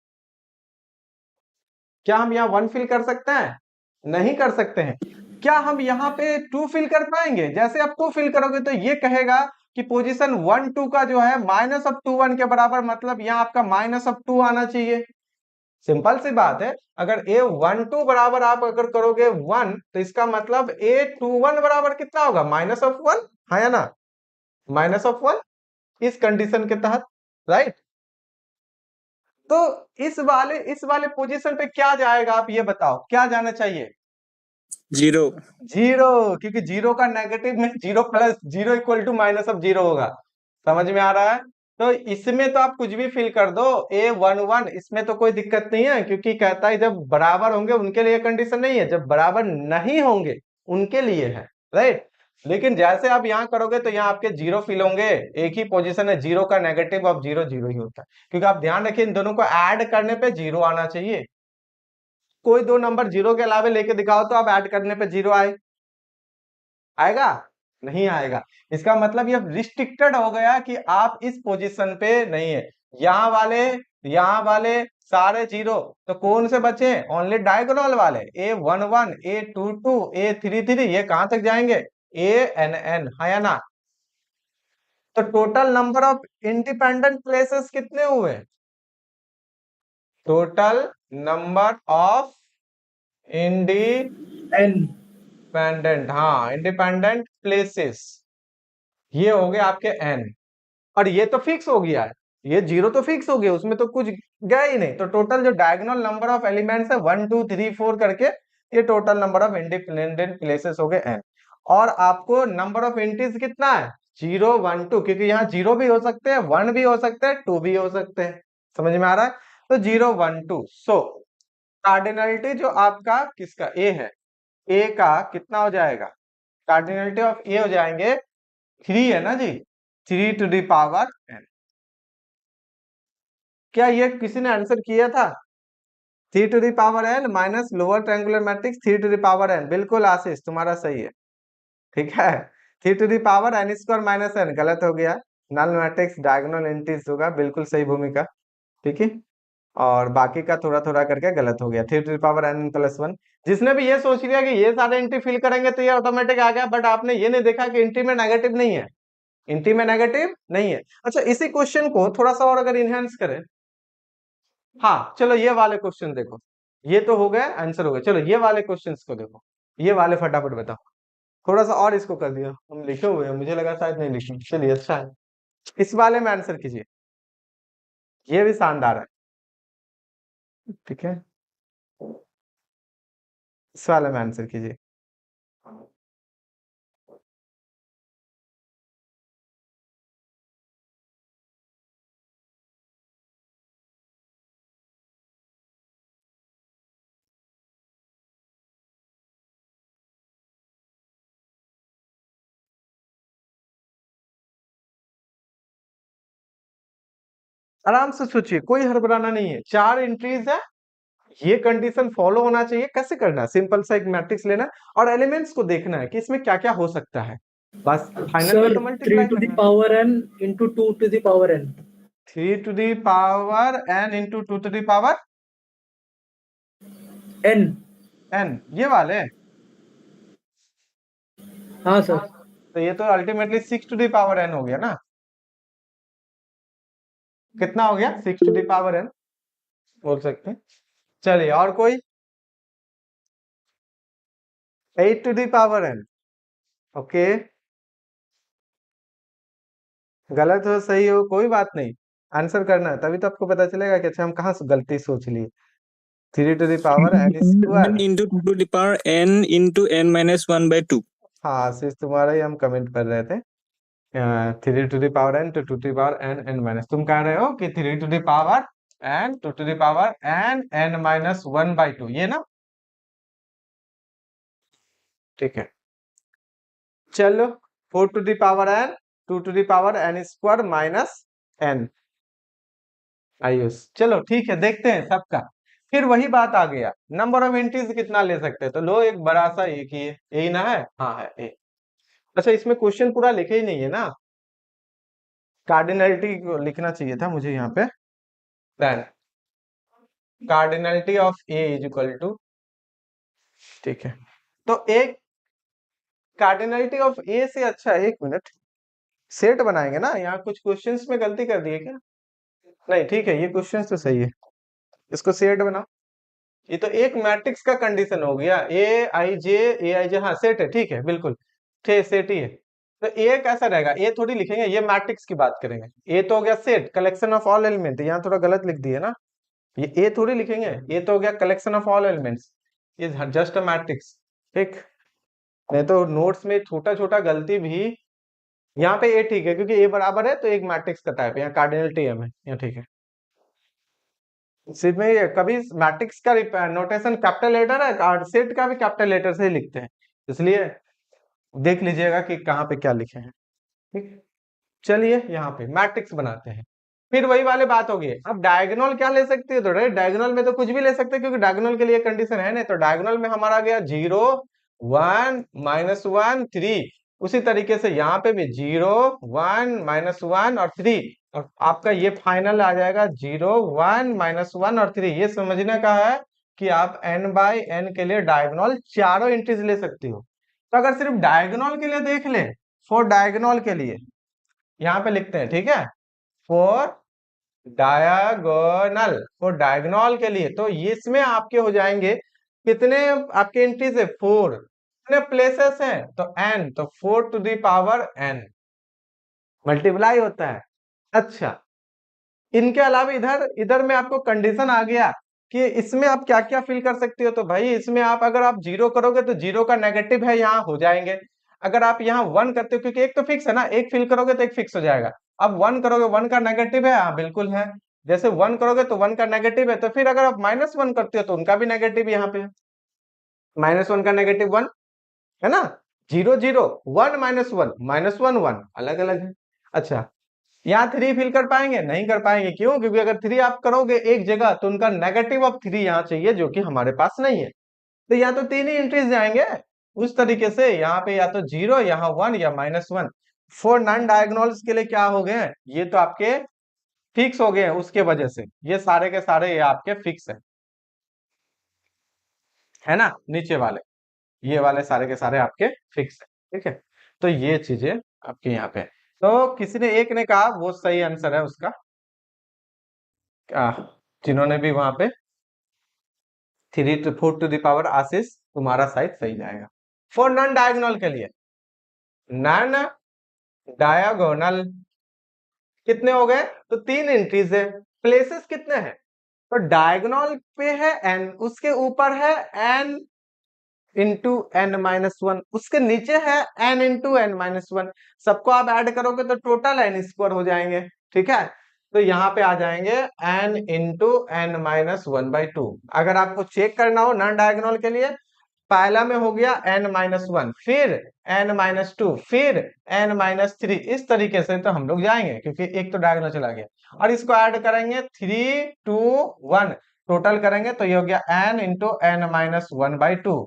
क्या हम यहाँ 1 फिल कर सकते हैं? नहीं कर सकते हैं। क्या हम यहाँ पे 2 फिल कर पाएंगे? जैसे आप 2 फिल करोगे तो ये कहेगा कि पोजीशन 1 2 का जो है माइनस ऑफ 2 1 के बराबर, मतलब यहाँ आपका माइनस ऑफ 2 आना चाहिए। सिंपल सी बात है, अगर ए 1 2 बराबर आप अगर करोगे 1, तो इसका मतलब ए 2 1 बराबर कितना होगा? माइनस ऑफ 1, है या ना? माइनस ऑफ 1 इस कंडीशन के तहत, राइट। तो इस वाले पोजीशन पे क्या जाएगा? आप ये बताओ, क्या जाना चाहिए? 0। 0, क्योंकि 0 का नेगेटिव में 0 plus 0 equal to minus of 0 होगा। समझ में आ रहा है? तो इसमें तो आप कुछ भी फिल कर दो, ए 1 1, इसमें तो कोई दिक्कत नहीं है, क्योंकि कहता है जब बराबर होंगे उनके लिए कंडीशन नहीं है, जब बराबर नहीं होंगे उनके लिए है। राइट। लेकिन जैसे आप यहाँ करोगे तो यहाँ आपके जीरो फिल होंगे, एक ही पोजीशन है, जीरो का नेगेटिव ऑफ जीरो जीरो ही होता है, क्योंकि आप ध्यान रखिए इन दोनों को ऐड करने पे जीरो आना चाहिए। कोई दो नंबर जीरो के अलावे लेके दिखाओ तो आप ऐड करने पे जीरो आएगा नहीं आएगा। इसका मतलब ये रिस्ट्रिक्टेड हो गया कि आप इस पोजीशन पे नहीं है। यहाँ वाले सारे जीरो, तो कौन से बचे? ओनली डायगोनल वाले, A11 A22 A33, ये कहां तक जाएंगे? ANN, है या ना? तो total number of independent places कितने हुए? Total number of independent, n हाँ इंडिपेंडेंट प्लेसेस, ये हो गए आपके n। और ये तो फिक्स हो गया है, ये जीरो तो फिक्स हो गया, उसमें तो कुछ गया ही नहीं। तो टोटल जो डायगोनल नंबर ऑफ एलिमेंट्स है 1 2 3 4 करके, ये total number of independent places हो गए n। और आपको नंबर ऑफ एंट्रीज कितना है? 0 1 2, क्योंकि यहाँ जीरो भी हो सकते हैं, 1 भी हो सकते हैं, 2 भी हो सकते हैं। समझ में आ रहा है? तो 0 1 2। सो कार्डिनलिटी जो आपका किसका ए है, ए का कितना हो जाएगा? कार्डिनलिटी ऑफ ए हो जाएंगे 3 है ना जी, 3 टू द पावर n। क्या ये किसी ने आंसर किया था? 3 to the power n minus lower triangular matrix 3 to the power n। बिल्कुल आशीष, तुम्हारा सही है, ठीक है। 3 to the power n square minus n गलत हो गया, नल मैट्रिक्स डायगोनल एंट्रीज होगा, बिल्कुल सही भूमिका, ठीक है। और बाकी का थोड़ा थोड़ा करके गलत हो गया। 3 to the power n plus 1, जिसने भी ये सोच लिया कि ये सारे एंट्री फिल करेंगे तो ये ऑटोमेटिक आ गया, बट आपने ये नहीं देखा कि एंट्री में नेगेटिव नहीं है, एंट्री में नेगेटिव नहीं है। अच्छा, इसी क्वेश्चन को थोड़ा सा और अगर इनहेंस करें, हाँ चलो ये वाले क्वेश्चन देखो, ये तो हो गया आंसर हो गया, चलो ये वाले क्वेश्चंस को देखो, ये वाले फटाफट बताओ। थोड़ा सा और इसको कर दिया, हम लिखे हुए हैं, मुझे लगा शायद नहीं लिखे, चलिए अच्छा है। इस वाले में आंसर कीजिए, ये भी शानदार है, ठीक है। इस वाले में आंसर कीजिए। आराम से सोचिए, कोई हड़बड़ाना नहीं है, 4 एंट्रीज है, ये कंडीशन फॉलो होना चाहिए। कैसे करना है? सिंपल सा एक मैट्रिक्स लेना है और एलिमेंट्स को देखना है कि इसमें क्या क्या हो सकता है, बस फाइनल में सर तो 3 मल्टीप्लाई to the करना है। power n into 2 to the power n 3 to the power n into 2 to the power n। n, ये वाले। हाँ सर। तो ये तो ultimately 6 to the power n हो गया ना, कितना हो गया? 6 टू दी पावर n बोल सकते हैं। चलिए और कोई? 8 to the power n, okay. गलत हो सही हो कोई बात नहीं, आंसर करना है, तभी तो आपको पता चलेगा कि अच्छा हम कहाँ से गलती सोच लिए। 3 to the power n square, into 2 to the power n into n minus 1 by 2. हाँ आशीष तुम्हारा ही हम कमेंट कर रहे थे। 3 to the power n to 2 to the power n n minus, तुम कह रहे हो कि 3 to the power n 2 to the power n n minus 1 by 2, ये ना, ठीक है। चलो 4 to the power n 2 to the power n square minus n, Ayush चलो ठीक है, देखते हैं सबका। फिर वही बात आ गया, नंबर ऑफ एंट्रीज कितना ले सकते हैं, तो लो एक बड़ा सा एक ही है, यही ना है, हाँ है एक। अच्छा इसमें क्वेश्चन पूरा लिखे ही नहीं है ना, कार्डिनलिटी लिखना चाहिए था मुझे यहाँ पे। Then cardinality of A is equal to, ठीक है। तो एक कार्डिनलिटी ऑफ ए से अच्छा है, एक मिनट, सेट बनाएंगे ना, यहाँ कुछ क्वेश्चंस में गलती कर दी है क्या? नहीं ठीक है, ये क्वेश्चन तो सही है, इसको सेट बनाओ। ये तो एक मैट्रिक्स का कंडीशन हो गया, ए आई जे, हाँ सेट है, ठीक है बिल्कुल, ठीक सेट ही है। तो ए कैसा रहेगा? ए थोड़ी लिखेंगे, ये मैट्रिक्स की बात करेंगे। ए तो हो गया set, collection of all element, यहाँ थोड़ा गलत लिख दिए ना, ये ए थोड़ी लिखेंगे, ये तो हो गया कलेक्शन ऑफ ऑल एलिमेंट्स, ये जस्ट अ मैट्रिक्स, ठीक। नहीं तो नोट्स में छोटा छोटा गलती भी, यहाँ पे ए ठीक है क्योंकि ए बराबर है तो एक मैट्रिक्स का टाइप है, यहाँ कार्डिनलिटी एम है, यहाँ ठीक है। सिर्फ में ये कभी मैट्रिक्स का नोटेशन कैपिटल लेटर है और सेट का भी कैपिटल लेटर से ही लिखते हैं, इसलिए देख लीजिएगा कि कहाँ पे क्या लिखे हैं। ठीक, चलिए यहाँ पे मैट्रिक्स बनाते हैं। फिर वही वाली बात होगी, अब डायगोनल क्या ले सकते हो, तो डायगोनल में तो कुछ भी ले सकते हैं क्योंकि डायगोनल के लिए कंडीशन है नहीं। तो डायगोनल में हमारा गया 0 1 -1 3। उसी तरीके से यहाँ पे भी 0 1 -1 और 3, और आपका ये फाइनल आ जाएगा 0 1 -1 और 3। ये समझने का है कि आप n बाई n के लिए डायगोनल चारों एंट्रीज ले सकती हो। तो अगर सिर्फ डायगोनल के लिए देख ले, फॉर डायगोनल के लिए यहाँ पे लिखते हैं, ठीक है, फॉर डायगोनल, फॉर डायगोनल के लिए, तो इसमें आपके हो जाएंगे कितने आपके एंट्रीज है, 4। कितने प्लेसेस हैं, तो n, तो 4 to the power n multiply होता है। अच्छा, इनके अलावा इधर इधर में आपको कंडीशन आ गया कि इसमें आप क्या क्या फिल कर सकते हो। तो भाई इसमें आप अगर आप 0 करोगे तो 0 का नेगेटिव है यहाँ हो जाएंगे। अगर आप यहाँ 1 करते हो, क्योंकि एक तो फिक्स है ना, एक फिल करोगे तो एक फिक्स हो जाएगा। अब 1 करोगे, 1 का नेगेटिव है, हाँ बिल्कुल है। जैसे 1 करोगे तो 1 का नेगेटिव है, तो फिर अगर आप -1 करते हो तो उनका भी नेगेटिव यहाँ पे है, -1 का नेगेटिव 1 है ना। 0 0 1 -1 -1 1 अलग अलग है। अच्छा, यहाँ 3 फिल कर पाएंगे, नहीं कर पाएंगे, क्यों, क्योंकि अगर 3 आप करोगे एक जगह तो उनका नेगेटिव ऑफ 3 यहाँ चाहिए, जो कि हमारे पास नहीं है। तो यहाँ तो 3 ही एंट्रीज जाएंगे उस तरीके से, यहाँ पे या तो 0, यहाँ 1 या -1। फोर नॉन डायगोनल्स के लिए क्या हो गए, ये तो आपके फिक्स हो गए हैं, उसके वजह से ये सारे के सारे ये आपके फिक्स है ना। नीचे वाले ये वाले सारे के सारे आपके फिक्स है, ठीक है। तो ये चीजें आपके यहाँ पे, तो किसी ने एक ने कहा वो सही आंसर है उसका, जिन्होंने भी वहां पे 3 to 4 टू द पावर आशीष, तुम्हारा साइड सही जाएगा। फॉर नॉन डायगोनल के लिए, नॉन डायगोनल कितने हो गए, तो 3 एंट्रीज है। प्लेसेस कितने हैं, तो डायगोनल पे है n, उसके ऊपर है n इंटू n-1, उसके नीचे है n इंटू n-1। सबको आप ऐड करोगे तो टोटल n² हो जाएंगे, ठीक है। तो यहाँ पे आ जाएंगे n इंटू n-1/2। अगर आपको चेक करना हो नॉन डायगोनल के लिए, पहला में हो गया n-1, फिर n-2, फिर n-3, इस तरीके से तो हम लोग जाएंगे क्योंकि एक तो डायगोनल चला गया। और इसको ऐड करेंगे 3 2 1, टोटल करेंगे तो ये हो गया n into n-1/2।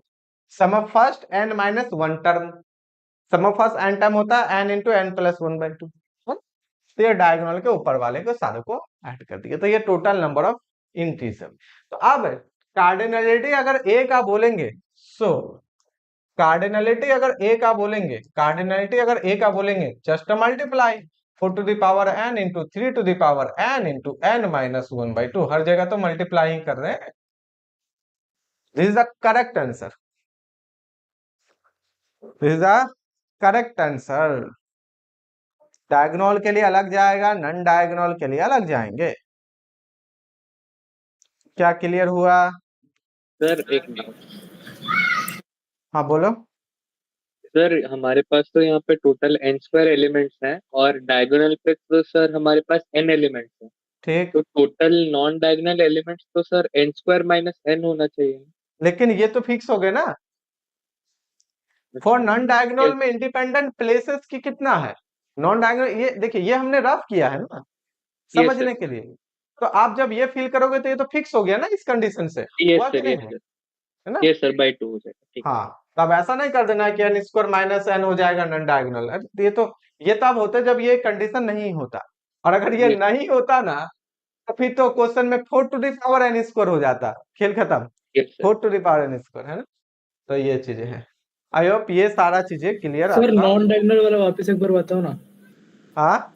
Sum of first n-1 term, sum of first n term होता है n इंटू n+1/2। तो ये डायगोनल के ऊपर वाले को सारे को ऐड कर दिया, तो ये टोटल नंबर ऑफ एंट्रीज है। तो अब कार्डिनलिटी अगर ए का बोलेंगे, सो कार्डिनलिटी अगर ए का बोलेंगे, कार्डिनलिटी अगर ए का बोलेंगे, just multiply 4 to the power n into 3 to the power n into n-1/2। हर जगह तो मल्टीप्लाई ही कर रहे हैं। This is the correct answer, this is the correct answer. Diagonal के लिए अलग जाएगा, नॉन डायगोनल के लिए अलग जाएंगे। क्या क्लियर हुआ सर एक मिनट। हाँ बोलो। सर हमारे पास तो यहाँ पे टोटल n² एलिमेंट्स हैं और डायगोनल पे तो सर हमारे पास n एलिमेंट्स हैं, ठीक, तो टोटल नॉन डायगोनल एलिमेंट्स तो सर n² - n होना चाहिए। लेकिन ये तो फिक्स हो गए ना। फॉर नॉन डायगोनल में इंडिपेंडेंट प्लेसेस की कितना है, नॉन डायगोनल, ये देखिए ये हमने रफ किया है ना समझने के लिए। तो आप जब ये फिल करोगे तो ये तो फिक्स हो गया ना इस कंडीशन से, हुआ कि नहीं है? है ना। ये सर बाय 2 हो जाएगा, ठीक। हाँ, तब ऐसा नहीं कर देना कि n² - n हो जाएगा नॉन डायगोनल। ये तब होता है जब ये कंडीशन नहीं होता, और अगर ये नहीं होता ना तो फिर तो क्वेश्चन में 4 टू द पावर n² हो जाता, खेल खत्म। 4 टू द पावर n², है ना। तो ये चीजें हैं, आई होप ये सारा चीजें क्लियर। सर नॉन डायगोनल वाला वापस एक बार बताओ ना। हाँ,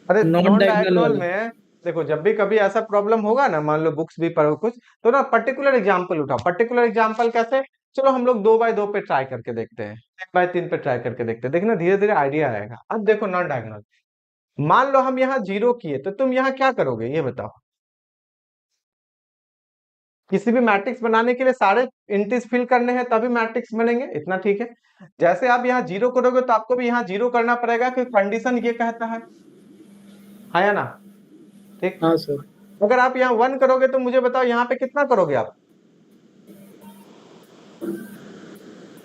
अरे नॉन नॉन डायगोनल डायगोनल वाला में देखो, जब भी कभी ऐसा प्रॉब्लम होगा ना, मान लो बुक्स भी पढ़ो कुछ, तो ना पर्टिकुलर एग्जांपल उठाओ। पर्टिकुलर एग्जांपल कैसे, चलो हम लोग 2x2 पे ट्राई करके देखते हैं, 3x3 पे ट्राई करके देखते हैं, देखना धीरे धीरे आइडिया आएगा। अब देखो नॉन डायगोनल, मान लो हम यहाँ 0 किए, तो तुम यहाँ क्या करोगे ये बताओ। किसी भी मैट्रिक्स बनाने के लिए सारे एंट्रीज फिल करने हैं तभी मैट्रिक्स बनेंगे, इतना ठीक है। जैसे आप यहाँ 0 करोगे तो आपको भी यहाँ 0 करना पड़ेगा, क्योंकि कंडीशन ये कहता है या ना, ठीक। हाँ सर। अगर आप यहाँ 1 करोगे तो मुझे बताओ यहाँ पे कितना करोगे आप,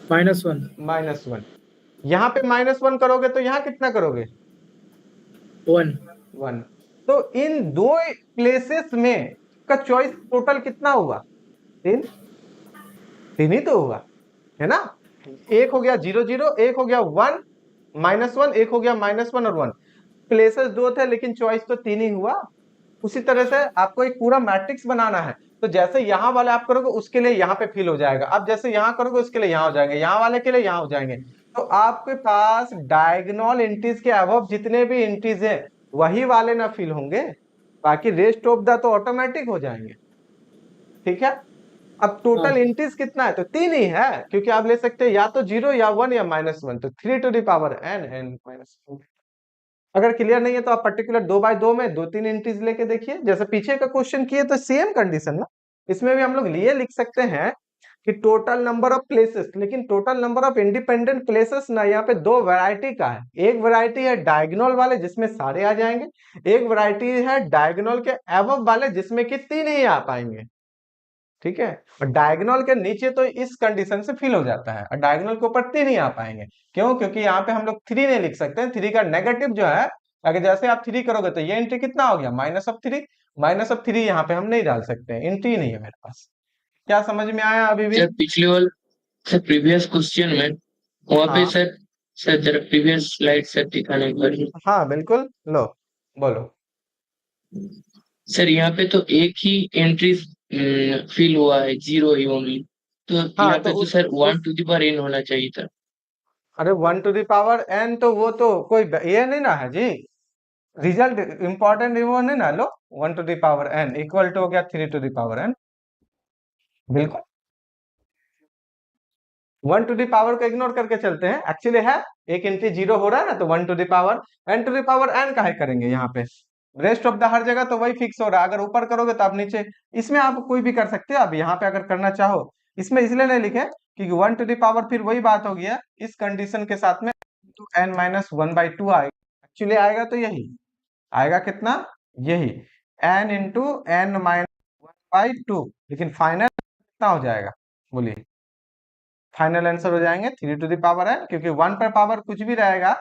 -1 -1। यहाँ पे -1 करोगे तो यहाँ कितना करोगे? 1 1। तो इन दो प्लेसेस में का चॉइस टोटल कितना हुआ? 3 ही तो हुआ, है ना? एक हो गया 0 0, एक हो गया 1 -1, एक हो गया -1 और 1। प्लेसेस 2 थे लेकिन चॉइस तो 3 ही हुआ। उसी तरह से आपको एक पूरा मैट्रिक्स बनाना है, तो जैसे यहाँ वाले आप करोगे उसके लिए यहाँ पे फिल हो जाएगा, अब जैसे यहाँ करोगे उसके लिए यहाँ हो जाएंगे, यहाँ वाले के लिए यहाँ हो जाएंगे। तो आपके पास डायगोनल एंट्रीज के अबव जितने भी एंट्रीज हैं वही वाले ना फिल होंगे, बाकी रेस्ट ऑफ द तो ऑटोमेटिक हो जाएंगे। ठीक है, अब टोटल एंट्रीज कितना है? तो 3 ही है, क्योंकि आप ले सकते हैं या तो 0 या 1 या -1, तो 3 टू द पावर n -1। अगर क्लियर नहीं है तो आप पर्टिकुलर 2x2 में 2-3 एंट्रीज लेके देखिए, जैसे पीछे का क्वेश्चन किए तो सेम कंडीशन ना, इसमें भी हम लोग लिए लिख सकते हैं कि टोटल नंबर ऑफ प्लेसेस, लेकिन total number of independent places ना यहाँ पे 2 वैरायटी का है। एक वैरायटी है डायगोनल वाले जिसमें सारे आ जाएंगे, एक वैरायटी है डायगोनल के अबव वाले जिसमें कि 3 ही आ पाएंगे। ठीक है, और डायगोनल के नीचे तो इस कंडीशन से फिल हो जाता है और डायगोनल के ऊपर 3 ही आ पाएंगे। क्यों? क्योंकि यहाँ पे हम लोग 3 नहीं लिख सकते हैं, 3 का नेगेटिव जो है, अगर जैसे आप 3 करोगे तो ये एंट्री कितना हो गया? -3 यहाँ पे हम नहीं डाल सकते हैं, एंट्री नहीं है मेरे पास। क्या समझ में आया अभी भी? सर पिछले वाले सर प्रीवियस क्वेश्चन में वहाँ पे हाँ सर जरा प्रीवियस स्लाइड सर दिखाने एक बार। हाँ बिल्कुल, लो बोलो। सर यहाँ पे तो एक ही एंट्री फिल हुआ है, 0 ही ओनली, तो हाँ यहाँ तो पे तो sir 1 to the power n होना चाहिए था। अरे 1 टू द पावर n तो वो तो कोई ये नहीं ना है जी, रिजल्ट इंपॉर्टेंट वो नहीं ना। लो 1 to the power n equal to हो गया 3 टू द पावर n। बिल्कुल 1 टू द पावर को इग्नोर करके चलते हैं, एक्चुअली है एक एंट्री 0 हो रहा है ना, तो 1 to the power n to the power n काहे करेंगे यहाँ पे? रेस्ट ऑफ द हर जगह तो वही फिक्स हो रहा है, अगर ऊपर करोगे तो आप नीचे, इसमें आप कोई भी कर सकते हो। अब यहाँ पे अगर करना चाहो, इसमें इसलिए नहीं लिखे क्योंकि 1 टू द पावर फिर वही बात हो गया इस कंडीशन के साथ में n-1/2 आएगा, एक्चुअली आएगा तो यही आएगा, कितना? यही n इंटू n-1/2, लेकिन फाइनल कितना हो जाएगा बोलिए? फाइनल आंसर हो जाएंगे 3 टू द पावर n, क्योंकि 1 पर पावर कुछ भी रहेगा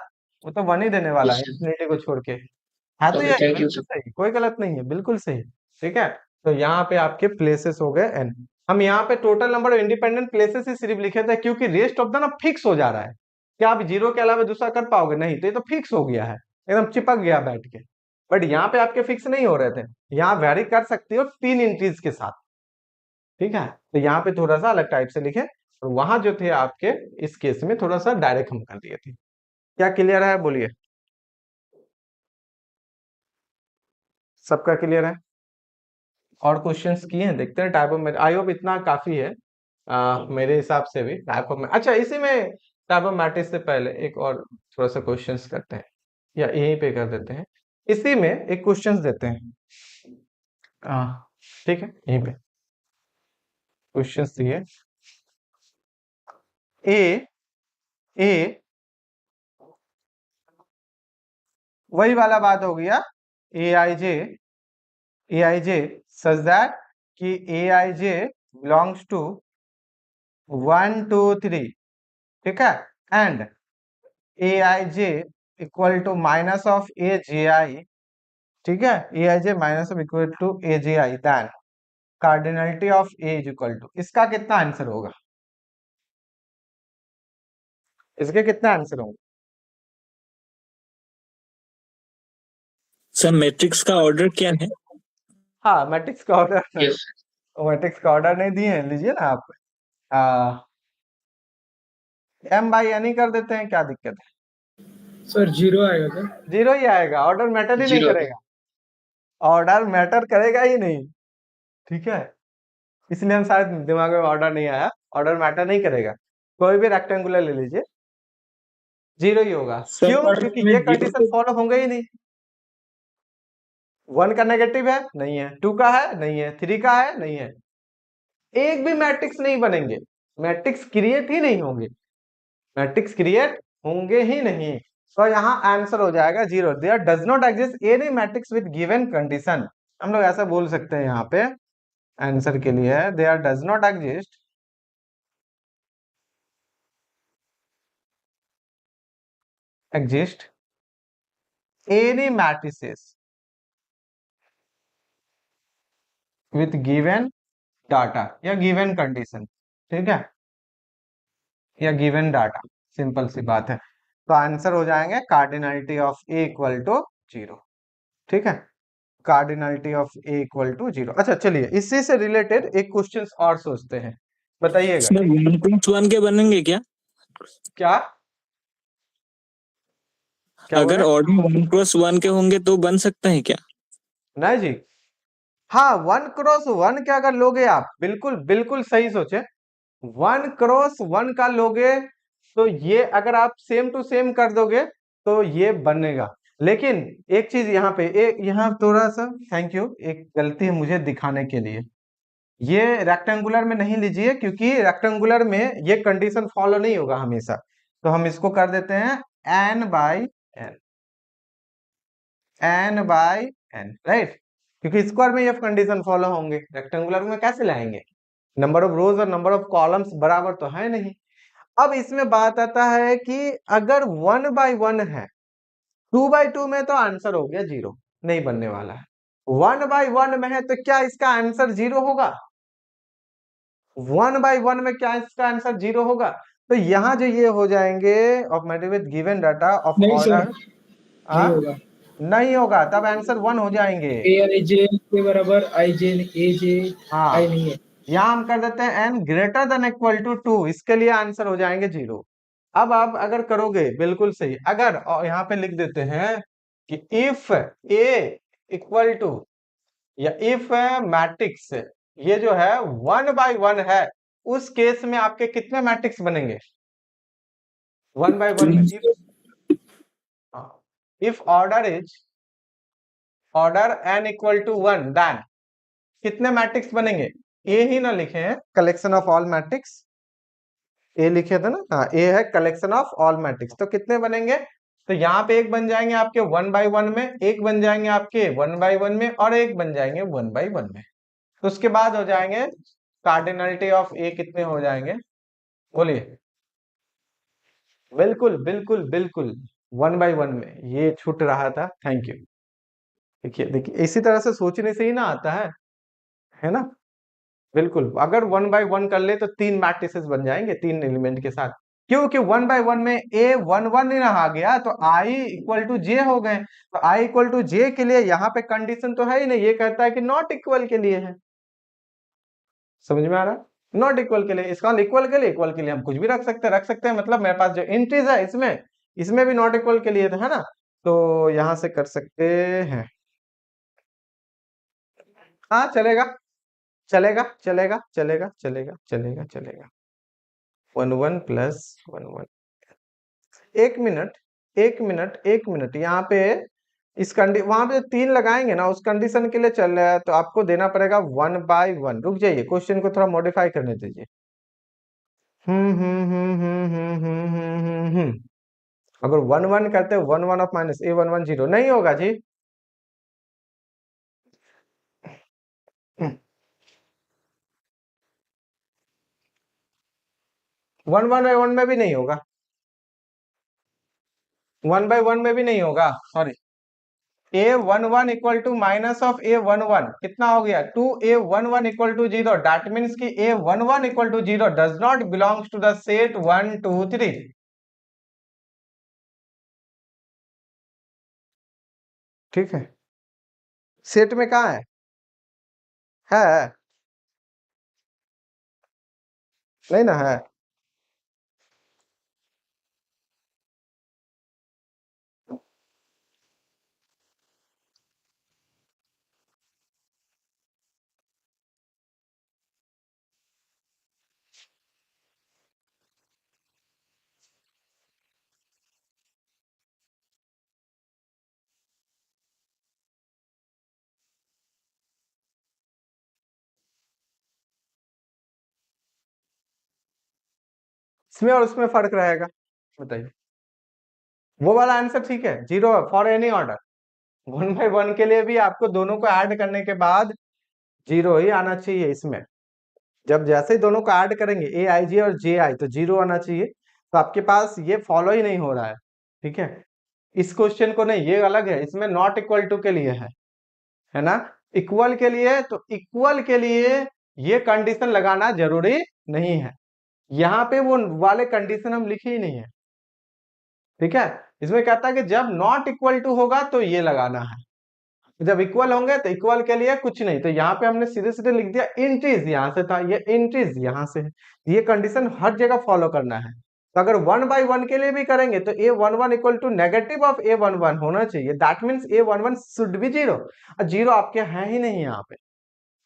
वो तो 1 ही देने वाला है Yes, sir. इंफिनिटी को छोड़ के। है तो Okay, ये thank you, बिल्कुल sir. सही, कोई गलत नहीं है, बिल्कुल सही। ठीक है, तो यहाँ पे आपके प्लेसेस हो गए n। हम यहाँ पे total number of independent places ही सिर्फ लिखे थे, क्योंकि रेस्ट ऑफ द ना फिक्स हो जा रहा है। क्या आप 0 के अलावा दूसरा कर पाओगे? नहीं, तो ये तो फिक्स हो गया है, एकदम चिपक गया बैठ के। बट यहाँ पे आपके फिक्स नहीं हो रहे थे, यहाँ वेरी कर सकते हो 3 एंट्रीज के साथ। ठीक है, तो यहाँ पे थोड़ा सा अलग टाइप से लिखे, और वहां जो थे आपके इस केस में थोड़ा सा डायरेक्ट हम कर दिए थे। क्या क्लियर है बोलिए? सबका क्लियर है? और क्वेश्चंस किए हैं, देखते हैं टाइप ऑफ, आई होप इतना काफी है मेरे हिसाब से भी। टाइप ऑफ, अच्छा इसी में टाइप ऑफ मैट्रिक्स से पहले एक और थोड़ा सा क्वेश्चंस करते हैं, या यहीं पे कर देते हैं, इसी में एक क्वेश्चंस देते हैं। ठीक है, यहीं पे क्वेश्चंस दिए। ए वही वाला बात हो गया, ए आई जे सच दैट कि ए आई जे बिलोंग्स टू 1 2 3। ठीक है, and A I J equal to minus of A J I. ठीक है, A I J minus of equal to A J I, then cardinality of A is equal to, इसका कितना answer होगा? इसके कितना answer होंगे? सर मैट्रिक्स का order क्या है? हाँ मैट्रिक्स का ऑर्डर, Yes. मैट्रिक्स का ऑर्डर नहीं दिए हैं, लीजिए ना आप। m बाई एन ही कर देते हैं, क्या दिक्कत है? सर 0 आएगा सर। 0 ही आएगा, ऑर्डर मैटर ही नहीं 0. करेगा, ऑर्डर मैटर करेगा ही नहीं। ठीक है, इसलिए हम शायद दिमाग में ऑर्डर नहीं आया, ऑर्डर मैटर नहीं करेगा। कोई भी रेक्टेंगुलर ले लीजिए, 0 ही होगा। सर, क्यों? पर क्योंकि में ये 0 कंडीशन फॉलो होंगे ही नहीं। 1 का नेगेटिव है, नहीं है। 2 का है, नहीं है। 3 का है, नहीं है। एक भी मैट्रिक्स नहीं बनेंगे, मैट्रिक्स क्रिएट ही नहीं होंगे, मैट्रिक्स क्रिएट होंगे ही नहीं। तो यहाँ आंसर हो जाएगा 0। There does not exist any matrix with given condition. हम लोग ऐसा बोल सकते हैं यहाँ पे आंसर के लिए, there does not exist exist any matrices with given data या given condition, ठीक है, या गिवन डाटा, सिंपल सी बात है। तो आंसर हो जाएंगे cardinality of A equal to 0, ठीक है, cardinality of A equal to 0। अच्छा चलिए इसी से रिलेटेड एक क्वेश्चन और सोचते हैं, बताइएगा। सर 1+1 के बनेंगे क्या? क्या क्या अगर बोले? ऑर्डर 1+1 के होंगे तो बन सकते हैं क्या? नहीं जी, हाँ 1x1 क्या अगर लोगे आप, बिल्कुल बिल्कुल सही सोचे, 1x1 का लोगे तो ये अगर आप सेम टू सेम कर दोगे तो ये बनेगा। लेकिन एक चीज यहाँ पे, एक यहाँ थोड़ा सा, थैंक यू, एक गलती है मुझे दिखाने के लिए, ये रेक्टेंगुलर में नहीं लीजिए क्योंकि रेक्टेंगुलर में ये कंडीशन फॉलो नहीं होगा हमेशा। तो हम इसको कर देते हैं n by n, n by n, right, क्योंकि स्क्वायर में ये कंडीशन फॉलो होंगे, रेक्टेंगुलर में कैसे लाएंगे, नंबर ऑफ रोज और नंबर ऑफ कॉलम्स बराबर तो है नहीं। अब इसमें बात आता है कि अगर 1/1 है, 2/2 में तो आंसर हो गया 0, नहीं बनने वाला है। 1/1 में है तो क्या इसका आंसर 0 होगा? 1/1 में क्या इसका आंसर 0 होगा? तो यहाँ जो ये हो जाएंगे of matter with given data of नहीं सर, ऑर्डर, नहीं होगा। नहीं होगा, तब आंसर 1 हो जाएंगे। ए और जे के बराबर आई जे, ए जे हाँ, आई नहीं है। यहाँ हम कर देते हैं n greater than equal to 2, इसके लिए आंसर हो जाएंगे 0। अब आप अगर करोगे बिल्कुल सही, अगर और यहाँ पे लिख देते हैं कि इफ ए इक्वल टू, या इफ मैट्रिक्स ये जो है 1/1 है, उस केस में आपके कितने मैट्रिक्स बनेंगे 1/1 में? If order is order n equal to 1, then कितने मैट्रिक्स बनेंगे? ए ही ना लिखे हैं, collection of all matrix, A लिखे थे ना, हाँ ए है कलेक्शन ऑफ ऑल मैट्रिक्स, तो कितने बनेंगे? तो यहाँ पे एक बन जाएंगे आपके 1/1 में, एक बन जाएंगे आपके 1/1 में, और एक बन जाएंगे 1/1 में। तो उसके बाद हो जाएंगे कार्डिनलिटी ऑफ ए कितने हो जाएंगे, बोलिए? बिल्कुल बिल्कुल बिल्कुल 1/1 में, ये छूट रहा था, थैंक यू। देखिए देखिए इसी तरह से सोचने से ही ना आता है ना, बिल्कुल। अगर 1/1 कर ले तो 3 मैट्रिसेस बन जाएंगे 3 एलिमेंट के साथ, क्योंकि 1/1 में ए 1 नहीं रहा गया तो आई इक्वल टू जे हो गए। तो आई इक्वल टू जे के लिए यहाँ पे कंडीशन तो है ही नहीं, ये कहता है कि नॉट इक्वल के लिए है, समझ में आ रहा है? नॉट इक्वल के लिए, इसका इक्वल के लिए हम कुछ भी रख सकते हैं, मतलब मेरे पास जो एंट्रीज है इसमें भी नॉट इक्वल के लिए था, है ना, तो यहां से कर सकते हैं। हाँ चलेगा चलेगा चलेगा चलेगा चलेगा चलेगा चलेगा 1 प्लस 1 एक मिनट यहाँ पे इस वहां पे 3 लगाएंगे ना, उस कंडीशन के लिए चल रहा है, तो आपको देना पड़ेगा 1/1। रुक जाइए, क्वेश्चन को थोड़ा मॉडिफाई करने दीजिए। अगर 1/1 करते हैं 1 ऑफ माइनस ए 1 0 नहीं होगा जी। 1/1 में भी नहीं होगा, 1/1 में भी नहीं होगा, sorry. a11 equal to minus of a11 कितना हो गया 2a11 equal to 0, that means कि a11 equal to 0 does not belongs to the set 1 2 3। ठीक है, सेट में कहा है नहीं ना है? इसमें और उसमें फर्क रहेगा, बताइए? वो वाला आंसर ठीक है, 0 फॉर एनी ऑर्डर। 1/1 के लिए भी आपको दोनों को ऐड करने के बाद 0 ही आना चाहिए इसमें। जब जैसे ही दोनों को ऐड करेंगे ए आई जे और जे आई, तो 0 आना चाहिए। तो आपके पास ये फॉलो ही नहीं हो रहा है, ठीक है, इस क्वेश्चन को नहीं, ये अलग है, इसमें नॉट इक्वल टू के लिए है ना। इक्वल के लिए, तो इक्वल के लिए ये कंडीशन लगाना जरूरी नहीं है, यहाँ पे वो वाले कंडीशन हम लिखे ही नहीं है, ठीक है। इसमें कहता है कि जब नॉट इक्वल टू होगा तो ये लगाना है, जब इक्वल होंगे तो इक्वल के लिए कुछ नहीं, तो यहाँ पे हमने सीधे सीधे लिख दिया इंक्रीज, यहाँ से था, ये इंक्रीज यहाँ से है। ये कंडीशन हर जगह फॉलो करना है। तो अगर 1/1 के लिए भी करेंगे तो a11 equal to negative of a11 होना चाहिए, that means a11 should be 0, और 0 आपके है ही नहीं, यहाँ पे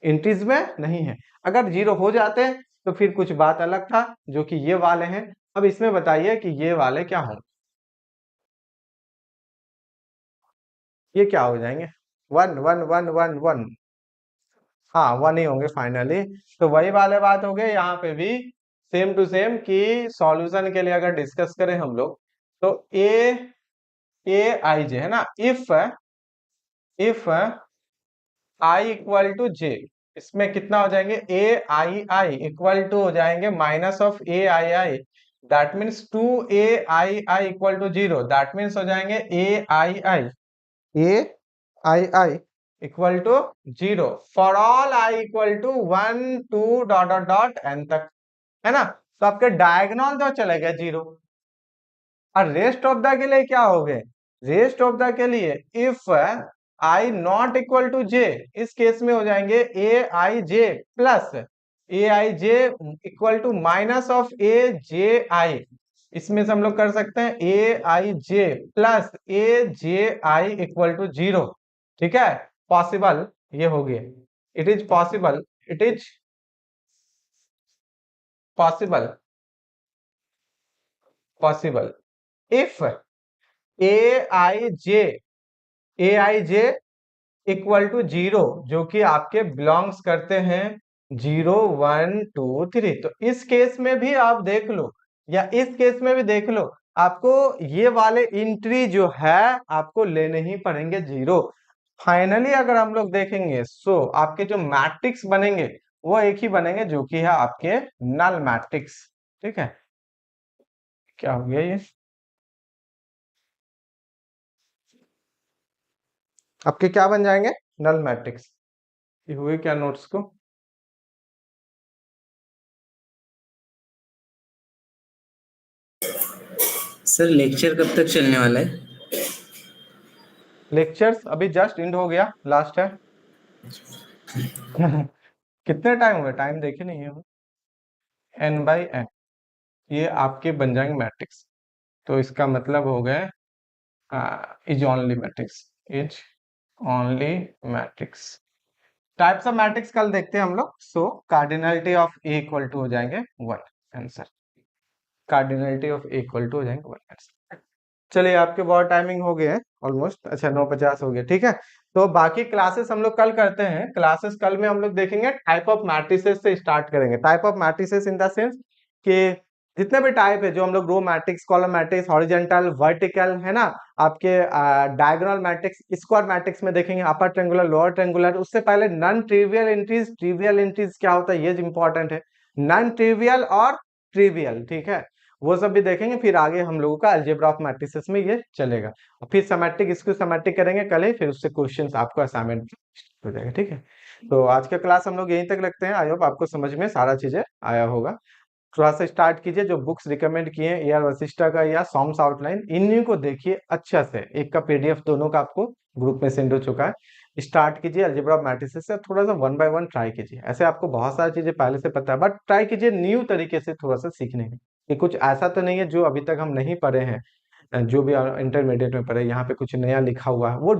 इंक्रीज में नहीं है। अगर 0 हो जाते तो फिर कुछ बात अलग था, जो कि ये वाले हैं। अब इसमें बताइए कि ये वाले क्या होंगे, ये क्या हो जाएंगे, 1 1 1 1 1, हाँ 1 ही होंगे फाइनली। तो वही वाले बात हो गए यहाँ पे भी, सेम टू सेम, कि सॉल्यूशन के लिए अगर डिस्कस करें हम लोग, तो ए आई जे है ना, इफ आई इक्वल टू जे, इसमें कितना हो जाएंगे, ए आई इक्वल टू हो जाएंगे minus of A I, that means 2ai equal to 0, that means हो जाएंगे A I equal to 0 for all I equal to 1 2 dot dot dot N तक, है ना। तो आपके डायगोनल तो चले गए 0, और रेस्ट ऑफ द के लिए क्या हो गए, रेस्ट ऑफ द के लिए if I not equal to J, इस केस में हो जाएंगे A I J plus A I J equal to minus of A J I, इसमें से हम लोग कर सकते हैं A I J plus A J I equal to 0, ठीक है। पॉसिबल ये हो गया, it is possible, it is possible if A I J equal to 0, जो कि आपके बिलोंग्स करते हैं 0 1 2 3, तो इस केस में भी आप देख लो, या इस केस में भी देख लो, आपको ये वाले एंट्री जो है आपको लेने ही पड़ेंगे 0। फाइनली अगर हम लोग देखेंगे, सो आपके जो मैट्रिक्स बनेंगे वो एक ही बनेंगे, जो कि है आपके नल मैट्रिक्स, ठीक है। क्या हो गया ये, आपके क्या बन जाएंगे, नल मैट्रिक्स। ये हुए क्या नोट्स को, सर लेक्चर कब तक चलने वाला है? लेक्चर्स अभी जस्ट एंड हो गया, लास्ट है। कितने टाइम हुए, टाइम देखे नहीं है, n/n, ये आपके बन जाएंगे मैट्रिक्स। तो इसका मतलब हो गए is only matrix, is only matrix. Types of matrix कल देखते हैं हम लोग। So cardinality of A equal to हो जाएंगे 1, answer cardinality of A equal to हो जाएंगे 1, आंसर। चलिए आपके बहुत टाइमिंग हो गए हैं ऑलमोस्ट, अच्छा 9:50 हो गया, ठीक है। तो बाकी क्लासेस हम लोग कल करते हैं। क्लासेस कल में हम लोग देखेंगे टाइप ऑफ मैट्रिसेस से स्टार्ट करेंगे। Type of matrices in the sense कि जितने भी टाइप है, जो हम लोग row matrix, column matrix, horizontal, vertical, है ना, आपके डायगोनल मैट्रिक्स, स्क्वायर मैट्रिक्स में देखेंगे, अपर ट्रायंगुलर, लोअर ट्रायंगुलर। उससे पहले non trivial entries, trivial entries क्या होता है ये इंपॉर्टेंट है, नॉन ट्रिवियल और ट्रिवियल, ठीक है, वो सब भी देखेंगे। फिर आगे हम लोगों का अलजेब्रा ऑफ मैट्रिसेस में ये चलेगा, और फिर सिमेट्रिक, इसको सिमेट्रिक करेंगे कल ही, फिर उससे क्वेश्चंस आपको असाइनमेंट हो जाएगा, ठीक है। तो आज का क्लास हम लोग यहीं तक रखते हैं। आई होप आपको समझ में सारा चीजें आया होगा। थोड़ा सा स्टार्ट कीजिए, जो बुक्स रिकमेंड किए हैं AR वशिष्ठा का या सॉम्स आउटलाइन, इन्हीं को देखिए अच्छा से, एक का PDF दोनों का आपको ग्रुप में सेंड हो चुका है। स्टार्ट कीजिए अलजेब्रा ऑफ मैट्रिसेस से, थोड़ा सा 1 बाय 1 ट्राई कीजिए। ऐसे आपको बहुत सारी चीजें पहले से पता है, बट ट्राई कीजिए न्यू तरीके से थोड़ा सा सीखने का, कि कुछ ऐसा तो नहीं है जो अभी तक हम नहीं पढ़े हैं, जो भी इंटरमीडिएट में पढ़े, यहाँ पे कुछ नया लिखा हुआ है वो